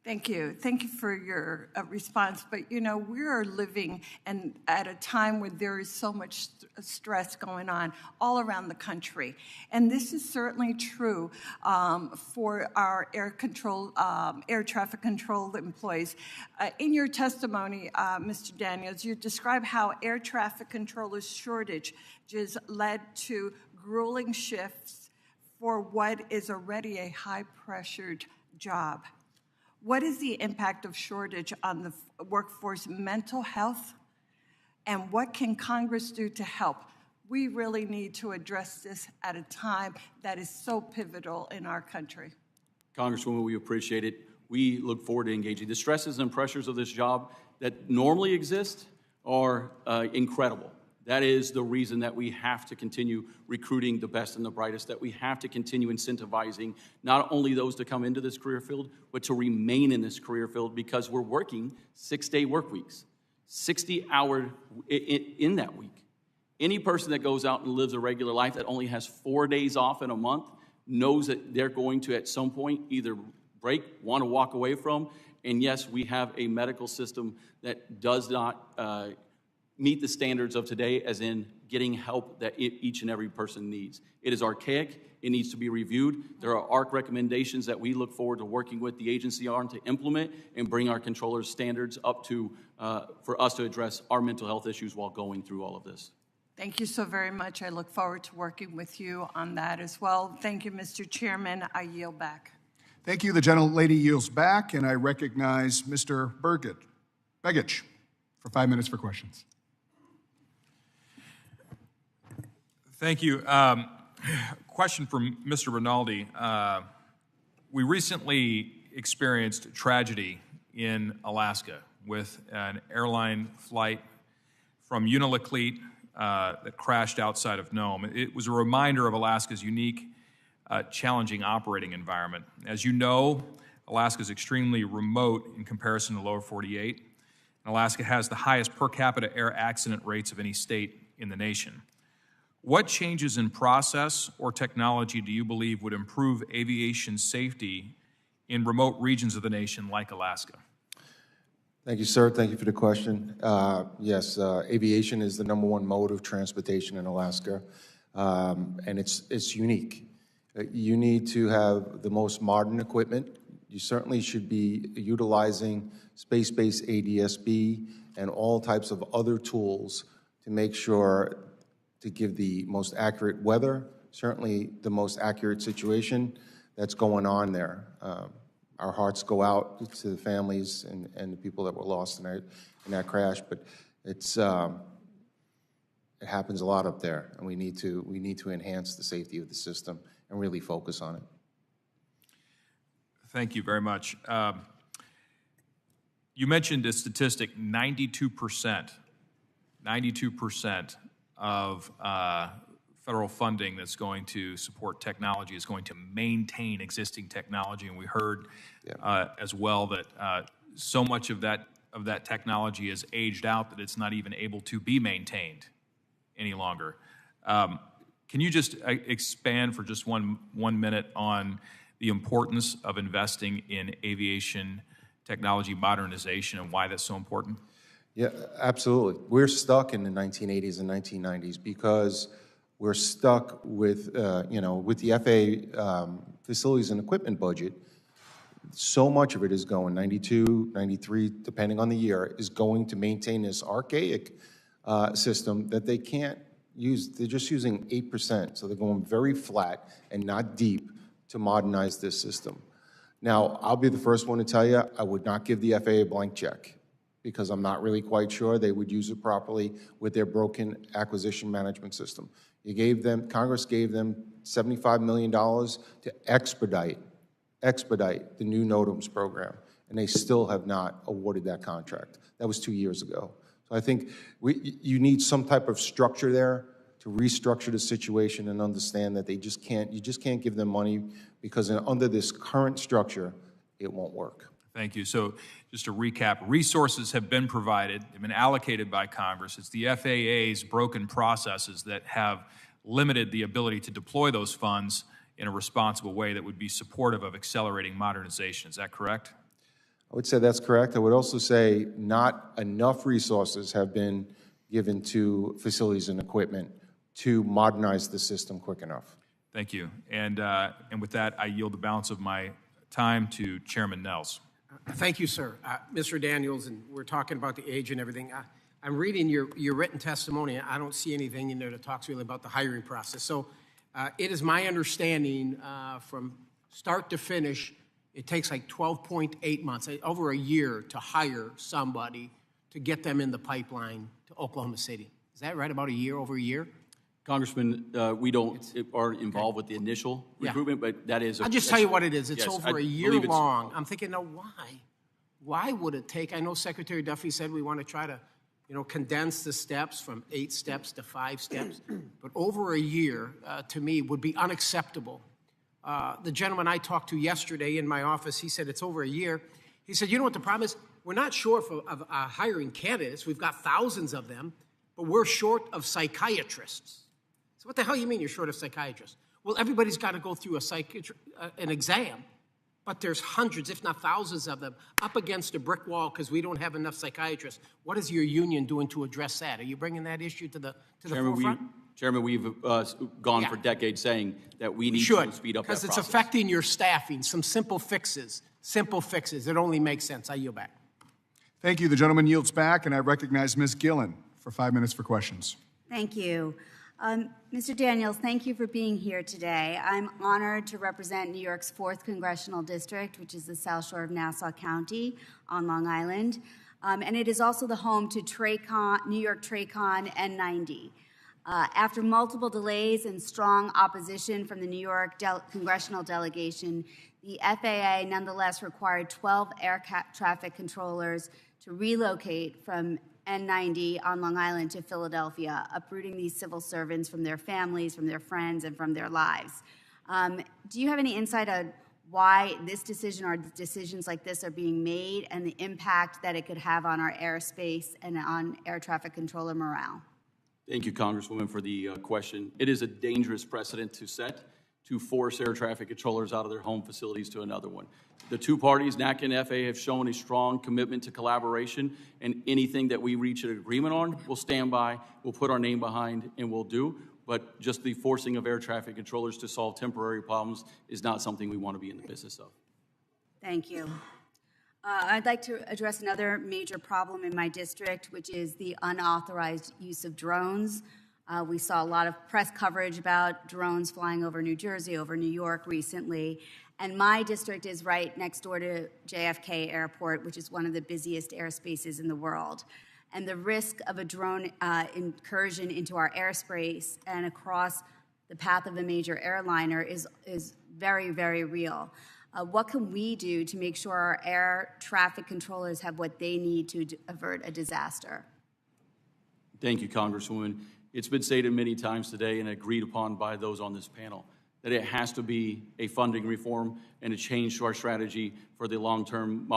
Thank you. Thank you for your response. But, we are living at a time when there is so much stress going on all around the country. And this is certainly true for our air traffic control employees. In your testimony, Mr. Daniels, you describe how air traffic controllers' shortages led to grueling shifts for what is already a high-pressured job. What is the impact of shortage on the workforce mental health? And what can Congress do to help? We really need to address this at a time that is so pivotal in our country. Congresswoman, we appreciate it. We look forward to engaging. The stresses and pressures of this job that normally exist are incredible. That is the reason that we have to continue recruiting the best and the brightest, that we have to continue incentivizing not only those to come into this career field, but to remain in this career field, because we're working 6-day work weeks, 60 hours in that week. Any person that goes out and lives a regular life that only has 4 days off in a month knows that they're going to, at some point, either break, want to walk away from. And yes, we have a medical system that does not meet the standards of today, as in getting help that each and every person needs. It is archaic. It needs to be reviewed. There are ARC recommendations that we look forward to working with the agency on to implement and bring our controllers' standards up to, for us to address our mental health issues while going through all of this. Thank you so very much. I look forward to working with you on that as well. Thank you, Mr. Chairman. I yield back. Thank you. The gentlelady yields back, and I recognize Mr. Begich for 5 minutes for questions. Thank you. Question from Mr. Rinaldi. We recently experienced tragedy in Alaska with an airline flight from Unalakleet that crashed outside of Nome. It was a reminder of Alaska's unique, challenging operating environment. As you know, Alaska is extremely remote in comparison to the lower 48. And Alaska has the highest per capita air accident rates of any state in the nation. What changes in process or technology do you believe would improve aviation safety in remote regions of the nation like Alaska? Thank you, sir. Thank you for the question. Yes, aviation is the #1 mode of transportation in Alaska, and it's unique. You need to have the most modern equipment. You certainly should be utilizing space-based ADS-B and all types of other tools to make sure to give the most accurate weather, certainly the most accurate situation that's going on there. Our hearts go out to the families and the people that were lost in that crash, but it happens a lot up there, and we need to enhance the safety of the system and really focus on it. Thank you very much. You mentioned a statistic: 92% of federal funding that's going to support technology is going to maintain existing technology, and we heard as well that so much of that technology is aged out that it's not even able to be maintained any longer. Can you just expand for just one minute on the importance of investing in aviation technology modernization and why that's so important? Yeah, absolutely. We're stuck in the 1980s and 1990s because we're stuck with, with the FAA facilities and equipment budget. So much of it is going, 92, 93, depending on the year, is going to maintain this archaic system that they can't use. They're just using 8%, so they're going very flat and not deep to modernize this system. Now, I'll be the first one to tell you, I would not give the FAA a blank check, because I'm not really quite sure they would use it properly with their broken acquisition management system. Congress gave them $75 million to expedite the new NOTAMs program, and they still have not awarded that contract. That was 2 years ago. So I think you need some type of structure there to restructure the situation and understand that you just can't give them money, because under this current structure, it won't work. Thank you. So just to recap, resources have been provided, they've been allocated by Congress. It's the FAA's broken processes that have limited the ability to deploy those funds in a responsible way that would be supportive of accelerating modernization. Is that correct? I would say that's correct. I would also say not enough resources have been given to facilities and equipment to modernize the system quick enough. Thank you. And with that, I yield the balance of my time to Chairman Nels. Thank you, sir. Mr. Daniels, and we're talking about the age and everything. I'm reading your written testimony, and I don't see anything in there that talks really about the hiring process. So It is my understanding from start to finish, it takes like 12.8 months, over a year, to hire somebody to get them in the pipeline to Oklahoma City. Is that right? About a year, over a year? Congressman, we aren't involved with the initial recruitment, but that is. I'll just tell you what it is. It's over a year believe long. I'm thinking, now why? Why would it take? I know Secretary Duffy said we want to try to, condense the steps from 8 steps to 5 steps, but over a year, to me, would be unacceptable. The gentleman I talked to yesterday in my office, he said it's over a year. He said, you know what the problem is? We're not short of hiring candidates. We've got thousands of them, but we're short of psychiatrists. So what the hell you mean you're short of psychiatrists? Well, everybody's got to go through an exam, but there's hundreds, if not thousands of them, up against a brick wall because we don't have enough psychiatrists. What is your union doing to address that? Are you bringing that issue to the forefront? Chairman, we've gone for decades saying that we need to speed up that process. Because it's affecting your staffing. Some simple fixes. It only makes sense. I yield back. Thank you. The gentleman yields back, and I recognize Ms. Gillen for 5 minutes for questions. Thank you. Mr. Daniels, thank you for being here today. I'm honored to represent New York's 4th Congressional District, which is the South Shore of Nassau County on Long Island. And it is also the home to New York TRACON N90. After multiple delays and strong opposition from the New York congressional delegation, the FAA nonetheless required 12 air traffic controllers to relocate from N90 on Long Island to Philadelphia, uprooting these civil servants from their families, from their friends, and from their lives. Do you have any insight on why this decision or decisions like this are being made and the impact that it could have on our airspace and on air traffic controller morale? Thank you, Congresswoman, for the question. It is a dangerous precedent to set to force air traffic controllers out of their home facilities to another one. The two parties, NATCA and FAA, have shown a strong commitment to collaboration, and anything that we reach an agreement on, we'll stand by, we'll put our name behind, and we'll do. But just the forcing of air traffic controllers to solve temporary problems is not something we want to be in the business of. Thank you. I'd like to address another major problem in my district, which is the unauthorized use of drones. We saw a lot of press coverage about drones flying over New Jersey, over New York recently, and my district is right next door to JFK Airport, which is one of the busiest airspaces in the world. And the risk of a drone incursion into our airspace and across the path of a major airliner is very, very real. What can we do to make sure our air traffic controllers have what they need to avert a disaster? Thank you, Congresswoman. It's been stated many times today and agreed upon by those on this panel that it has to be a funding reform and a change to our strategy for the long-term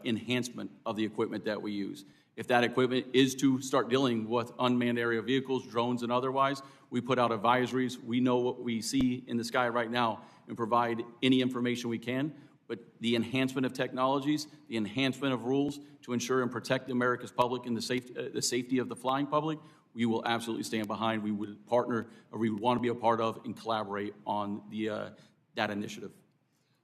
enhancement of the equipment that we use. If that equipment is to start dealing with unmanned aerial vehicles, drones, and otherwise, we put out advisories. We know what we see in the sky right now and provide any information we can. But the enhancement of technologies, the enhancement of rules to ensure and protect America's public and the safety of the flying public, we will absolutely stand behind. We would partner, or we would want to be a part of and collaborate on that initiative.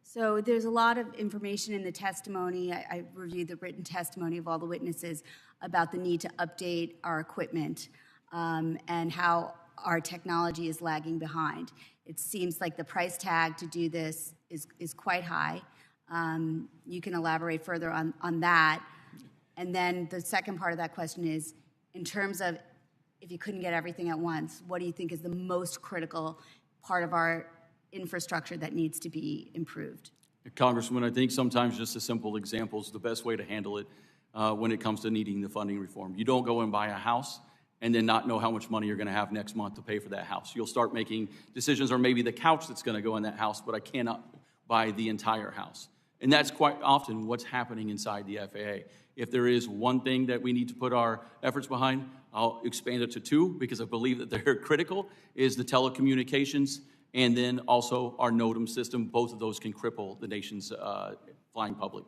So there's a lot of information in the testimony. I reviewed the written testimony of all the witnesses about the need to update our equipment and how our technology is lagging behind. It seems like the price tag to do this is quite high. You can elaborate further on that. And then the second part of that question is, in terms of if you couldn't get everything at once, what do you think is the most critical part of our infrastructure that needs to be improved? Congressman, I think sometimes just a simple example is the best way to handle it when it comes to needing the funding reform. You don't go and buy a house and then not know how much money you're going to have next month to pay for that house. You'll start making decisions, or maybe the couch that's going to go in that house, but I cannot buy the entire house. And that's quite often what's happening inside the FAA. If there is one thing that we need to put our efforts behind, I'll expand it to 2 because I believe that they're critical, is the telecommunications and then also our NOTAM system. Both of those can cripple the nation's flying public.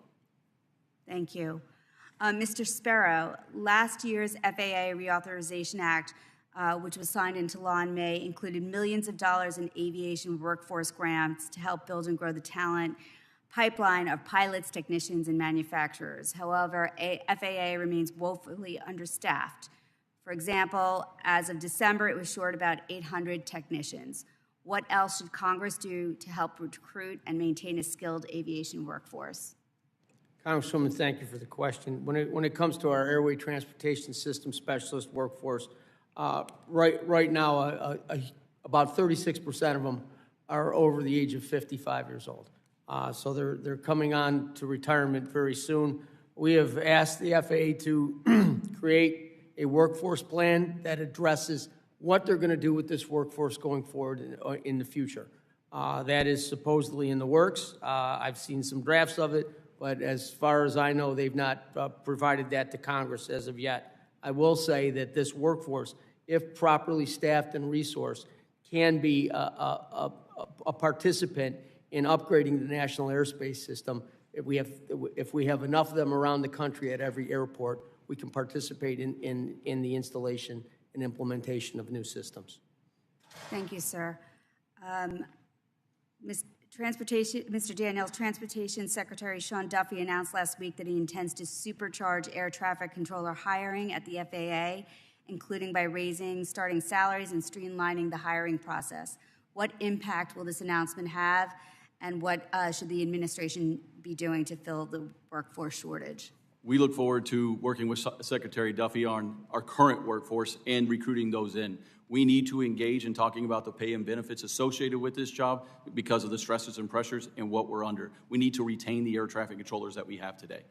Thank you. Mr. Sparrow, last year's FAA Reauthorization Act, which was signed into law in May, included millions of dollars in aviation workforce grants to help build and grow the talent pipeline of pilots, technicians, and manufacturers. However, FAA remains woefully understaffed. For example, as of December, it was short about 800 technicians. What else should Congress do to help recruit and maintain a skilled aviation workforce? Congresswoman, thank you for the question. When it comes to our airway transportation system specialist workforce, right now, about 36% of them are over the age of 55 years old. So they're coming on to retirement very soon. We have asked the FAA to create a workforce plan that addresses what they're going to do with this workforce going forward in the future. That is supposedly in the works. I've seen some drafts of it, but as far as I know, they've not provided that to Congress as of yet. I will say that this workforce, if properly staffed and resourced, can be a participant in upgrading the national airspace system. If we have enough of them around the country at every airport, we can participate in the installation and implementation of new systems. Thank you, sir. Mr. Daniels, Transportation Secretary Sean Duffy announced last week that he intends to supercharge air traffic controller hiring at the FAA, including by raising starting salaries and streamlining the hiring process. What impact will this announcement have, and what should the administration be doing to fill the workforce shortage? We look forward to working with Secretary Duffy on our current workforce and recruiting those in. We need to engage in talking about the pay and benefits associated with this job because of the stresses and pressures and what we're under. We need to retain the air traffic controllers that we have today.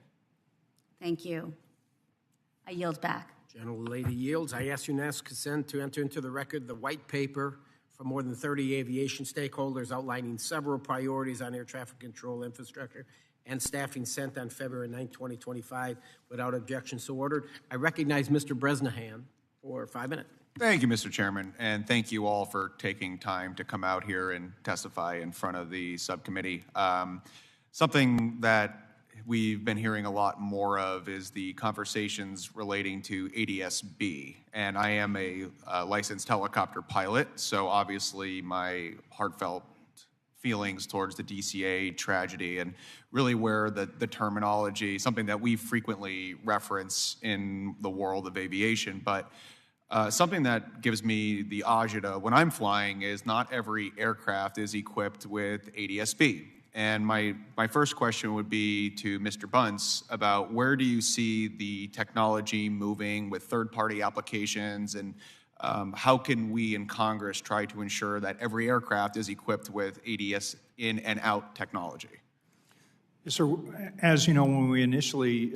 Thank you. I yield back. Gentlelady yields. I ask unanimous consent to enter into the record the white paper from more than 30 aviation stakeholders outlining several priorities on air traffic control infrastructure and staffing sent on February 9, 2025. Without objection, so ordered. I recognize Mr. Bresnahan for 5 minutes. Thank you, Mr. Chairman, and thank you all for taking time to come out here and testify in front of the subcommittee. Something that we've been hearing a lot more of is the conversations relating to ADS-B, and I am a licensed helicopter pilot, so obviously my heartfelt feelings towards the DCA tragedy and really where the terminology, something that we frequently reference in the world of aviation, but something that gives me the agita when I'm flying is not every aircraft is equipped with ADS-B. And my first question would be to Mr. Bunce about where do you see the technology moving with third-party applications, and how can we in Congress try to ensure that every aircraft is equipped with ADS in and out technology? So, as you know, when we initially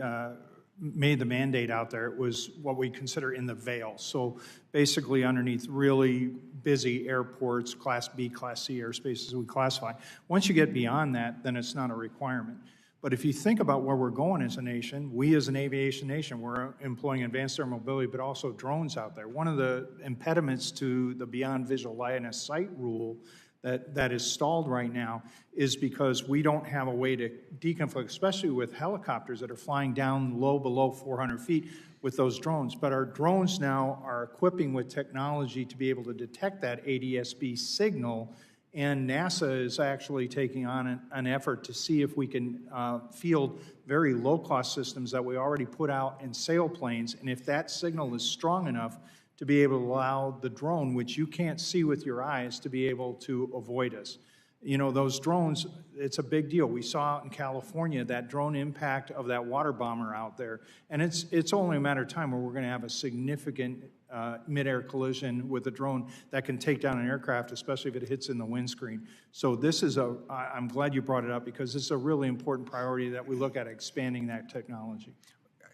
made the mandate out there, it was what we consider in the veil. So basically underneath really busy airports, Class B, Class C airspaces we classify. Once you get beyond that, then it's not a requirement. But if you think about where we're going as a nation, we as an aviation nation, we're employing advanced air mobility, but also drones out there. One of the impediments to the beyond visual line of sight rule that is stalled right now is because we don't have a way to deconflict, especially with helicopters that are flying down low below 400 feet with those drones. But our drones now are equipping with technology to be able to detect that ADS-B signal, and NASA is actually taking on an effort to see if we can field very low-cost systems that we already put out in sailplanes, and if that signal is strong enough to be able to allow the drone, which you can't see with your eyes, to be able to avoid us. You know, those drones, it's a big deal. We saw in California that drone impact of that water bomber out there, and it's only a matter of time where we're going to have a significant midair collision with a drone that can take down an aircraft, especially if it hits in the windscreen. So this is I'm glad you brought it up because it's a really important priority that we look at expanding that technology.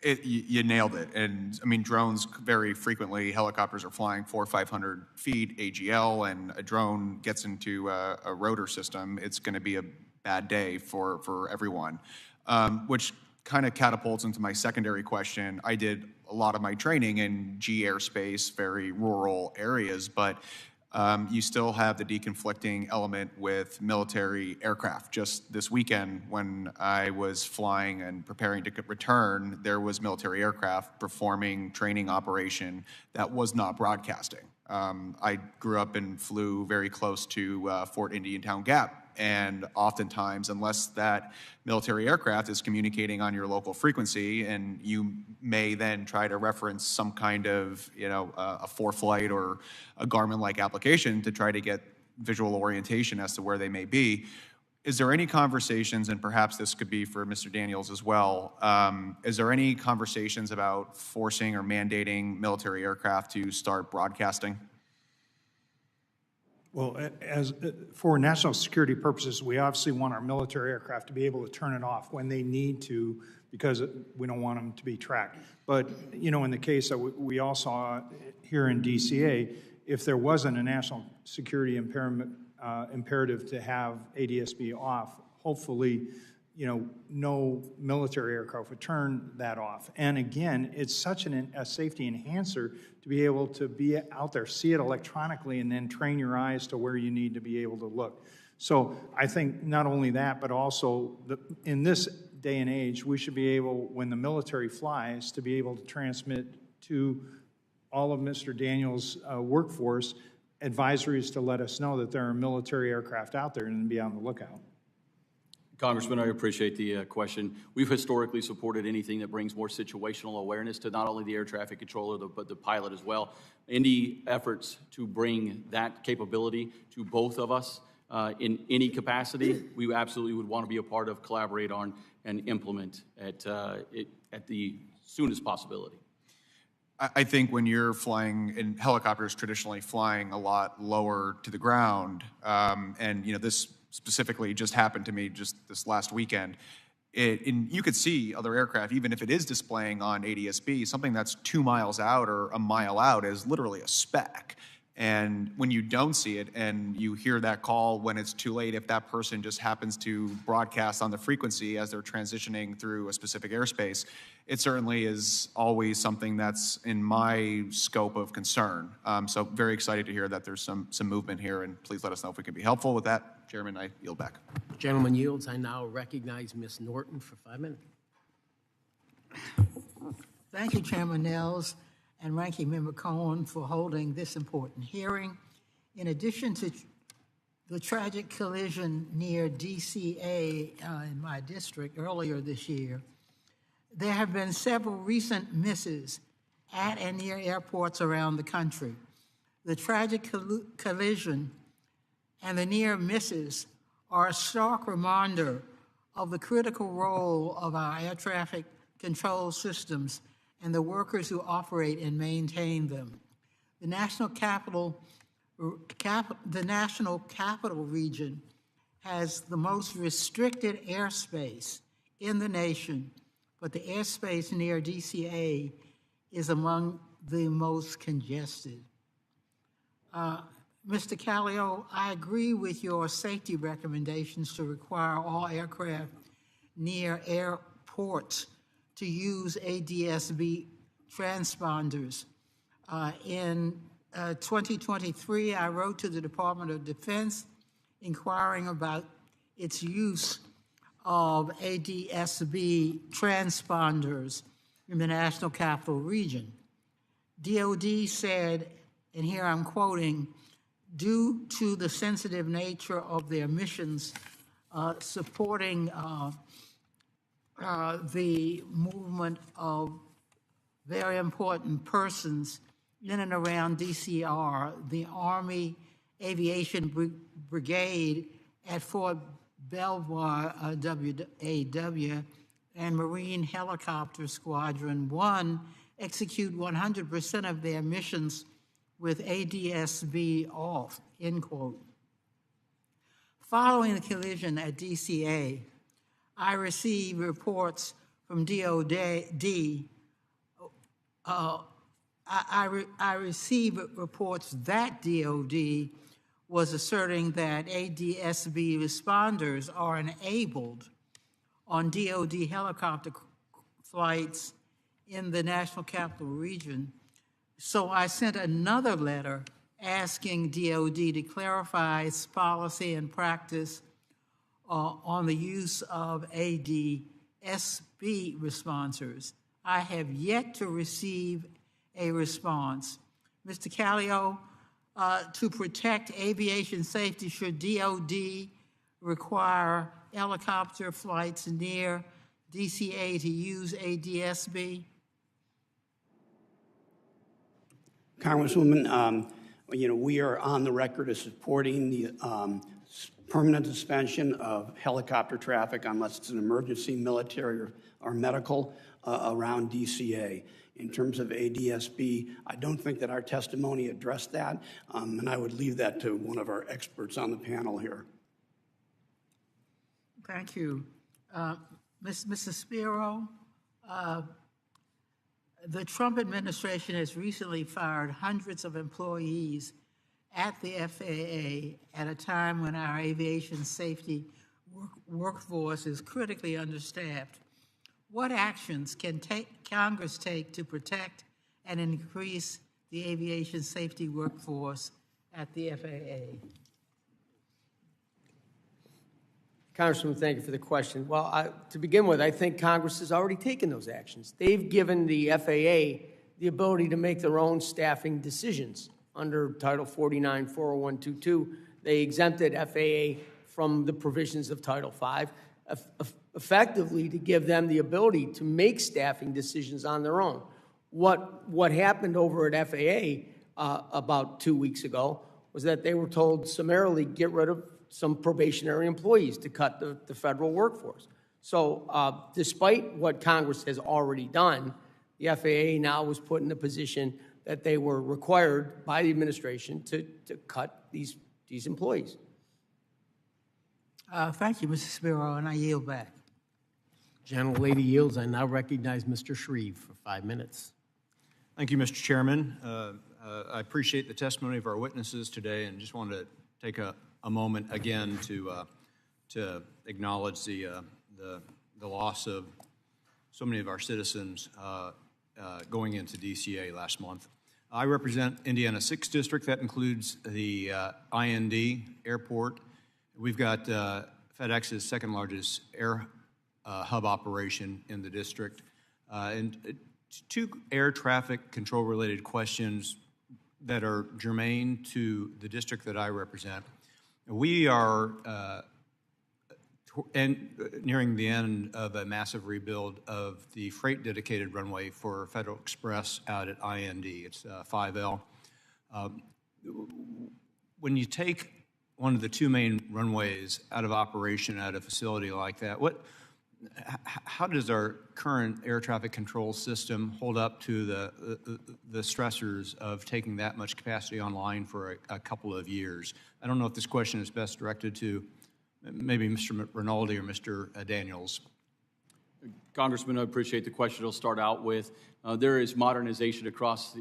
You nailed it. And I mean, drones very frequently, helicopters are flying 400 or 500 feet AGL, and a drone gets into a rotor system, it's going to be a bad day for everyone. Which kind of catapults into my secondary question. I did a lot of my training in G airspace, very rural areas, but you still have the deconflicting element with military aircraft. Just this weekend, when I was flying and preparing to return, there was military aircraft performing training operation that was not broadcasting. I grew up and flew very close to Fort Indiantown Gap, and oftentimes, unless that military aircraft is communicating on your local frequency, and you may then try to reference some kind of, a ForeFlight or a Garmin-like application to try to get visual orientation as to where they may be. Is there any conversations, and perhaps this could be for Mr. Daniels as well, is there any conversations about forcing or mandating military aircraft to start broadcasting? Well, for national security purposes, we obviously want our military aircraft to be able to turn it off when they need to, because we don't want them to be tracked. But, you know, in the case that we all saw here in DCA, if there wasn't a national security imperative to have ADSB off, hopefully, you know, no military aircraft would turn that off. And again, it's such a safety enhancer to be able to be out there, see it electronically, and then train your eyes to where you need to be able to look. So I think not only that, but also in this day and age, we should be able, when the military flies, to be able to transmit to all of Mr. Daniels' workforce advisories to let us know that there are military aircraft out there and be on the lookout. Congressman, I appreciate the question. We've historically supported anything that brings more situational awareness to not only the air traffic controller, but the pilot as well. Any efforts to bring that capability to both of us in any capacity, we absolutely would want to be a part of, collaborate on, and implement at the soonest possibility. I think when you're flying, in helicopters traditionally flying a lot lower to the ground, and you know, this specifically just happened to me just this last weekend, you could see other aircraft, even if it is displaying on ADSB, something that's 2 miles out or a mile out is literally a speck. And when you don't see it and you hear that call when it's too late, if that person just happens to broadcast on the frequency as they're transitioning through a specific airspace, it certainly is always something that's in my scope of concern. So very excited to hear that there's some movement here, and please let us know if we can be helpful with that. Chairman, I yield back. Gentleman yields. I now recognize Ms. Norton for 5 minutes. Thank you, Chairman Nels and Ranking Member Cohen, for holding this important hearing. In addition to the tragic collision near DCA in my district earlier this year, there have been several recent misses at and near airports around the country. The tragic collision and the near misses are a stark reminder of the critical role of our air traffic control systems and the workers who operate and maintain them. The National Capital Region has the most restricted airspace in the nation, but the airspace near DCA is among the most congested. Mr. Callio, I agree with your safety recommendations to require all aircraft near airports to use ADSB transponders. In 2023, I wrote to the Department of Defense inquiring about its use of ADSB transponders in the National Capital Region. DOD said, and here I'm quoting, due to the sensitive nature of their missions supporting the movement of very important persons in and around DCR, the Army Aviation Brigade at Fort Belvoir, WAW, and Marine Helicopter Squadron 1 execute 100% of their missions with ADSB off, end quote. Following the collision at DCA, I received reports from DOD. I received reports that DOD was asserting that ADSB responders are enabled on DOD helicopter flights in the National Capital Region. So I sent another letter asking DOD to clarify its policy and practice on the use of ADSB responders. I have yet to receive a response. Mr. Callio, to protect aviation safety, should DOD require helicopter flights near DCA to use ADSB? Congresswoman, we are on the record as supporting the permanent suspension of helicopter traffic unless it's an emergency, military, or medical around DCA. In terms of ADSB, I don't think that our testimony addressed that, and I would leave that to one of our experts on the panel here. Thank you. Mr. Spiro, the Trump administration has recently fired hundreds of employees at the FAA at a time when our aviation safety workforce is critically understaffed. What actions can Congress take to protect and increase the aviation safety workforce at the FAA? Congressman, thank you for the question. Well, to begin with, I think Congress has already taken those actions. They've given the FAA the ability to make their own staffing decisions. Under Title 49, 40122, they exempted FAA from the provisions of Title V, effectively to give them the ability to make staffing decisions on their own. What happened over at FAA about 2 weeks ago was that they were told summarily get rid of some probationary employees to cut the federal workforce. So despite what Congress has already done, the FAA now was put in a position that they were required by the administration to cut these employees. Thank you, Mr. Spiro, and I yield back. Gentlelady yields. I now recognize Mr. Shreve for 5 minutes. Thank you, Mr. Chairman. I appreciate the testimony of our witnesses today, and just wanted to take a moment again to acknowledge the loss of so many of our citizens going into DCA last month. I represent Indiana 6th District. That includes the IND airport. We've got FedEx's second largest air hub operation in the district. And two air traffic control related questions that are germane to the district that I represent. We are nearing the end of a massive rebuild of the freight dedicated runway for Federal Express out at IND. It's 5L. When you take one of the two main runways out of operation at a facility like that, how does our current air traffic control system hold up to the stressors of taking that much capacity online for a couple of years? I don't know if this question is best directed to maybe Mr. Rinaldi or Mr. Daniels. Congressman, I appreciate the question. I'll start out with there is modernization across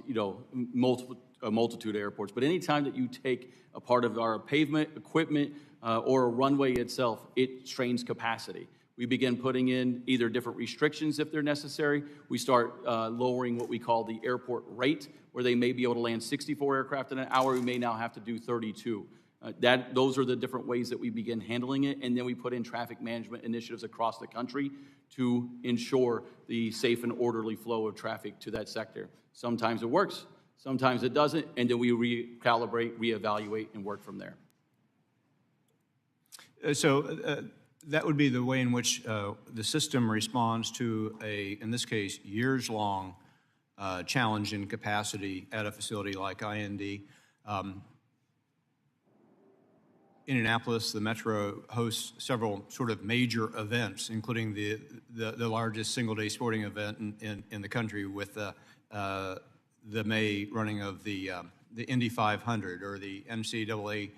a multitude of airports, but anytime that you take a part of our pavement, equipment, or a runway itself, it strains capacity. We begin putting in either different restrictions if they're necessary. We start lowering what we call the airport rate, where they may be able to land 64 aircraft in an hour. We may now have to do 32. Those are the different ways that we begin handling it, and then we put in traffic management initiatives across the country to ensure the safe and orderly flow of traffic to that sector. Sometimes it works, sometimes it doesn't, and then we recalibrate, reevaluate, and work from there. That would be the way in which the system responds to in this case, years-long challenge in capacity at a facility like IND. Indianapolis, the Metro, hosts several sort of major events, including the largest single-day sporting event in the country with the May running of the Indy 500 or the NCAA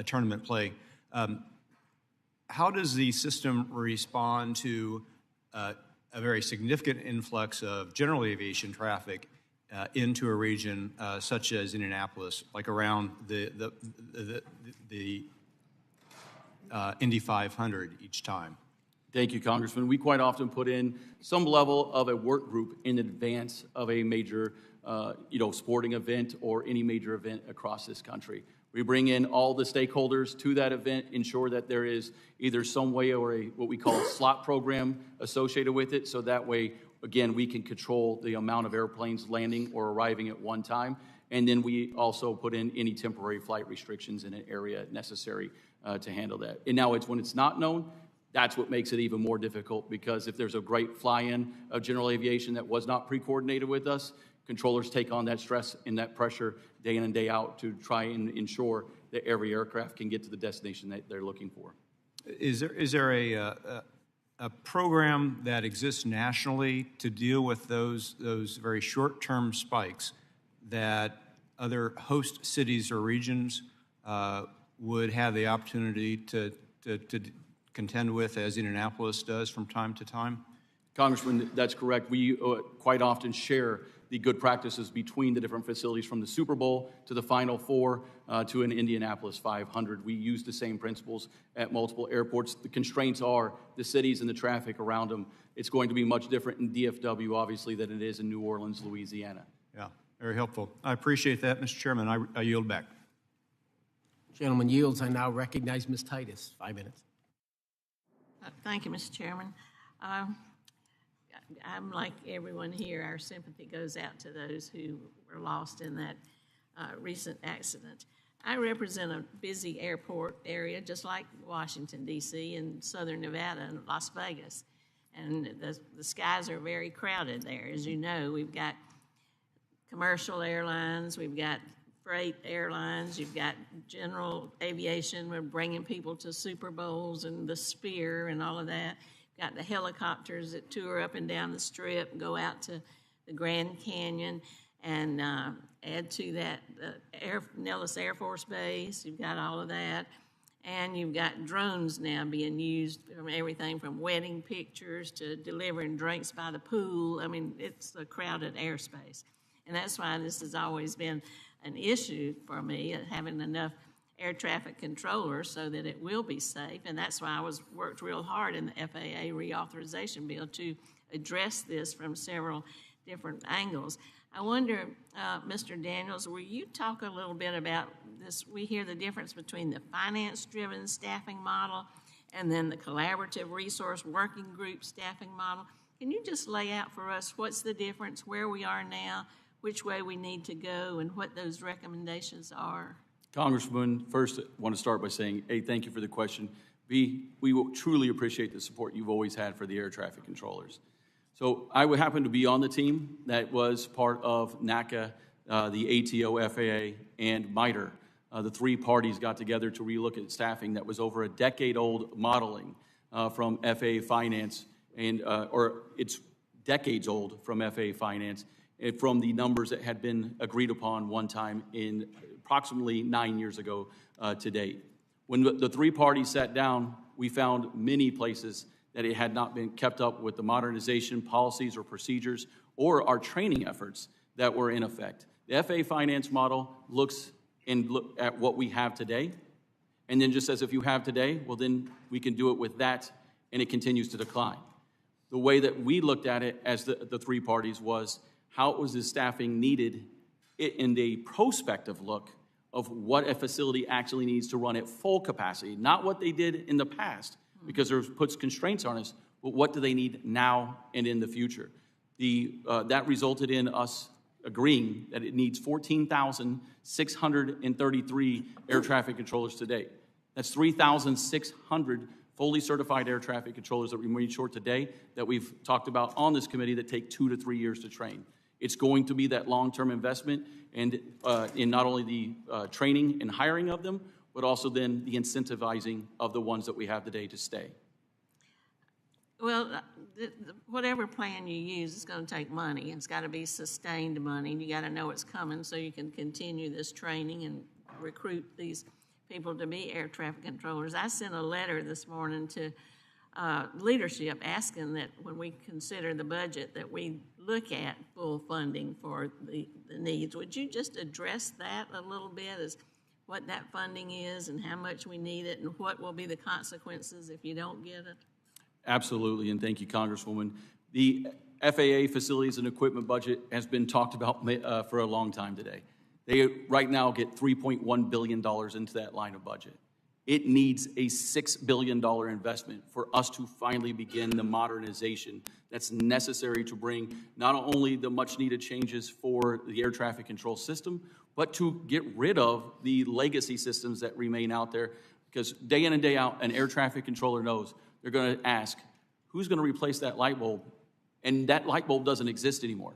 tournament play. How does the system respond to a very significant influx of general aviation traffic into a region such as Indianapolis, like around the Indy 500 each time? Thank you, Congressman. We quite often put in some level of a work group in advance of a major sporting event or any major event across this country. We bring in all the stakeholders to that event, ensure that there is either some way or what we call a slot program associated with it, so that way, again, we can control the amount of airplanes landing or arriving at one time. And then we also put in any temporary flight restrictions in an area necessary to handle that. And now when it's not known, that's what makes it even more difficult, because if there's a great fly-in of general aviation that was not pre-coordinated with us, controllers take on that stress and that pressure day in and day out to try and ensure that every aircraft can get to the destination that they're looking for. Is there a program that exists nationally to deal with those very short-term spikes that other host cities or regions would have the opportunity to contend with, as Indianapolis does from time to time? Congressman, that's correct. We quite often share the good practices between the different facilities, from the Super Bowl to the Final Four to an Indianapolis 500. We use the same principles at multiple airports. The constraints are the cities and the traffic around them. It's going to be much different in DFW, obviously, than it is in New Orleans, Louisiana. Yeah, very helpful. I appreciate that, Mr. Chairman. I yield back. Gentleman yields. I now recognize Ms. Titus. 5 minutes. Thank you, Mr. Chairman. I'm like everyone here. Our sympathy goes out to those who were lost in that recent accident. I represent a busy airport area, just like Washington, D.C., and southern Nevada and Las Vegas. And the skies are very crowded there. As you know, we've got commercial airlines, we've got freight airlines, you've got general aviation. We're bringing people to Super Bowls and the Sphere and all of that. Got the helicopters that tour up and down the Strip, go out to the Grand Canyon, and add to that Nellis Air Force Base. You've got all of that. And you've got drones now being used from everything from wedding pictures to delivering drinks by the pool. I mean, it's a crowded airspace. And that's why this has always been an issue for me, having enough air traffic controllers so that it will be safe. And that's why I worked real hard in the FAA reauthorization bill to address this from several different angles. I wonder, Mr. Daniels, will you talk a little bit about this? We hear the difference between the finance-driven staffing model and then the collaborative resource working group staffing model. Can you just lay out for us what's the difference, where we are now, which way we need to go, and what those recommendations are? Congressman, first, I want to start by saying, A, thank you for the question. B, we will truly appreciate the support you've always had for the air traffic controllers. So I would happen to be on the team that was part of NATCA, the ATO, FAA, and MIDAir. The three parties got together to relook at staffing that was over a decade-old modeling from FAA Finance, or it's decades old from FAA Finance, and from the numbers that had been agreed upon one time in approximately 9 years ago to date. When the three parties sat down, we found many places that it had not been kept up with the modernization policies or procedures or our training efforts that were in effect. The FAA Finance model looks at what we have today, and then just says if you have today, well then we can do it with that, and it continues to decline. The way that we looked at it as the three parties was how was the staffing needed in the prospective look of what a facility actually needs to run at full capacity, not what they did in the past, because it puts constraints on us, but what do they need now and in the future? That resulted in us agreeing that it needs 14,633 air traffic controllers today. That's 3,600 fully certified air traffic controllers that remain short today that we've talked about on this committee that take 2 to 3 years to train. It's going to be that long-term investment and in not only the training and hiring of them, but also then the incentivizing of the ones that we have today to stay. Well, whatever plan you use is going to take money. It's got to be sustained money, and you got to know it's coming so you can continue this training and recruit these people to be air traffic controllers. I sent a letter this morning to leadership asking that when we consider the budget that we look at full funding for the needs. Would you just address that a little bit, as what that funding is and how much we need it and what will be the consequences if you don't get it? Absolutely, and thank you, Congresswoman. The FAA facilities and equipment budget has been talked about for a long time today. They right now get $3.1 billion into that line of budget. It needs a $6 billion investment for us to finally begin the modernization that's necessary to bring not only the much-needed changes for the air traffic control system, but to get rid of the legacy systems that remain out there. Because day in and day out, an air traffic controller knows they're going to ask, who's going to replace that light bulb? And that light bulb doesn't exist anymore.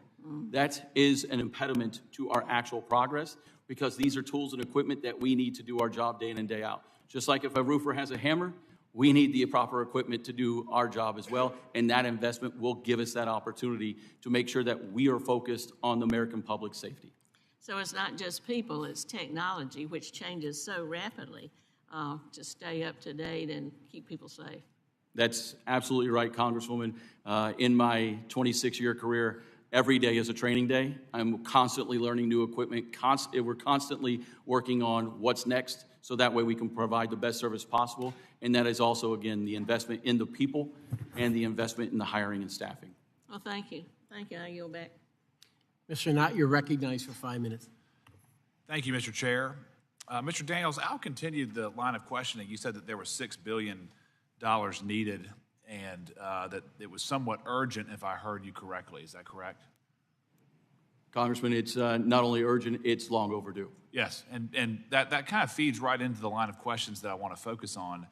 That is an impediment to our actual progress because these are tools and equipment that we need to do our job day in and day out. Just like if a roofer has a hammer, we need the proper equipment to do our job as well, and that investment will give us that opportunity to make sure that we are focused on the American public safety. So it's not just people, it's technology, which changes so rapidly to stay up to date and keep people safe. That's absolutely right, Congresswoman. In my 26-year career, every day is a training day. I'm constantly learning new equipment. We're constantly working on what's next so that way we can provide the best service possible. And that is also, again, the investment in the people and the investment in the hiring and staffing. Well, thank you. Thank you. I yield back. Mr. Knott, you're recognized for 5 minutes. Thank you, Mr. Chair. Mr. Daniels, I'll continue the line of questioning. You said that there was $6 billion needed and that it was somewhat urgent, if I heard you correctly. Is that correct? Congressman, it's not only urgent, it's long overdue. Yes, and that kind of feeds right into the line of questions that I want to focus on.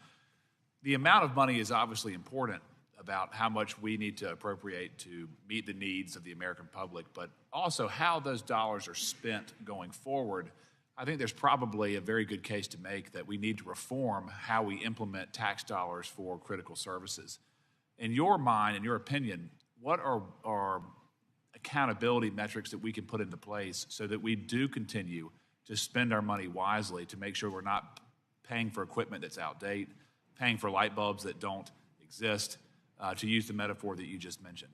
The amount of money is obviously important about how much we need to appropriate to meet the needs of the American public, but also how those dollars are spent going forward. I think there's probably a very good case to make that we need to reform how we implement tax dollars for critical services. In your mind, in your opinion, what are accountability metrics that we can put into place so that we do continue to spend our money wisely to make sure we're not paying for equipment that's outdated, paying for light bulbs that don't exist, to use the metaphor that you just mentioned?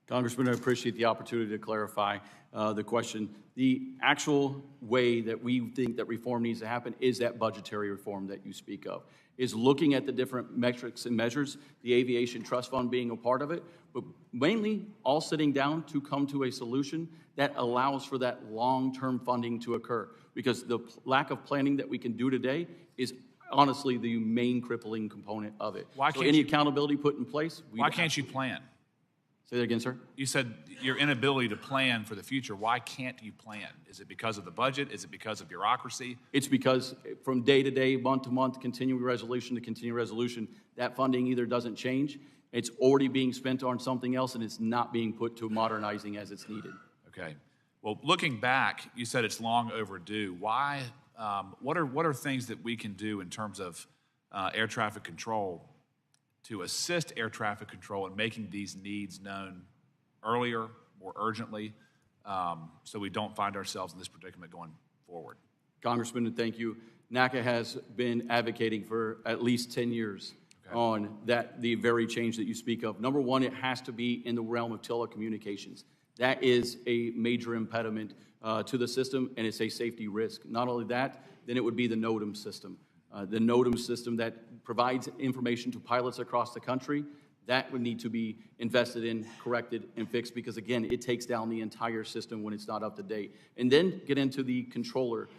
Congressman, I appreciate the opportunity to clarify the question. The actual way that we think that reform needs to happen is that budgetary reform that you speak of, is looking at the different metrics and measures, the Aviation Trust Fund being a part of it, but mainly all sitting down to come to a solution that allows for that long-term funding to occur. Because the lack of planning that we can do today is honestly the main crippling component of it. Why so can't any you, accountability put in place? Why can't you plan? Say that again, sir? You said your inability to plan for the future. Why can't you plan? Is it because of the budget? Is it because of bureaucracy? It's because from day to day, month to month, continuing resolution to continuing resolution, that funding either doesn't change, it's already being spent on something else, and it's not being put to modernizing as it's needed. Okay. Well, looking back, you said it's long overdue. Why? What are things that we can do in terms of air traffic control to assist air traffic control in making these needs known earlier, more urgently, so we don't find ourselves in this predicament going forward? Congressman, and thank you. NATCA has been advocating for at least 10 years on the very change that you speak of. Number one, it has to be in the realm of telecommunications. That is a major impediment to the system, and it's a safety risk. Not only that, then it would be the NOTAM system. The NOTAM system that provides information to pilots across the country, that would need to be invested in, corrected, and fixed because, again, it takes down the entire system when it's not up to date. And then get into the controller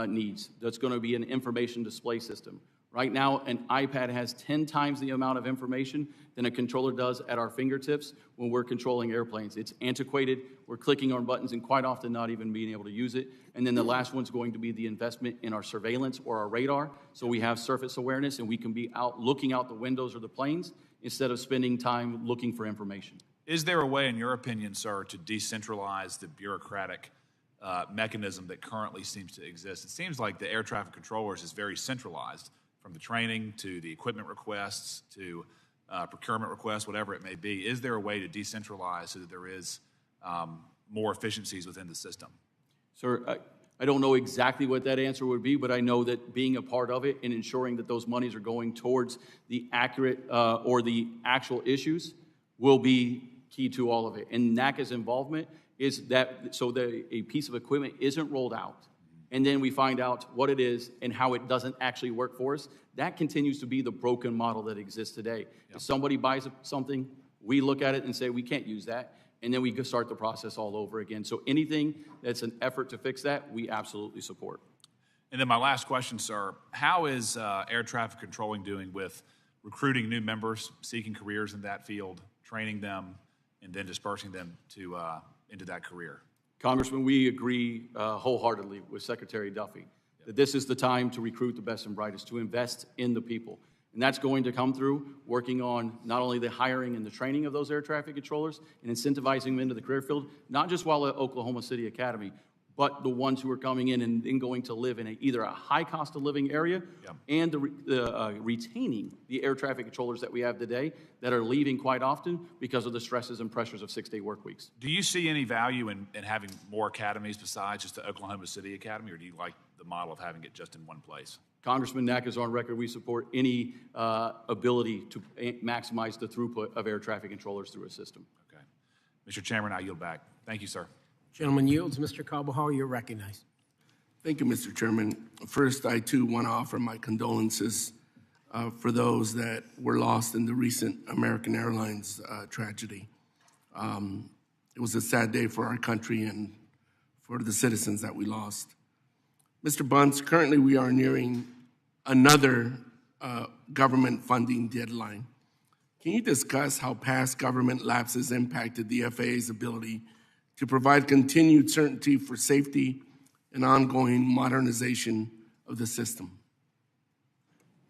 needs. That's going to be an information display system. Right now, an iPad has 10 times the amount of information than a controller does at our fingertips when we're controlling airplanes. It's antiquated. We're clicking on buttons and quite often not even being able to use it. And then the last one's going to be the investment in our surveillance or our radar, so we have surface awareness and we can be out looking out the windows or the planes instead of spending time looking for information. Is there a way, in your opinion, sir, to decentralize the bureaucratic mechanism that currently seems to exist? It seems like the air traffic controllers is very centralized, from the training to the equipment requests to procurement requests, whatever it may be. Is there a way to decentralize so that there is more efficiencies within the system? Sir, I don't know exactly what that answer would be, but I know that being a part of it and ensuring that those monies are going towards the accurate or the actual issues will be key to all of it. And NACA's involvement is that so that a piece of equipment isn't rolled out, and then we find out what it is and how it doesn't actually work for us. That continues to be the broken model that exists today. Yep. If somebody buys something, we look at it and say, we can't use that, and then we start the process all over again. So anything that's an effort to fix that, we absolutely support. And then my last question, sir, how is air traffic controlling doing with recruiting new members, seeking careers in that field, training them, and then dispersing them to into that career? Congressman, we agree wholeheartedly with Secretary Duffy that this is the time to recruit the best and brightest, to invest in the people. And that's going to come through working on not only the hiring and the training of those air traffic controllers and incentivizing them into the career field, not just while at Oklahoma City Academy, but the ones who are coming in and then going to live in either a high cost of living area and retaining the air traffic controllers that we have today that are leaving quite often because of the stresses and pressures of 6-day work weeks. Do you see any value in having more academies besides just the Oklahoma City Academy, or do you like the model of having it just in one place? Congressman NATCA is on record. We support any ability to maximize the throughput of air traffic controllers through a system. Okay. Mr. Chairman, I yield back. Thank you, sir. Gentleman yields. Mr. Carbajal, you're recognized. Thank you, Mr. Chairman. First, I too want to offer my condolences for those that were lost in the recent American Airlines tragedy. It was a sad day for our country and for the citizens that we lost. Mr. Bunce, currently we are nearing another government funding deadline. Can you discuss how past government lapses impacted the FAA's ability to provide continued certainty for safety and ongoing modernization of the system?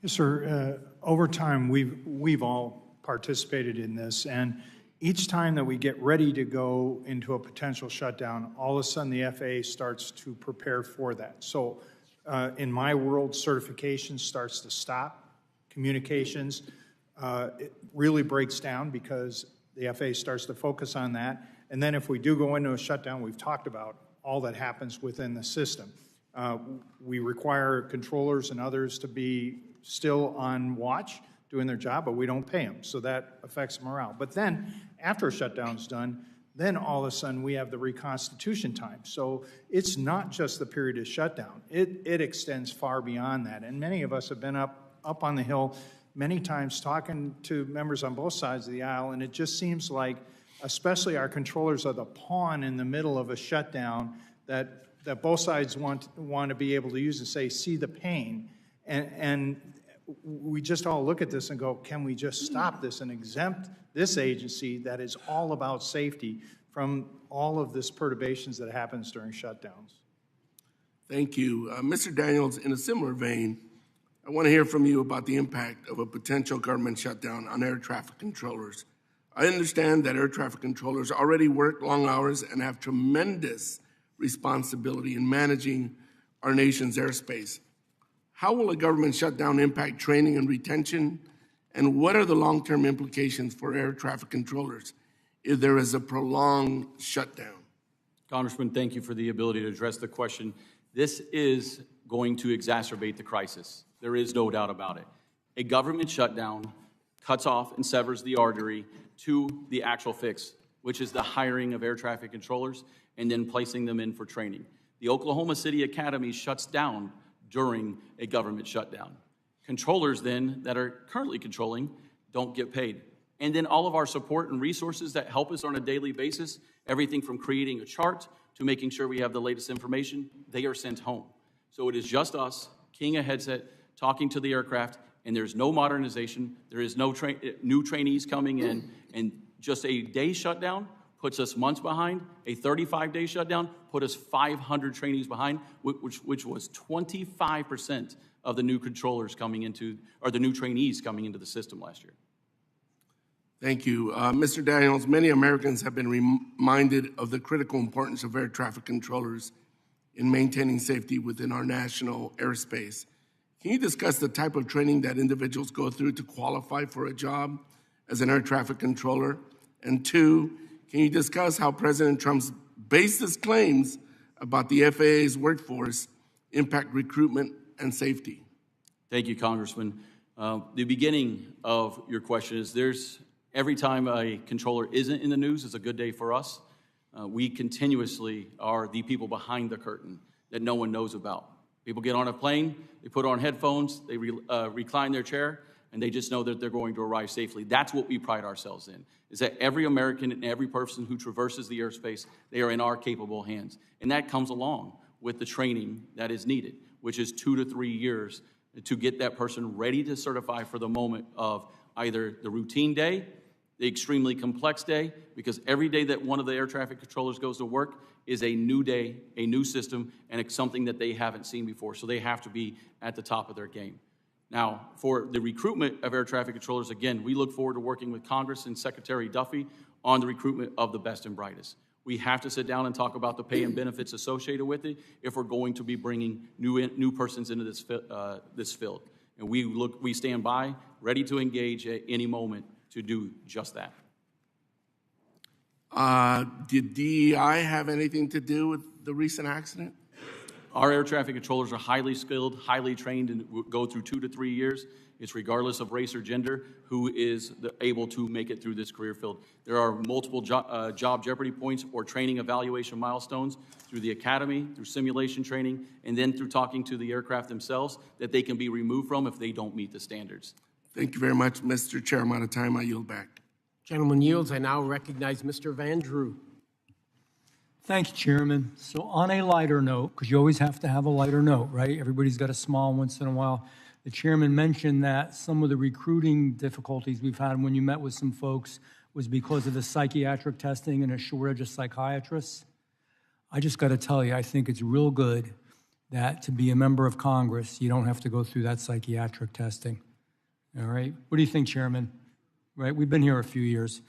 Yes, sir. Over time, we've all participated in this, and each time that we get ready to go into a potential shutdown, all of a sudden the FAA starts to prepare for that. So in my world, certification starts to stop. Communications, it really breaks down because the FAA starts to focus on that. And then if we do go into a shutdown, we've talked about all that happens within the system. We require controllers and others to be still on watch, doing their job, but we don't pay them, so that affects morale. But then, after a shutdown's done, then all of a sudden we have the reconstitution time. So it's not just the period of shutdown. It extends far beyond that. And many of us have been up on the Hill many times talking to members on both sides of the aisle, and it just seems like, especially our controllers are the pawn in the middle of a shutdown that both sides want to be able to use and say, see the pain. And we just all look at this and go, can we just stop this and exempt this agency that is all about safety from all of this perturbations that happens during shutdowns? Thank you. Mr. Daniels, in a similar vein, I want to hear from you about the impact of a potential government shutdown on air traffic controllers. I understand that air traffic controllers already work long hours and have tremendous responsibility in managing our nation's airspace. How will a government shutdown impact training and retention? And what are the long-term implications for air traffic controllers if there is a prolonged shutdown? Congressman, thank you for the ability to address the question. This is going to exacerbate the crisis. There is no doubt about it. A government shutdown cuts off and severs the artery to the actual fix, which is the hiring of air traffic controllers and then placing them in for training. The Oklahoma City Academy shuts down during a government shutdown. Controllers then that are currently controlling don't get paid. And then all of our support and resources that help us on a daily basis, everything from creating a chart to making sure we have the latest information, they are sent home. So it is just us keying a headset, talking to the aircraft, and there's no modernization, there is no new trainees coming in, and just a day shutdown puts us months behind. A 35-day shutdown put us 500 trainees behind, which was 25% of the new controllers coming into, or the new trainees coming into the system last year. Thank you. Mr. Daniels, many Americans have been reminded of the critical importance of air traffic controllers in maintaining safety within our national airspace. Can you discuss the type of training that individuals go through to qualify for a job as an air traffic controller? And two, can you discuss how President Trump's baseless claims about the FAA's workforce impact recruitment and safety? Thank you, Congressman. The beginning of your question is every time a controller isn't in the news is a good day for us. We continuously are the people behind the curtain that no one knows about. People get on a plane, they put on headphones, they recline their chair, and they just know that they're going to arrive safely. That's what we pride ourselves in, is that every American and every person who traverses the airspace, they are in our capable hands. And that comes along with the training that is needed, which is 2 to 3 years to get that person ready to certify for the moment of either the routine day, the extremely complex day, because every day that one of the air traffic controllers goes to work is a new day, a new system, and it's something that they haven't seen before. So they have to be at the top of their game. Now, for the recruitment of air traffic controllers, again, we look forward to working with Congress and Secretary Duffy on the recruitment of the best and brightest. We have to sit down and talk about the pay and benefits associated with it if we're going to be bringing new persons into this field. And we stand by, ready to engage at any moment to do just that. Did DEI have anything to do with the recent accident? Our air traffic controllers are highly skilled, highly trained, and go through 2 to 3 years. It's regardless of race or gender who is able to make it through this career field. There are multiple job jeopardy points or training evaluation milestones through the academy, through simulation training, and then through talking to the aircraft themselves that they can be removed from if they don't meet the standards. Thank you very much, Mr. Chair. I'm out of time. I yield back. Gentleman yields. I now recognize Mr. Van Drew. Thank you, Chairman. So on a lighter note, because you always have to have a lighter note, right? Everybody's got a smile once in a while. The chairman mentioned that some of the recruiting difficulties we've had when you met with some folks was because of the psychiatric testing and a shortage of psychiatrists. I just got to tell you, I think it's real good that to be a member of Congress, you don't have to go through that psychiatric testing. All right? What do you think, Chairman? Right? We've been here a few years.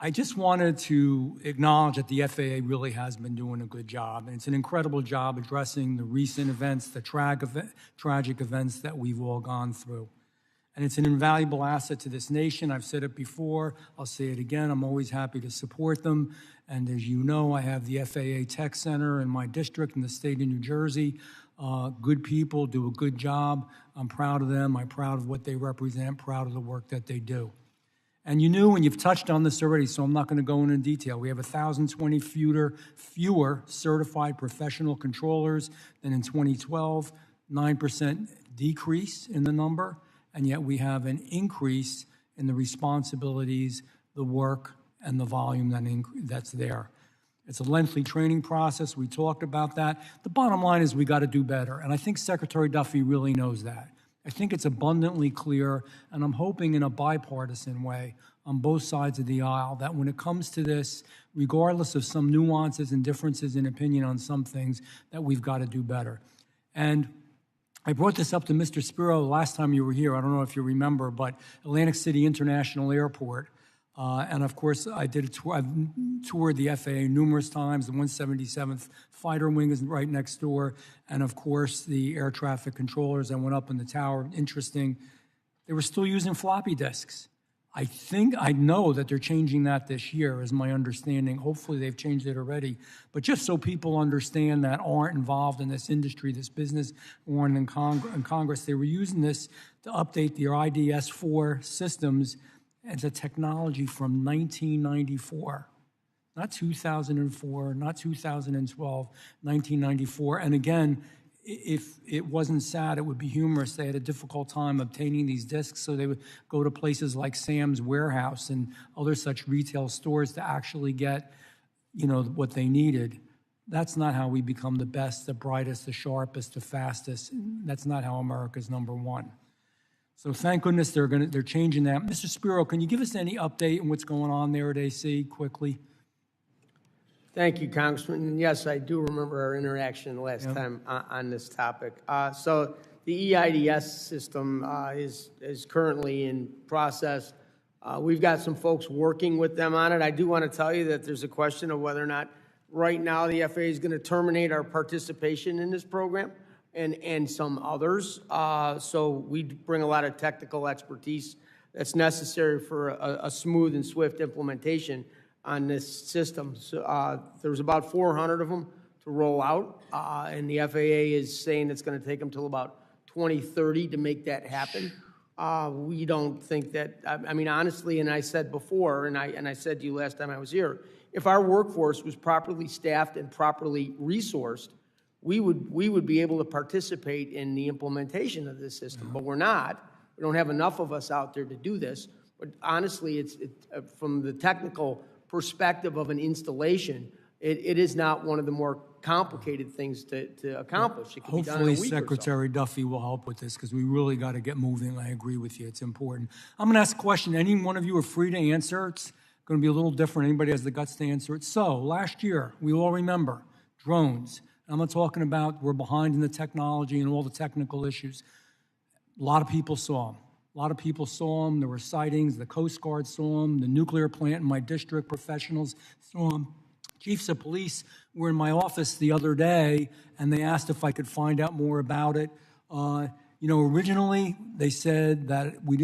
I just wanted to acknowledge that the FAA really has been doing a good job, and it's an incredible job addressing the recent events, the tragic events that we've all gone through. And it's an invaluable asset to this nation. I've said it before. I'll say it again. I'm always happy to support them. And as you know, I have the FAA Tech Center in my district in the state of New Jersey. Good people do a good job. I'm proud of them. I'm proud of what they represent, proud of the work that they do. And you knew, and you've touched on this already, so I'm not going to go into detail. We have 1,020 fewer certified professional controllers than in 2012, 9% decrease in the number, and yet we have an increase in the responsibilities, the work, and the volume that's there. It's a lengthy training process. We talked about that. The bottom line is we got to do better, and I think Secretary Duffy really knows that. I think it's abundantly clear, and I'm hoping in a bipartisan way on both sides of the aisle that when it comes to this, regardless of some nuances and differences in opinion on some things, that we've got to do better. And I brought this up to Mr. Spiro last time you were here. I don't know if you remember, but Atlantic City International Airport, and of course, I did a tour. I've toured the FAA numerous times. The 177th Fighter Wing is right next door. And of course, the air traffic controllers that went up in the tower, interesting, they were still using floppy disks. I know that they're changing that this year, is my understanding. Hopefully they've changed it already. But just so people understand that aren't involved in this industry, this business, or in Congress, they were using this to update their IDS-4 systems as a technology from 1994. Not 2004, not 2012, 1994. And again, if it wasn't sad, it would be humorous. They had a difficult time obtaining these discs, so they would go to places like Sam's Warehouse and other such retail stores to actually get, what they needed. That's not how we become the best, the brightest, the sharpest, the fastest. That's not how America's number one. So thank goodness they're changing that. Mr. Spiro, can you give us any update on what's going on there at AC quickly? Thank you, Congressman. And yes, I do remember our interaction last time on this topic. So the EIDS system is currently in process. We've got some folks working with them on it. I do want to tell you that there's a question of whether or not right now the FAA is going to terminate our participation in this program and some others. So we bring a lot of technical expertise that's necessary for a smooth and swift implementation on this system. So there's about 400 of them to roll out, and the FAA is saying it's going to take them till about 2030 to make that happen. We don't think that, honestly, and I said before, and I said to you last time I was here, if our workforce was properly staffed and properly resourced, we would be able to participate in the implementation of this system, but we're not. We don't have enough of us out there to do this. But honestly, it's from the technical perspective of an installation, it is not one of the more complicated things to accomplish. It can be done in a week or so. Hopefully Secretary Duffy will help with this because we really got to get moving. I agree with you. It's important. I'm going to ask a question. Any one of you are free to answer. It's going to be a little different. Anybody has the guts to answer it. So last year, we all remember drones. I'm not talking about we're behind in the technology and all the technical issues. A lot of people saw them. A lot of people saw them. There were sightings. The Coast Guard saw them. The nuclear plant in my district professionals saw them. Chiefs of police were in my office the other day, and they asked if I could find out more about it. Originally they said that they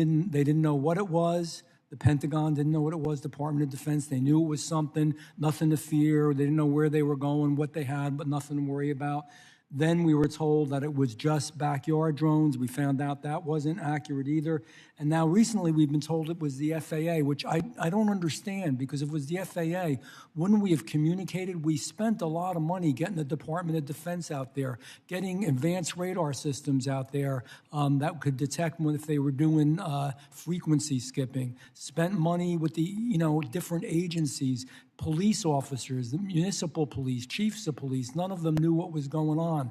didn't know what it was. The Pentagon didn't know what it was. Department of Defense, they knew it was something, nothing to fear. They didn't know where they were going, what they had, but nothing to worry about. Then we were told that it was just backyard drones. We found out that wasn't accurate either. And now recently we've been told it was the FAA, which I don't understand, because if it was the FAA, wouldn't we have communicated? We spent a lot of money getting the Department of Defense out there, getting advanced radar systems out there that could detect if they were doing frequency skipping, spent money with the different agencies, police officers, the municipal police, chiefs of police, none of them knew what was going on.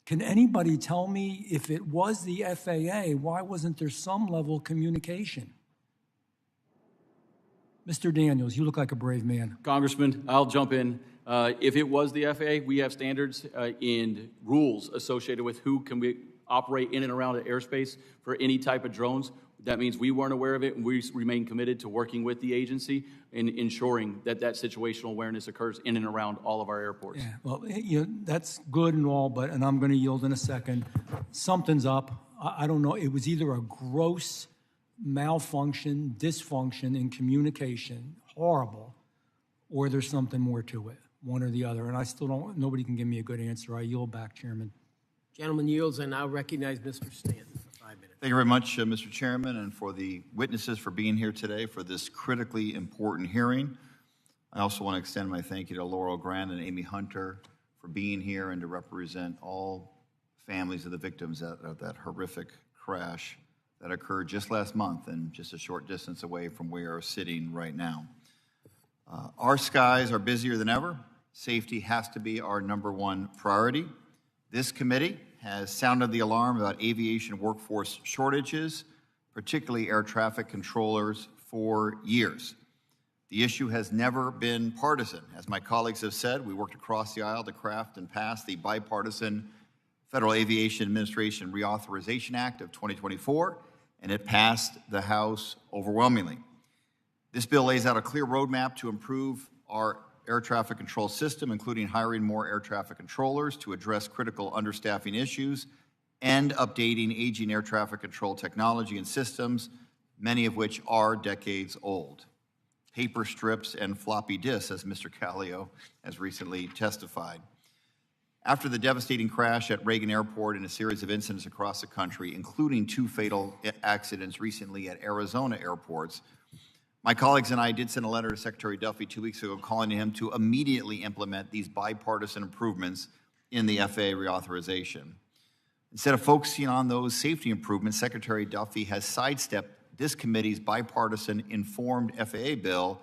Can anybody tell me if it was the FAA, why wasn't there some level of communication? Mr. Daniels, you look like a brave man. Congressman, I'll jump in. If it was the FAA, we have standards and rules associated with who can we operate in and around the airspace for any type of drones. That means we weren't aware of it, and we remain committed to working with the agency and ensuring that situational awareness occurs in and around all of our airports. Yeah, well, that's good and all, and I'm going to yield in a second. Something's up. I don't know. It was either a gross malfunction, dysfunction in communication, horrible, or there's something more to it, one or the other. And I still don't, nobody can give me a good answer. I yield back, Chairman. Gentleman yields, and now recognize Mr. Stanton. Thank you very much, Mr. Chairman, and for the witnesses for being here today for this critically important hearing. I also want to extend my thank you to Laurel Grant and Amy Hunter for being here and to represent all families of the victims of that horrific crash that occurred just last month and just a short distance away from where we are sitting right now. Our skies are busier than ever. Safety has to be our #1 priority. This committee has sounded the alarm about aviation workforce shortages, particularly air traffic controllers, for years. The issue has never been partisan. As my colleagues have said, we worked across the aisle to craft and pass the bipartisan Federal Aviation Administration Reauthorization Act of 2024, and it passed the House overwhelmingly. This bill lays out a clear roadmap to improve our air traffic control system, including hiring more air traffic controllers to address critical understaffing issues and updating aging air traffic control technology and systems, many of which are decades old. Paper strips and floppy disks, as Mr. Callio has recently testified. After the devastating crash at Reagan Airport and a series of incidents across the country, including 2 fatal accidents recently at Arizona airports, my colleagues and I did send a letter to Secretary Duffy 2 weeks ago calling on him to immediately implement these bipartisan improvements in the FAA reauthorization. Instead of focusing on those safety improvements, Secretary Duffy has sidestepped this committee's bipartisan informed FAA bill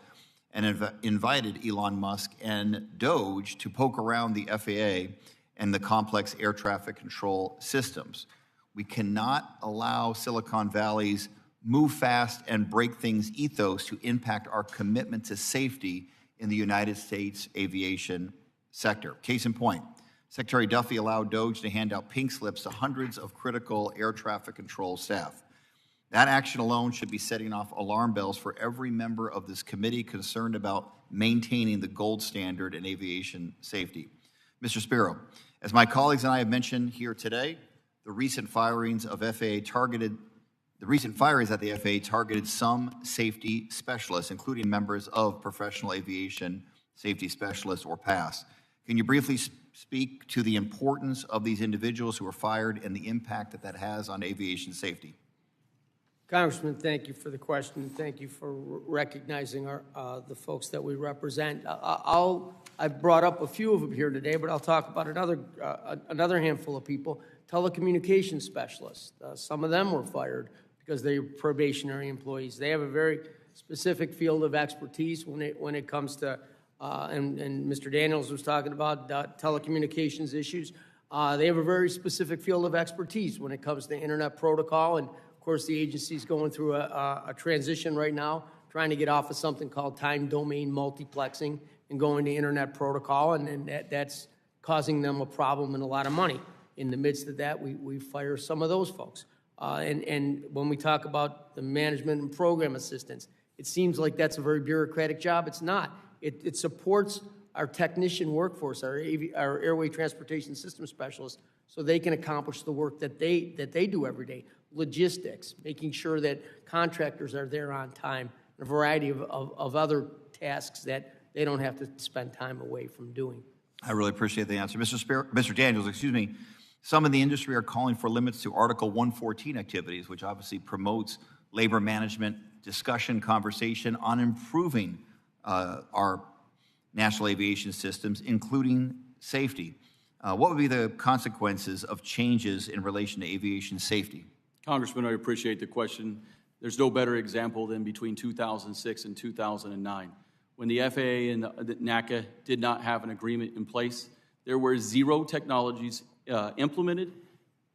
and invited Elon Musk and DOGE to poke around the FAA and the complex air traffic control systems. We cannot allow Silicon Valley's move fast and break things ethos to impact our commitment to safety in the United States aviation sector. Case in point, Secretary Duffy allowed DOGE to hand out pink slips to hundreds of critical air traffic control staff. That action alone should be setting off alarm bells for every member of this committee concerned about maintaining the gold standard in aviation safety. Mr. Spiro, as my colleagues and I have mentioned here today, the recent firings at the FAA targeted some safety specialists, including members of Professional Aviation Safety Specialists, or PASS. Can you briefly speak to the importance of these individuals who were fired and the impact that that has on aviation safety? Congressman, thank you for the question. Thank you for recognizing the folks that we represent. I've brought up a few of them here today, but I'll talk about another handful of people. Telecommunications specialists. Some of them were fired because they were probationary employees. They have a very specific field of expertise when it comes to, and Mr. Daniels was talking about telecommunications issues. They have a very specific field of expertise when it comes to internet protocol. And of course, the agency's going through a transition right now, trying to get off of something called time domain multiplexing and going to internet protocol. And that's causing them a problem and a lot of money. In the midst of that, we fire some of those folks. And when we talk about the management and program assistance, it seems like that's a very bureaucratic job. It's not. It supports our technician workforce, our airway transportation system specialists, so they can accomplish the work that they do every day. Logistics, making sure that contractors are there on time, and a variety of other tasks that they don't have to spend time away from doing. I really appreciate the answer. Mr. Daniels, excuse me. Some in the industry are calling for limits to Article 114 activities, which obviously promotes labor management, discussion, conversation on improving our national aviation systems, including safety. What would be the consequences of changes in relation to aviation safety? Congressman, I appreciate the question. There's no better example than between 2006 and 2009. When the FAA and the NATCA did not have an agreement in place, there were 0 technologies implemented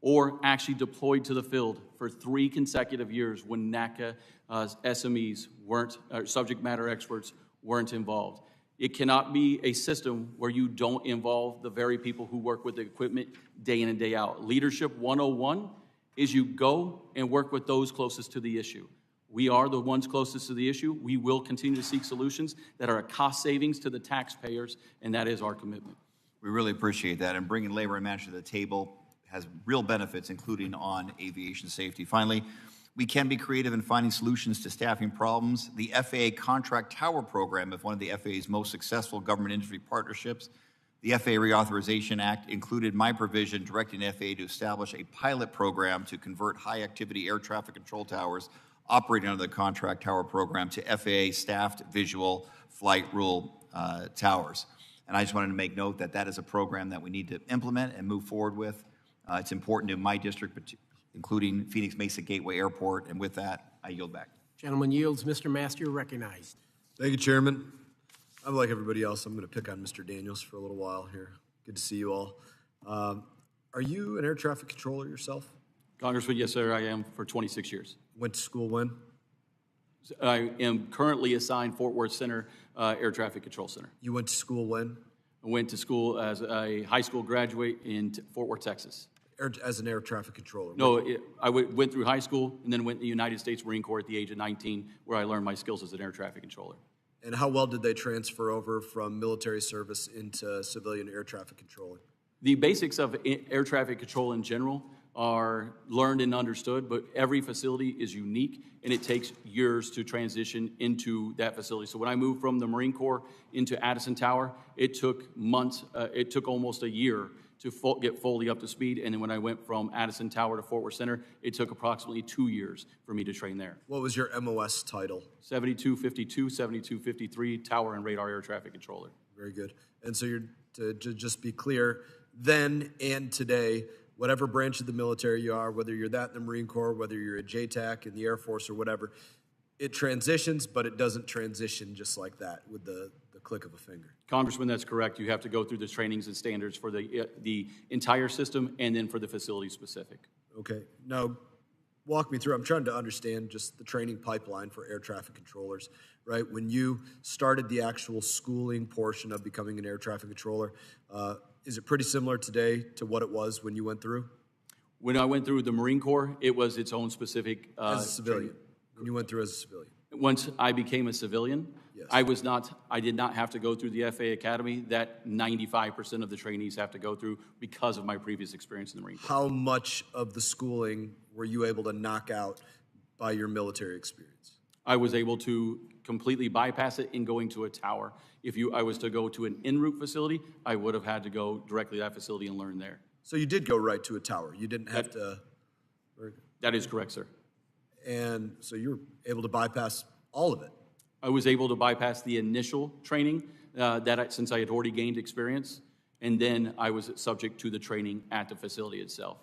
or actually deployed to the field for 3 consecutive years when NATCA SMEs weren't, subject matter experts weren't involved. It cannot be a system where you don't involve the very people who work with the equipment day in and day out. Leadership 101 is you go and work with those closest to the issue. We are the ones closest to the issue. We will continue to seek solutions that are a cost savings to the taxpayers, and that is our commitment. We really appreciate that, and bringing labor and management to the table has real benefits, including on aviation safety. Finally, we can be creative in finding solutions to staffing problems. The FAA Contract Tower Program is one of the FAA's most successful government industry partnerships. The FAA Reauthorization Act included my provision directing FAA to establish a pilot program to convert high-activity air traffic control towers operating under the Contract Tower Program to FAA-staffed visual flight rule towers. And I just wanted to make note that that is a program that we need to implement and move forward with. It's important in my district, including Phoenix Mesa Gateway Airport. And with that, I yield back. Gentleman yields. Mr. Master, you're recognized. Thank you, Chairman. I'm like everybody else. I'm going to pick on Mr. Daniels for a little while here. Good to see you all. Are you an air traffic controller yourself? Congressman, yes, sir, I am for 26 years. Went to school when? I am currently assigned Fort Worth Center Air Traffic Control Center. You went to school when? I went to school as a high school graduate in Fort Worth, Texas. As an air traffic controller? No, I went through high school and then went to the United States Marine Corps at the age of 19, where I learned my skills as an air traffic controller. And how well did they transfer over from military service into civilian air traffic controlling? The basics of air traffic control in general are learned and understood, but every facility is unique, and it takes years to transition into that facility. So when I moved from the Marine Corps into Addison Tower, it took months, it took almost a year to get fully up to speed. And then when I went from Addison Tower to Fort Worth Center, it took approximately 2 years for me to train there. What was your MOS title? 7252, 7253, Tower and Radar Air Traffic Controller. Very good. And so you're, to just be clear, then and today, whatever branch of the military you are, whether you're that in the Marine Corps, whether you're a JTAC in the Air Force or whatever, it transitions, but it doesn't transition just like that with the click of a finger. Congressman, that's correct. You have to go through the trainings and standards for the entire system and then for the facility specific. Okay. Now, walk me through. I'm trying to understand just the training pipeline for air traffic controllers, right? When you started the actual schooling portion of becoming an air traffic controller, is it pretty similar today to what it was when you went through? When I went through the Marine Corps, it was its own specific as a civilian. When you went through as a civilian. Once I became a civilian, yes. I did not have to go through the FAA Academy that 95% of the trainees have to go through because of my previous experience in the Marine Corps. How much of the schooling were you able to knock out by your military experience? I was able to completely bypass it in going to a tower. If I was to go to an en route facility, I would have had to go directly to that facility and learn there. So you did go right to a tower. You didn't have to. That is correct, sir. And so you were able to bypass all of it. I was able to bypass the initial training since I had already gained experience, and then I was subject to the training at the facility itself.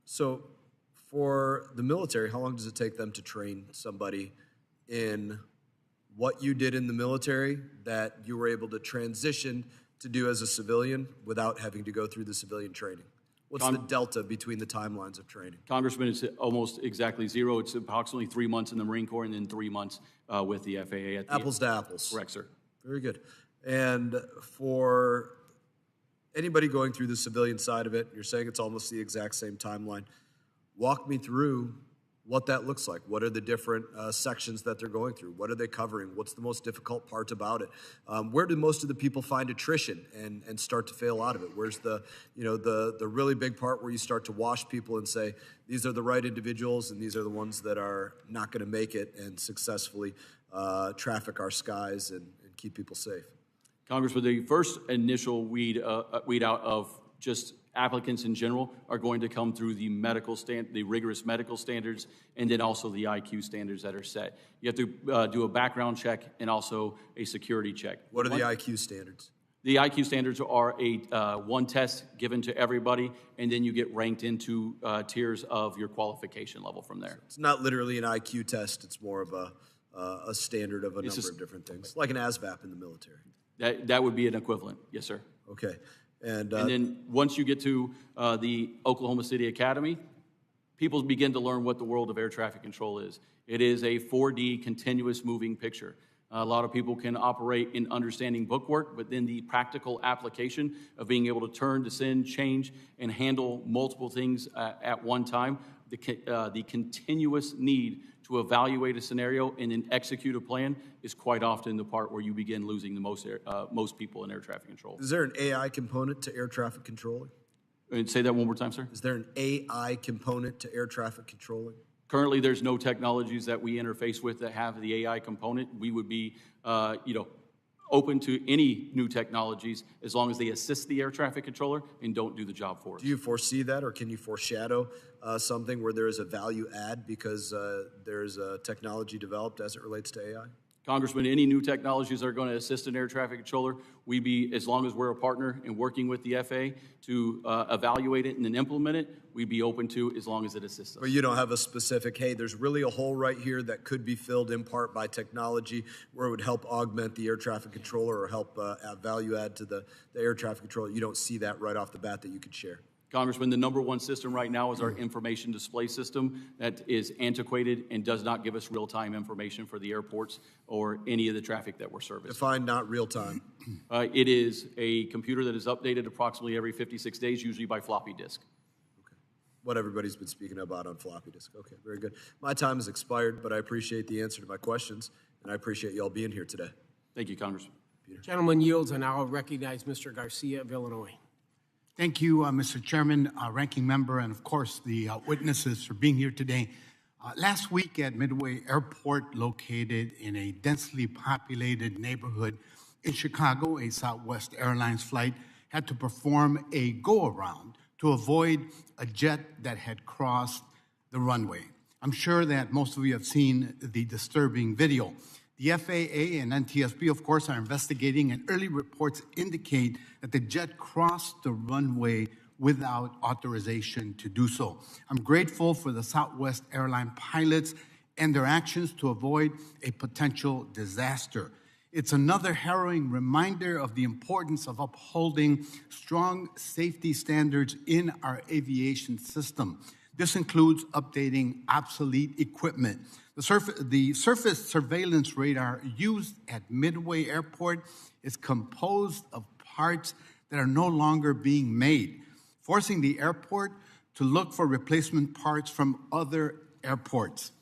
So for the military, how long does it take them to train somebody in what you did in the military that you were able to transition to do as a civilian without having to go through the civilian training? What's the delta between the timelines of training? Congressman, it's almost exactly zero. It's approximately 3 months in the Marine Corps and then 3 months with the FAA. Apples to apples. Correct, sir. Very good. And for anybody going through the civilian side of it, you're saying it's almost the exact same timeline. Walk me through what that looks like. What are the different sections that they're going through? What are they covering? What's the most difficult part about it? Where do most of the people find attrition and start to fail out of it? Where's the really big part where you start to wash people and say, these are the right individuals and these are the ones that are not going to make it and successfully traffic our skies and keep people safe? Congressman, the first initial weed out of just applicants in general are going to come through the the rigorous medical standards, and then also the IQ standards that are set. You have to do a background check and also a security check. What are the IQ standards? The IQ standards are one test given to everybody, and then you get ranked into tiers of your qualification level from there. So it's not literally an IQ test. It's more of a standard of a number of different things, like an ASVAB in the military. That would be an equivalent, yes, sir. Okay. And then once you get to the Oklahoma City Academy, people begin to learn what the world of air traffic control is. It is a 4D continuous moving picture. A lot of people can operate in understanding bookwork, but then the practical application of being able to turn, descend, change, and handle multiple things at one time, the continuous need to evaluate a scenario and then execute a plan is quite often the part where you begin losing the most people in air traffic control. Is there an AI component to air traffic controlling? And say that one more time, sir. Is there an AI component to air traffic controlling? Currently, there's no technologies that we interface with that have the AI component. We would be, open to any new technologies as long as they assist the air traffic controller and don't do the job for us. Do you foresee that, or can you foreshadow something where there is a value add because there's a technology developed as it relates to AI? Congressman, any new technologies that are going to assist an air traffic controller, we be, as long as we're a partner and working with the FAA to evaluate it and then implement it, we'd be open to as long as it assists us. But you don't have a specific, hey, there's really a hole right here that could be filled in part by technology where it would help augment the air traffic controller or help add value add to the air traffic controller. You don't see that right off the bat that you could share. Congressman, the number one system right now is our information display system that is antiquated and does not give us real-time information for the airports or any of the traffic that we're servicing. Define not real-time. It is a computer that is updated approximately every 56 days, usually by floppy disk. Okay. What everybody's been speaking about on floppy disk. Okay, very good. My time has expired, but I appreciate the answer to my questions, and I appreciate you all being here today. Thank you, Congressman. Peter. Gentleman yields, and I'll recognize Mr. Garcia of Illinois. Thank you, Mr. Chairman, Ranking Member, and of course the witnesses for being here today. Last week at Midway Airport, located in a densely populated neighborhood in Chicago, a Southwest Airlines flight had to perform a go-around to avoid a jet that had crossed the runway. I'm sure that most of you have seen the disturbing video. The FAA and NTSB, of course, are investigating, and early reports indicate that the jet crossed the runway without authorization to do so. I'm grateful for the Southwest airline pilots and their actions to avoid a potential disaster. It's another harrowing reminder of the importance of upholding strong safety standards in our aviation system. This includes updating obsolete equipment. The surface surveillance radar used at Midway Airport is composed of parts that are no longer being made, forcing the airport to look for replacement parts from other airports.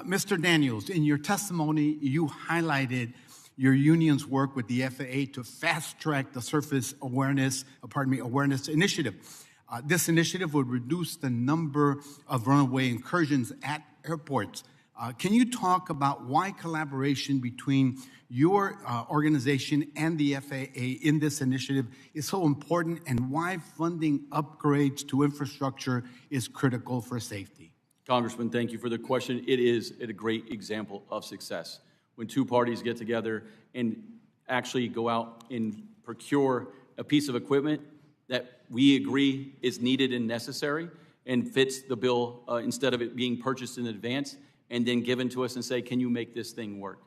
Mr. Daniels, in your testimony, you highlighted your union's work with the FAA to fast-track the surface awareness initiative. This initiative would reduce the number of runaway incursions at airports. Can you talk about why collaboration between your organization and the FAA in this initiative is so important, and why funding upgrades to infrastructure is critical for safety? Congressman, thank you for the question. It is a great example of success. When two parties get together and actually go out and procure a piece of equipment that we agree is needed and necessary and fits the bill instead of it being purchased in advance and then given to us and say, can you make this thing work?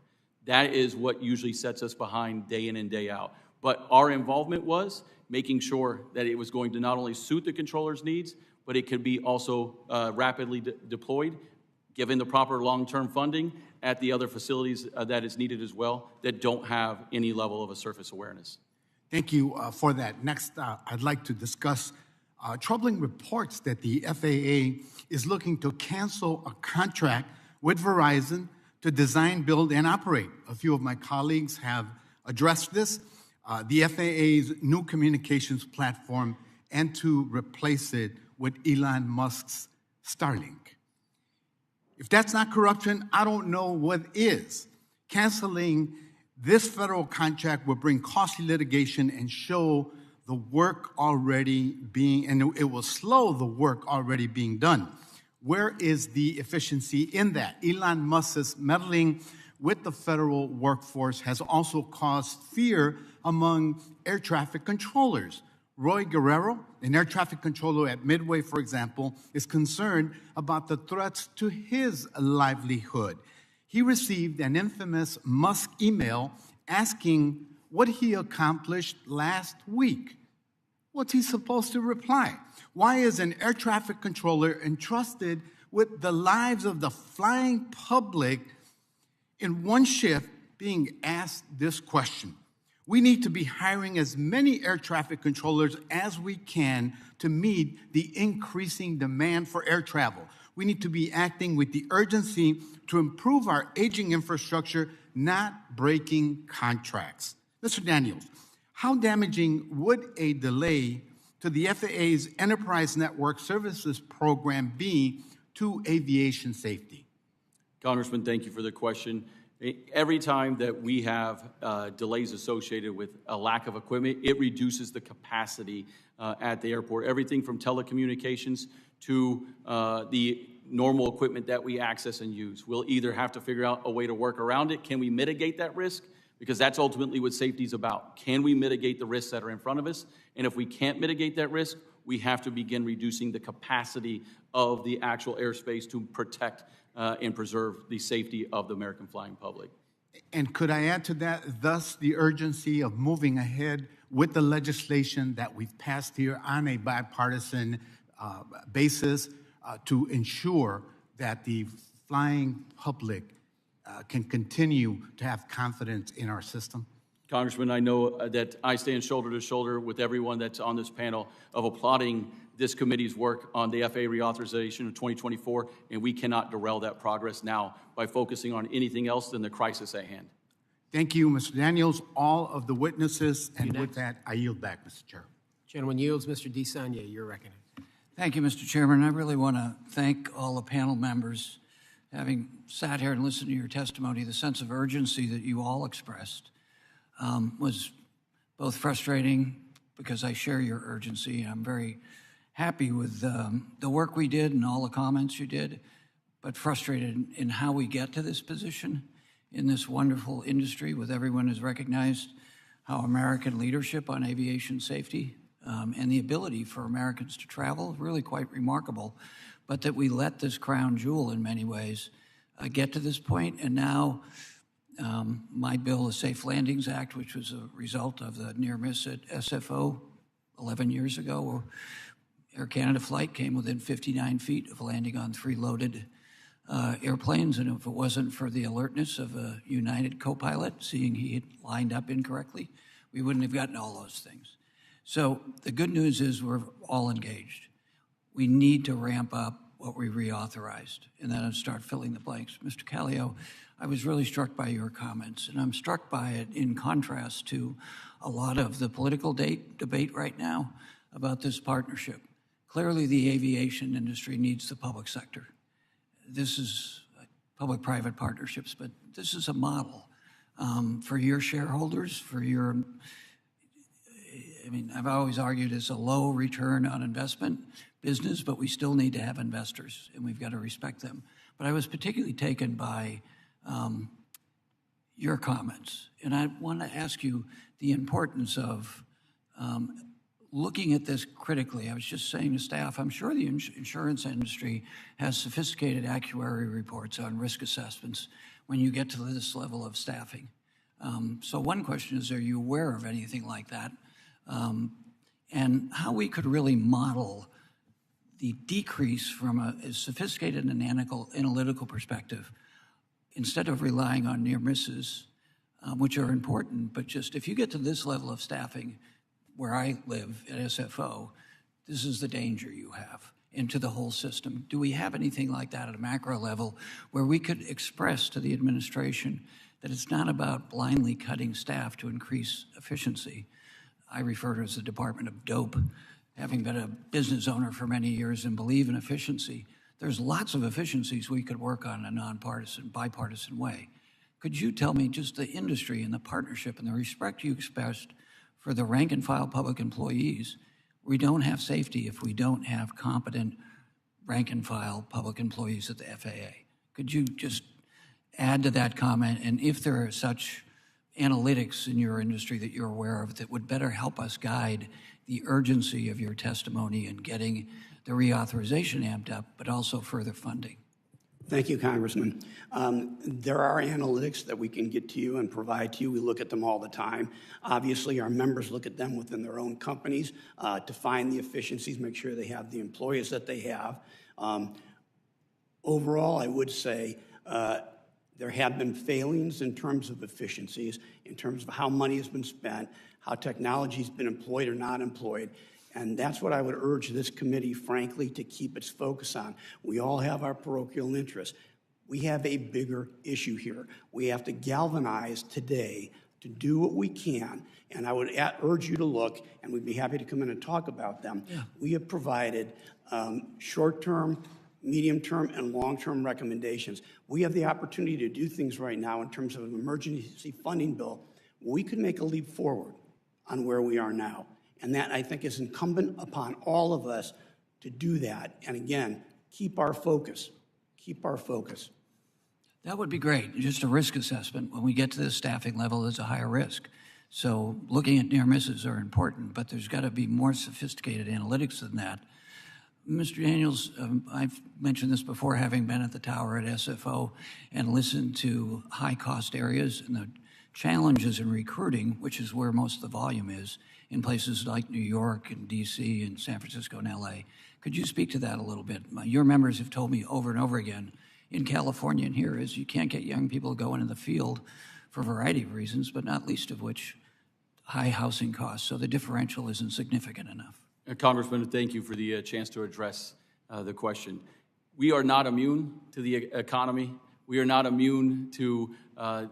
That is what usually sets us behind day in and day out. But our involvement was making sure that it was going to not only suit the controller's needs, but it could be also rapidly deployed, given the proper long-term funding at the other facilities that is needed as well that don't have any level of a surface awareness. Thank you for that. Next, I'd like to discuss troubling reports that the FAA is looking to cancel a contract with Verizon to design, build, and operate. A few of my colleagues have addressed this. The FAA's new communications platform and to replace it with Elon Musk's Starlink. If that's not corruption, I don't know what is. Canceling this federal contract will bring costly litigation and show the work already being, and it will slow the work already being done. Where is the efficiency in that? Elon Musk's meddling with the federal workforce has also caused fear among air traffic controllers. Roy Guerrero, an air traffic controller at Midway, for example, is concerned about the threats to his livelihood. He received an infamous Musk email asking what he accomplished last week. What's he supposed to reply? Why is an air traffic controller entrusted with the lives of the flying public in one shift being asked this question? We need to be hiring as many air traffic controllers as we can to meet the increasing demand for air travel. We need to be acting with the urgency to improve our aging infrastructure, not breaking contracts. Mr. Daniels, how damaging would a delay to the FAA's Enterprise Network Services program be to aviation safety? Congressman, thank you for the question. Every time that we have delays associated with a lack of equipment, it reduces the capacity at the airport. Everything from telecommunications to the normal equipment that we access and use. We'll either have to figure out a way to work around it. Can we mitigate that risk? Because that's ultimately what safety is about. Can we mitigate the risks that are in front of us? And if we can't mitigate that risk, we have to begin reducing the capacity of the actual airspace to protect and preserve the safety of the American flying public. And could I add to that, thus the urgency of moving ahead with the legislation that we've passed here on a bipartisan basis to ensure that the flying public can continue to have confidence in our system? Congressman, I know that I stand shoulder to shoulder with everyone that's on this panel of applauding this committee's work on the FAA reauthorization of 2024, and we cannot derail that progress now by focusing on anything else than the crisis at hand. Thank you, Mr. Daniels, all of the witnesses, and with that, I yield back, Mr. Chair. Gentleman yields. Mr. DeSagne, you're recognized. Thank you, Mr. Chairman. I really want to thank all the panel members. Having sat here and listened to your testimony, the sense of urgency that you all expressed was both frustrating because I share your urgency. I'm very happy with the work we did and all the comments you did, but frustrated in how we get to this position in this wonderful industry with everyone who's recognized how American leadership on aviation safety and the ability for Americans to travel is really quite remarkable, but that we let this crown jewel in many ways get to this point. And now my bill, the Safe Landings Act, which was a result of the near miss at SFO 11 years ago, where Air Canada flight came within 59 feet of landing on 3 loaded airplanes, and if it wasn't for the alertness of a United co-pilot, seeing he had lined up incorrectly, we wouldn't have gotten all those things. So the good news is we're all engaged. We need to ramp up what we reauthorized and then start filling the blanks. Mr. Callio, I was really struck by your comments, and I'm struck by it in contrast to a lot of the political debate right now about this partnership. Clearly, the aviation industry needs the public sector. This is public-private partnerships, but this is a model for your shareholders, for your, I've always argued it's a low return on investment business, but we still need to have investors, and we've got to respect them. But I was particularly taken by your comments, and I want to ask you the importance of looking at this critically. I was just saying to staff, I'm sure the insurance industry has sophisticated actuary reports on risk assessments when you get to this level of staffing. So one question is, are you aware of anything like that? And how we could really model the decrease from a sophisticated and analytical perspective, instead of relying on near misses, which are important, but just if you get to this level of staffing, where I live at SFO, this is the danger you have into the whole system. Do we have anything like that at a macro level where we could express to the administration that it's not about blindly cutting staff to increase efficiency? I refer to it as the Department of Dope. Having been a business owner for many years and believe in efficiency, there's lots of efficiencies we could work on in a nonpartisan, bipartisan way. Could you tell me just the industry and the partnership and the respect you expressed for the rank and file public employees? We don't have safety if we don't have competent rank and file public employees at the FAA. Could you just add to that comment? And if there are such analytics in your industry that you're aware of that would better help us guide the urgency of your testimony in getting the reauthorization amped up, but also further funding. Thank you, Congressman. There are analytics that we can get to you and provide to you. We look at them all the time. Obviously, our members look at them within their own companies to find the efficiencies, make sure they have the employees that they have. Overall, I would say there have been failings in terms of efficiencies, in terms of how money has been spent, how technology has been employed or not employed. And that's what I would urge this committee, frankly, to keep its focus on. We all have our parochial interests. We have a bigger issue here. We have to galvanize today to do what we can. And I would urge you to look, and we'd be happy to come in and talk about them. Yeah. We have provided short-term, medium-term, and long-term recommendations. We have the opportunity to do things right now in terms of an emergency funding bill. We could make a leap forward on where we are now. And that, I think, is incumbent upon all of us to do that. And again, keep our focus. Keep our focus. That would be great. Just a risk assessment. When we get to this staffing level, there's a higher risk. So looking at near misses are important, but there's got to be more sophisticated analytics than that. Mr. Daniels, I've mentioned this before, having been at the tower at SFO and listened to high-cost areas and the challenges in recruiting, which is where most of the volume is, in places like New York and D.C. and San Francisco and L.A. Could you speak to that a little bit? Your members have told me over and over again in California and here is you can't get young people to go into the field for a variety of reasons, but not least of which high housing costs. So the differential isn't significant enough. Congressman, thank you for the chance to address the question. We are not immune to the economy. We are not immune to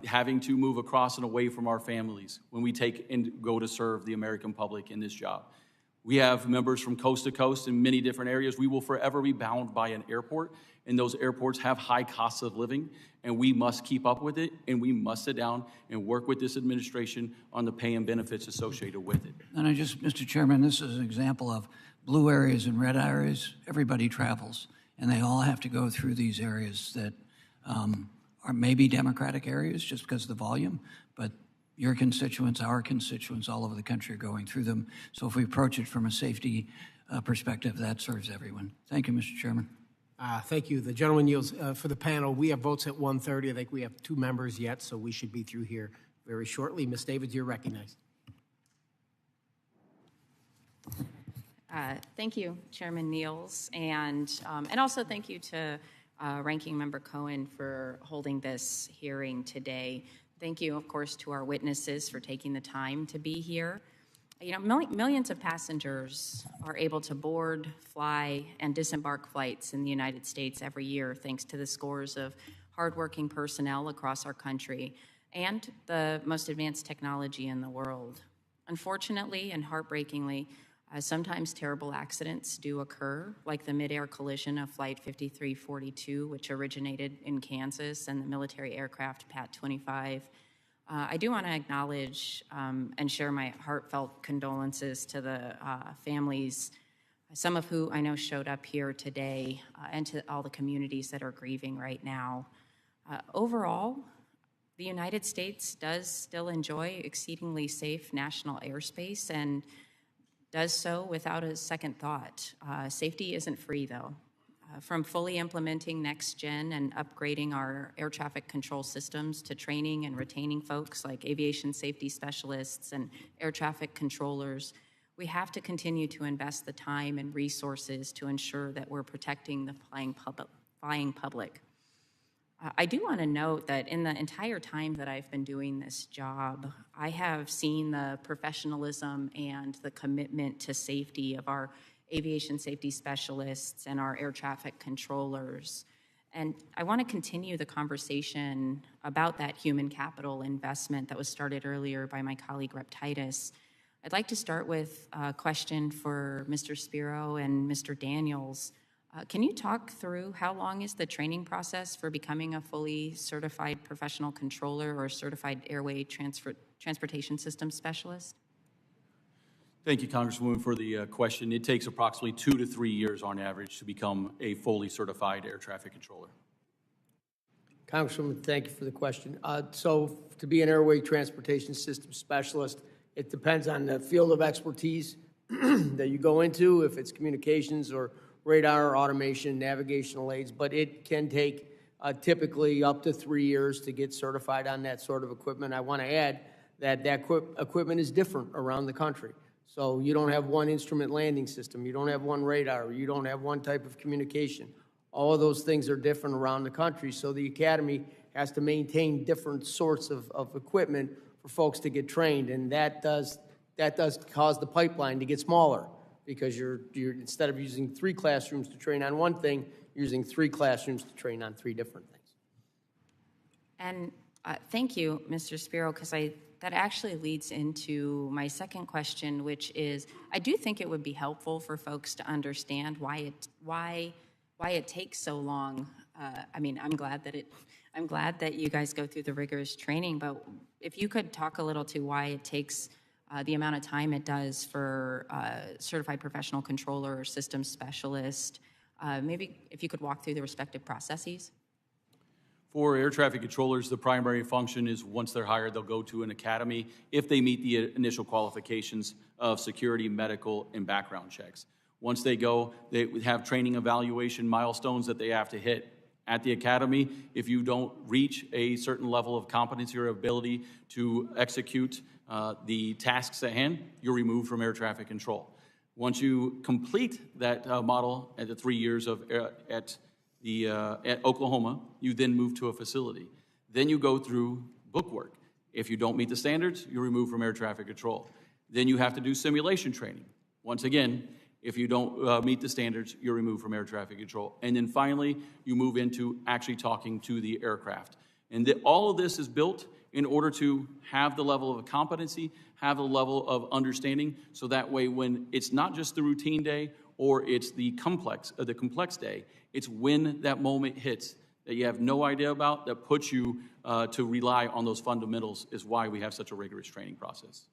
having to move across and away from our families when we take and go to serve the American public in this job. We have members from coast to coast in many different areas. We will forever be bound by an airport, and those airports have high costs of living, and we must keep up with it, and we must sit down and work with this administration on the pay and benefits associated with it. And Mr. Chairman, this is an example of blue areas and red areas. Everybody travels, and they all have to go through these areas that are maybe Democratic areas just because of the volume, but your constituents, our constituents all over the country are going through them. So if we approach it from a safety perspective, that serves everyone. Thank you, Mr. Chairman. Thank you. The gentleman yields for the panel. We have votes at 1:30. I think we have 2 members yet, so we should be through here very shortly. Ms. Davids, you're recognized. Thank you, Chairman Niels, and also thank you to Ranking Member Cohen for holding this hearing today. Thank you, of course, to our witnesses for taking the time to be here. You know, millions of passengers are able to board, fly, and disembark flights in the United States every year thanks to the scores of hardworking personnel across our country and the most advanced technology in the world. Unfortunately and heartbreakingly, sometimes terrible accidents do occur, like the midair collision of Flight 5342, which originated in Kansas, and the military aircraft PAT-25. I do want to acknowledge and share my heartfelt condolences to the families, some of who I know showed up here today, and to all the communities that are grieving right now. Overall, the United States does still enjoy exceedingly safe national airspace and does so without a second thought. Safety isn't free, though. From fully implementing next gen and upgrading our air traffic control systems to training and retaining folks like aviation safety specialists and air traffic controllers, we have to continue to invest the time and resources to ensure that we're protecting the flying public. I do want to note that in the entire time that I've been doing this job, I have seen the professionalism and the commitment to safety of our aviation safety specialists and our air traffic controllers. And I want to continue the conversation about that human capital investment that was started earlier by my colleague, Rep. Titus. I'd like to start with a question for Mr. Spiro and Mr. Daniels. Can you talk through how long is the training process for becoming a fully certified professional controller or certified airway transportation system specialist? Thank you, Congresswoman, for the question. It takes approximately 2 to 3 years on average to become a fully certified air traffic controller. Congresswoman, thank you for the question. So to be an airway transportation system specialist, it depends on the field of expertise that you go into, if it's communications or radar, automation, navigational aids, but it can take typically up to 3 years to get certified on that sort of equipment. I want to add that equipment is different around the country. So you don't have one instrument landing system, you don't have one radar, you don't have one type of communication. All of those things are different around the country, so the Academy has to maintain different sorts of equipment for folks to get trained, and that does cause the pipeline to get smaller, because you're instead of using 3 classrooms to train on one thing, you're using 3 classrooms to train on 3 different things. And thank you, Mr. Spiro, because that actually leads into my second question, which is, I do think it would be helpful for folks to understand why it takes so long. I mean, I'm glad that you guys go through the rigorous training, but if you could talk a little to why it takes the amount of time it does for certified professional controller or system specialist, maybe if you could walk through the respective processes. For air traffic controllers, the primary function is once they're hired, they'll go to an academy if they meet the initial qualifications of security, medical, and background checks. Once they go, they have training evaluation milestones that they have to hit at the academy. If you don't reach a certain level of competency or ability to execute the tasks at hand, you're removed from air traffic control. Once you complete that model at the 3 years at Oklahoma, you then move to a facility. Then you go through bookwork. If you don't meet the standards, you're removed from air traffic control. Then you have to do simulation training. Once again, if you don't meet the standards, you're removed from air traffic control. And then finally, you move into actually talking to the aircraft. And all of this is built in order to have the level of competency, have the level of understanding, so that way when it's not just the routine day or it's the complex day, it's when that moment hits that you have no idea about, that puts you to rely on those fundamentals, is why we have such a rigorous training process.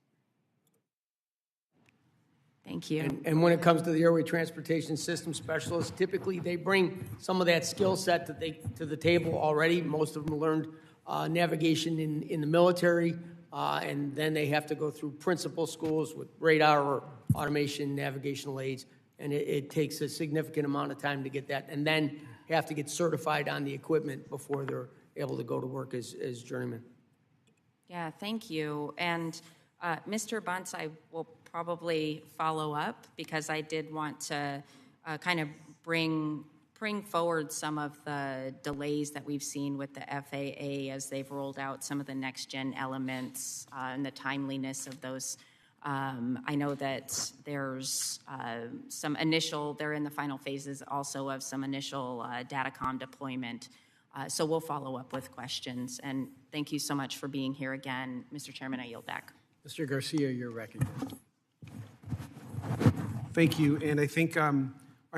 Thank you. And when it comes to the airway transportation system specialists, typically they bring some of that skill set to the table already. Most of them learned navigation in the military, and then they have to go through principal schools with radar or automation, navigational aids, and it takes a significant amount of time to get that, and then have to get certified on the equipment before they're able to go to work as journeymen. Yeah, thank you. And Mr. Bunce, I will probably follow up, because I did want to kind of bring forward some of the delays that we've seen with the FAA as they've rolled out some of the next-gen elements and the timeliness of those. I know that there's they're in the final phases also of some initial Datacom deployment. So we'll follow up with questions. And thank you so much for being here again. Mr. Chairman, I yield back. Mr. Garcia, you're recognized. Thank you. And I think, I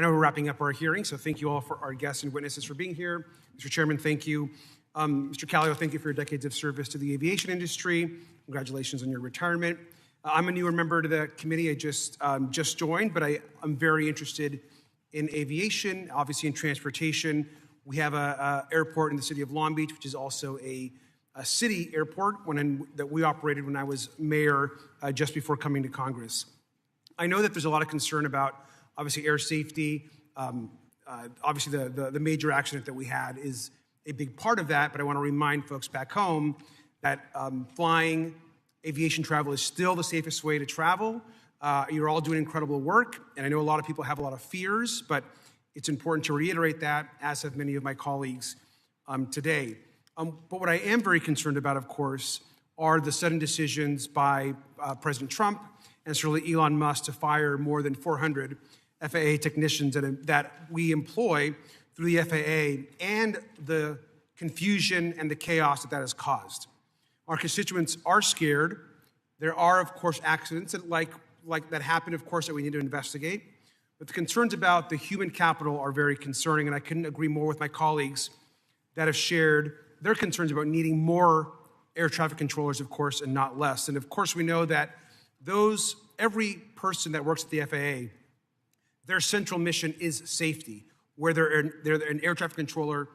know we're wrapping up our hearing, so thank you all for our guests and witnesses for being here. Mr. Chairman, thank you. Mr. Callio, thank you for your decades of service to the aviation industry. Congratulations on your retirement. I'm a newer member to the committee. I just joined, but I'm very interested in aviation, obviously in transportation. We have an airport in the city of Long Beach, which is also a city airport that we operated when I was mayor just before coming to Congress. I know that there's a lot of concern about, obviously, air safety. Obviously, the major accident that we had is a big part of that, but I want to remind folks back home that flying, aviation travel is still the safest way to travel. You're all doing incredible work, and I know a lot of people have a lot of fears, but it's important to reiterate that, as have many of my colleagues. today. But what I am very concerned about, of course, are the sudden decisions by President Trump and certainly Elon Musk to fire more than 400 FAA technicians that we employ through the FAA, and the confusion and the chaos that has caused. Our constituents are scared. There are, of course, accidents that happen, of course, that we need to investigate. But the concerns about the human capital are very concerning, and I couldn't agree more with my colleagues that have shared their concerns about needing more air traffic controllers, of course, and not less. And of course, we know that every person that works at the FAA, their central mission is safety, whether they're an air traffic controller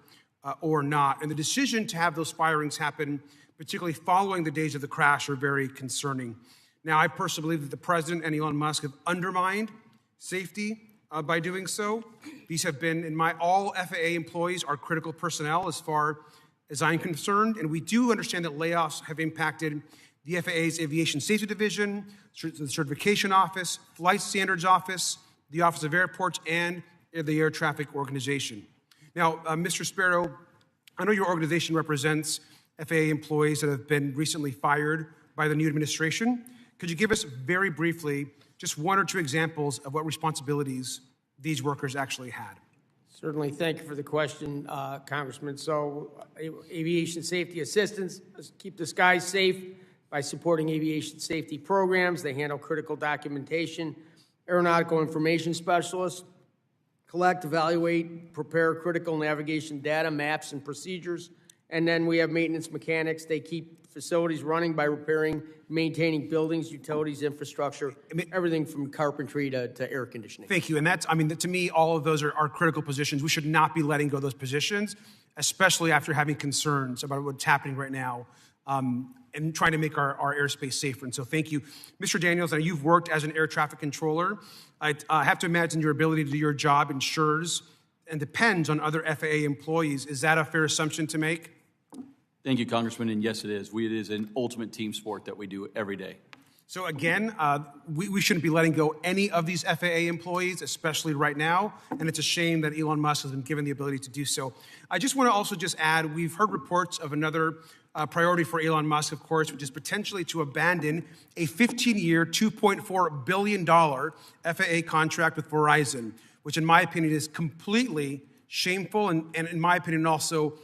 or not. And the decision to have those firings happen, particularly following the days of the crash, are very concerning. Now, I personally believe that the President and Elon Musk have undermined safety by doing so. These have been, all FAA employees are critical personnel as far as I'm concerned, and we do understand that layoffs have impacted the FAA's Aviation Safety Division, the Certification Office, Flight Standards Office, the Office of Airports, and the Air Traffic Organization. Now, Mr. Sparrow, I know your organization represents FAA employees that have been recently fired by the new administration. Could you give us very briefly just one or two examples of what responsibilities these workers actually had? Certainly. Thank you for the question, Congressman. So, aviation safety assistants keep the skies safe by supporting aviation safety programs. They handle critical documentation. Aeronautical information specialists collect, evaluate, prepare critical navigation data, maps, and procedures. And then we have maintenance mechanics. They keep facilities running by repairing, maintaining buildings, utilities, infrastructure, everything from carpentry to air conditioning. Thank you. And to me, all of those are critical positions. We should not be letting go of those positions, especially after having concerns about what's happening right now and trying to make our airspace safer. And so thank you. Mr. Daniels, you've worked as an air traffic controller. I have to imagine your ability to do your job ensures and depends on other FAA employees. Is that a fair assumption to make? Thank you, Congressman, and yes, it is. It is an ultimate team sport that we do every day. So again, we shouldn't be letting go any of these FAA employees, especially right now, and it's a shame that Elon Musk has been given the ability to do so. I just want to also just add, we've heard reports of another priority for Elon Musk, of course, which is potentially to abandon a 15-year, $2.4 billion FAA contract with Verizon, which in my opinion is completely shameful and in my opinion also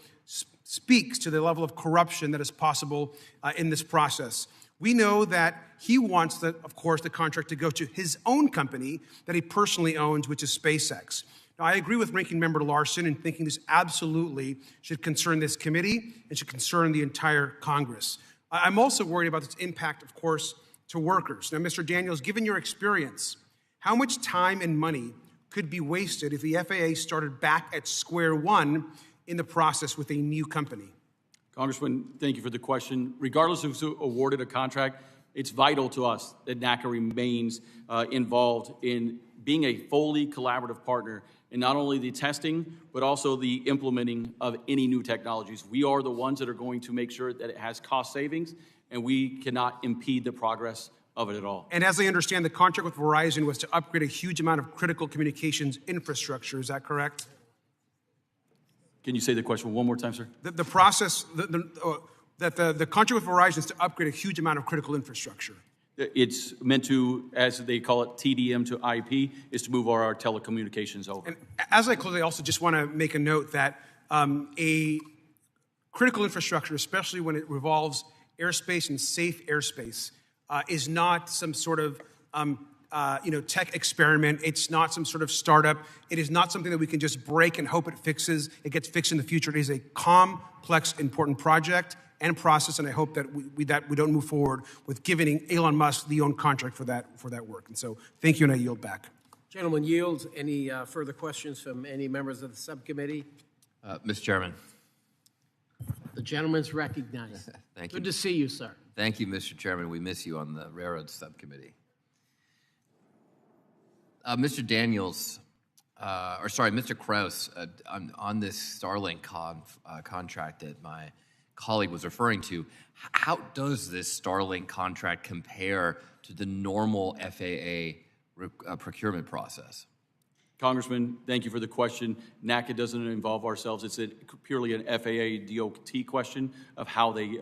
speaks to the level of corruption that is possible in this process. We know that he wants, of course, the contract to go to his own company that he personally owns, which is SpaceX. Now, I agree with Ranking Member Larson in thinking this absolutely should concern this committee and should concern the entire Congress. I'm also worried about its impact, of course, to workers. Now, Mr. Daniels, given your experience, how much time and money could be wasted if the FAA started back at square one in the process with a new company? Congressman, thank you for the question. Regardless of who awarded a contract, it's vital to us that NATCA remains involved in being a fully collaborative partner in not only the testing, but also the implementing of any new technologies. We are the ones that are going to make sure that it has cost savings, and we cannot impede the progress of it at all. And as I understand, the contract with Verizon was to upgrade a huge amount of critical communications infrastructure. Is that correct? Can you say the question one more time, sir? The process, the contract with Verizon is to upgrade a huge amount of critical infrastructure. It's meant to, as they call it, TDM to IP, is to move our telecommunications over. And as I close, I also just want to make a note that a critical infrastructure, especially when it revolves airspace and safe airspace, is not some sort of tech experiment. It's not some sort of startup. It is not something that we can just break and hope it gets fixed in the future. It is a complex, important project and process, and I hope that we don't move forward with giving Elon Musk the own contract for that work. And so thank you, and I yield back. Gentleman yields. Any further questions from any members of the subcommittee? Mr. Chairman. The gentleman's recognized. Thank you. Good to see you, sir. Thank you, Mr. Chairman. We miss you on the Railroad Subcommittee. Mr. Daniels, Mr. Krause, on this Starlink contract that my colleague was referring to, how does this Starlink contract compare to the normal FAA procurement process? Congressman, thank you for the question. NATCA doesn't involve ourselves. It's purely an FAA DOT question of how they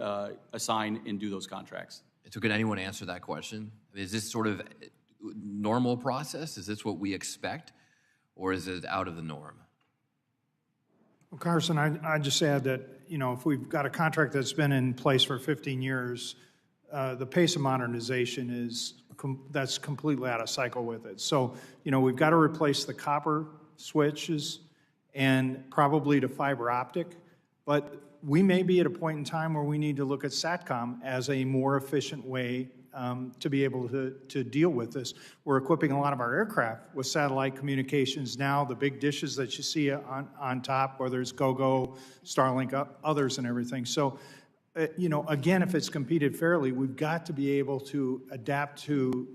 assign and do those contracts. So can anyone answer that question? I mean, is this sort of normal process? Is this what we expect, or is it out of the norm? Well, Congressman, I just add that, if we've got a contract that's been in place for 15 years, the pace of modernization is that's completely out of cycle with it. So, we've got to replace the copper switches and probably to fiber optic, but we may be at a point in time where we need to look at SATCOM as a more efficient way to be able to deal with this. We're equipping a lot of our aircraft with satellite communications now, the big dishes that you see on top, whether it's GoGo, Starlink, others and everything. So, again, if it's competed fairly, we've got to be able to adapt to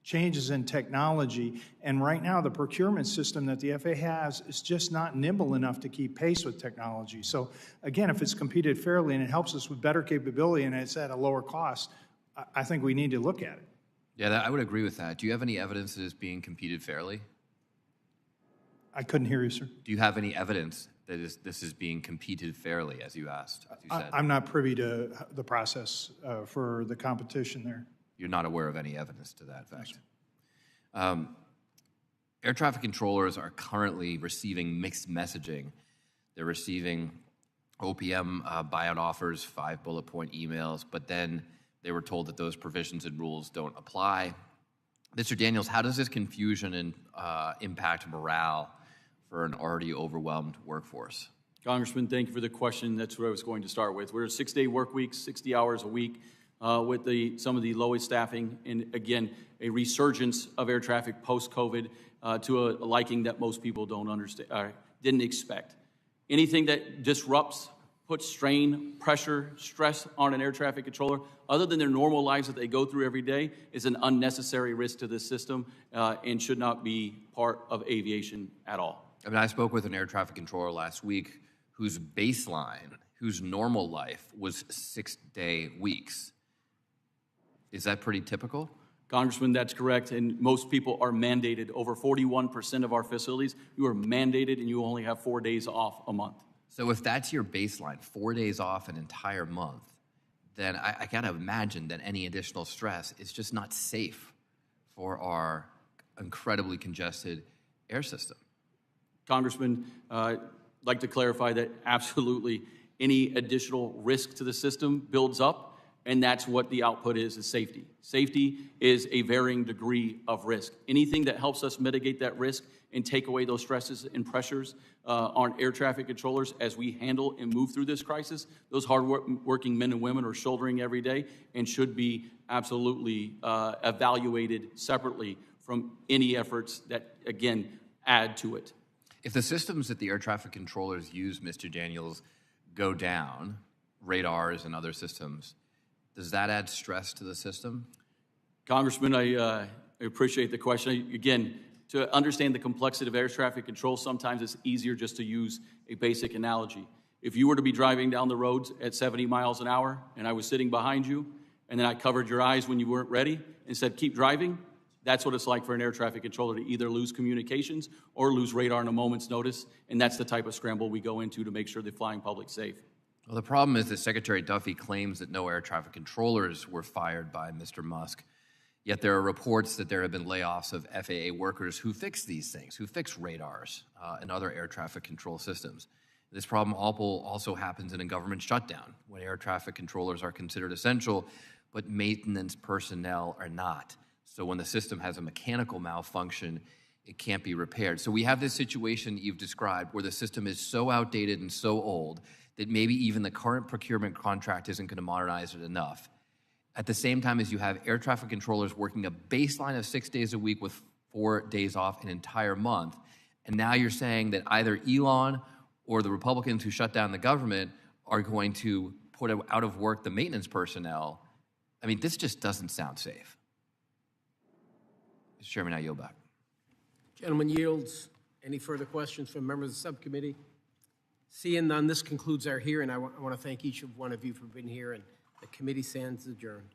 changes in technology. And right now, the procurement system that the FAA has is just not nimble enough to keep pace with technology. So, again, if it's competed fairly and it helps us with better capability and it's at a lower cost, I think we need to look at it. Yeah, I would agree with that. Do you have any evidence that it's being competed fairly? I couldn't hear you, sir. Do you have any evidence that this is being competed fairly, as you asked, as you said? I'm not privy to the process for the competition there. You're not aware of any evidence to that fact? Air traffic controllers are currently receiving mixed messaging. They're receiving OPM buyout offers, 5 bullet point emails, but then they were told that those provisions and rules don't apply. Mr. Daniels, how does this confusion impact morale for an already overwhelmed workforce? Congressman, thank you for the question. That's what I was going to start with. We're a 6-day work week, 60 hours a week, with some of the lowest staffing, and again, a resurgence of air traffic post-COVID to a liking that most people don't understand, didn't expect. Anything that disrupts, puts strain, pressure, stress on an air traffic controller, other than their normal lives that they go through every day, is an unnecessary risk to this system and should not be part of aviation at all. I mean, I spoke with an air traffic controller last week whose baseline, whose normal life was 6-day weeks. Is that pretty typical? Congressman, that's correct, and most people are mandated. Over 41% of our facilities, you are mandated and you only have 4 days off a month. So if that's your baseline, 4 days off an entire month, then I gotta imagine that any additional stress is just not safe for our incredibly congested air system. Congressman, I'd like to clarify that absolutely any additional risk to the system builds up, and that's what the output is safety. Safety is a varying degree of risk. Anything that helps us mitigate that risk and take away those stresses and pressures on air traffic controllers as we handle and move through this crisis, those hard-working men and women are shouldering every day and should be absolutely evaluated separately from any efforts that, again, add to it. If the systems that the air traffic controllers use, Mr. Daniels, go down, radars and other systems, does that add stress to the system? Congressman, I appreciate the question. Again, to understand the complexity of air traffic control, sometimes it's easier just to use a basic analogy. If you were to be driving down the roads at 70 miles an hour and I was sitting behind you and then I covered your eyes when you weren't ready and said, keep driving, that's what it's like for an air traffic controller to either lose communications or lose radar in a moment's notice, and that's the type of scramble we go into to make sure the flying public's safe. Well, the problem is that Secretary Duffy claims that no air traffic controllers were fired by Mr. Musk, yet there are reports that there have been layoffs of FAA workers who fix these things, who fix radars and other air traffic control systems. This problem also happens in a government shutdown, when air traffic controllers are considered essential, but maintenance personnel are not. So when the system has a mechanical malfunction, it can't be repaired. So we have this situation you've described where the system is so outdated and so old that maybe even the current procurement contract isn't going to modernize it enough. At the same time as you have air traffic controllers working a baseline of 6 days a week with 4 days off an entire month, and now you're saying that either Elon or the Republicans who shut down the government are going to put out of work the maintenance personnel. I mean, this just doesn't sound safe. Mr. Chairman, I yield back. Gentleman yields. Any further questions from members of the subcommittee? Seeing none, this concludes our hearing. I want to thank each one of you for being here, and the committee stands adjourned.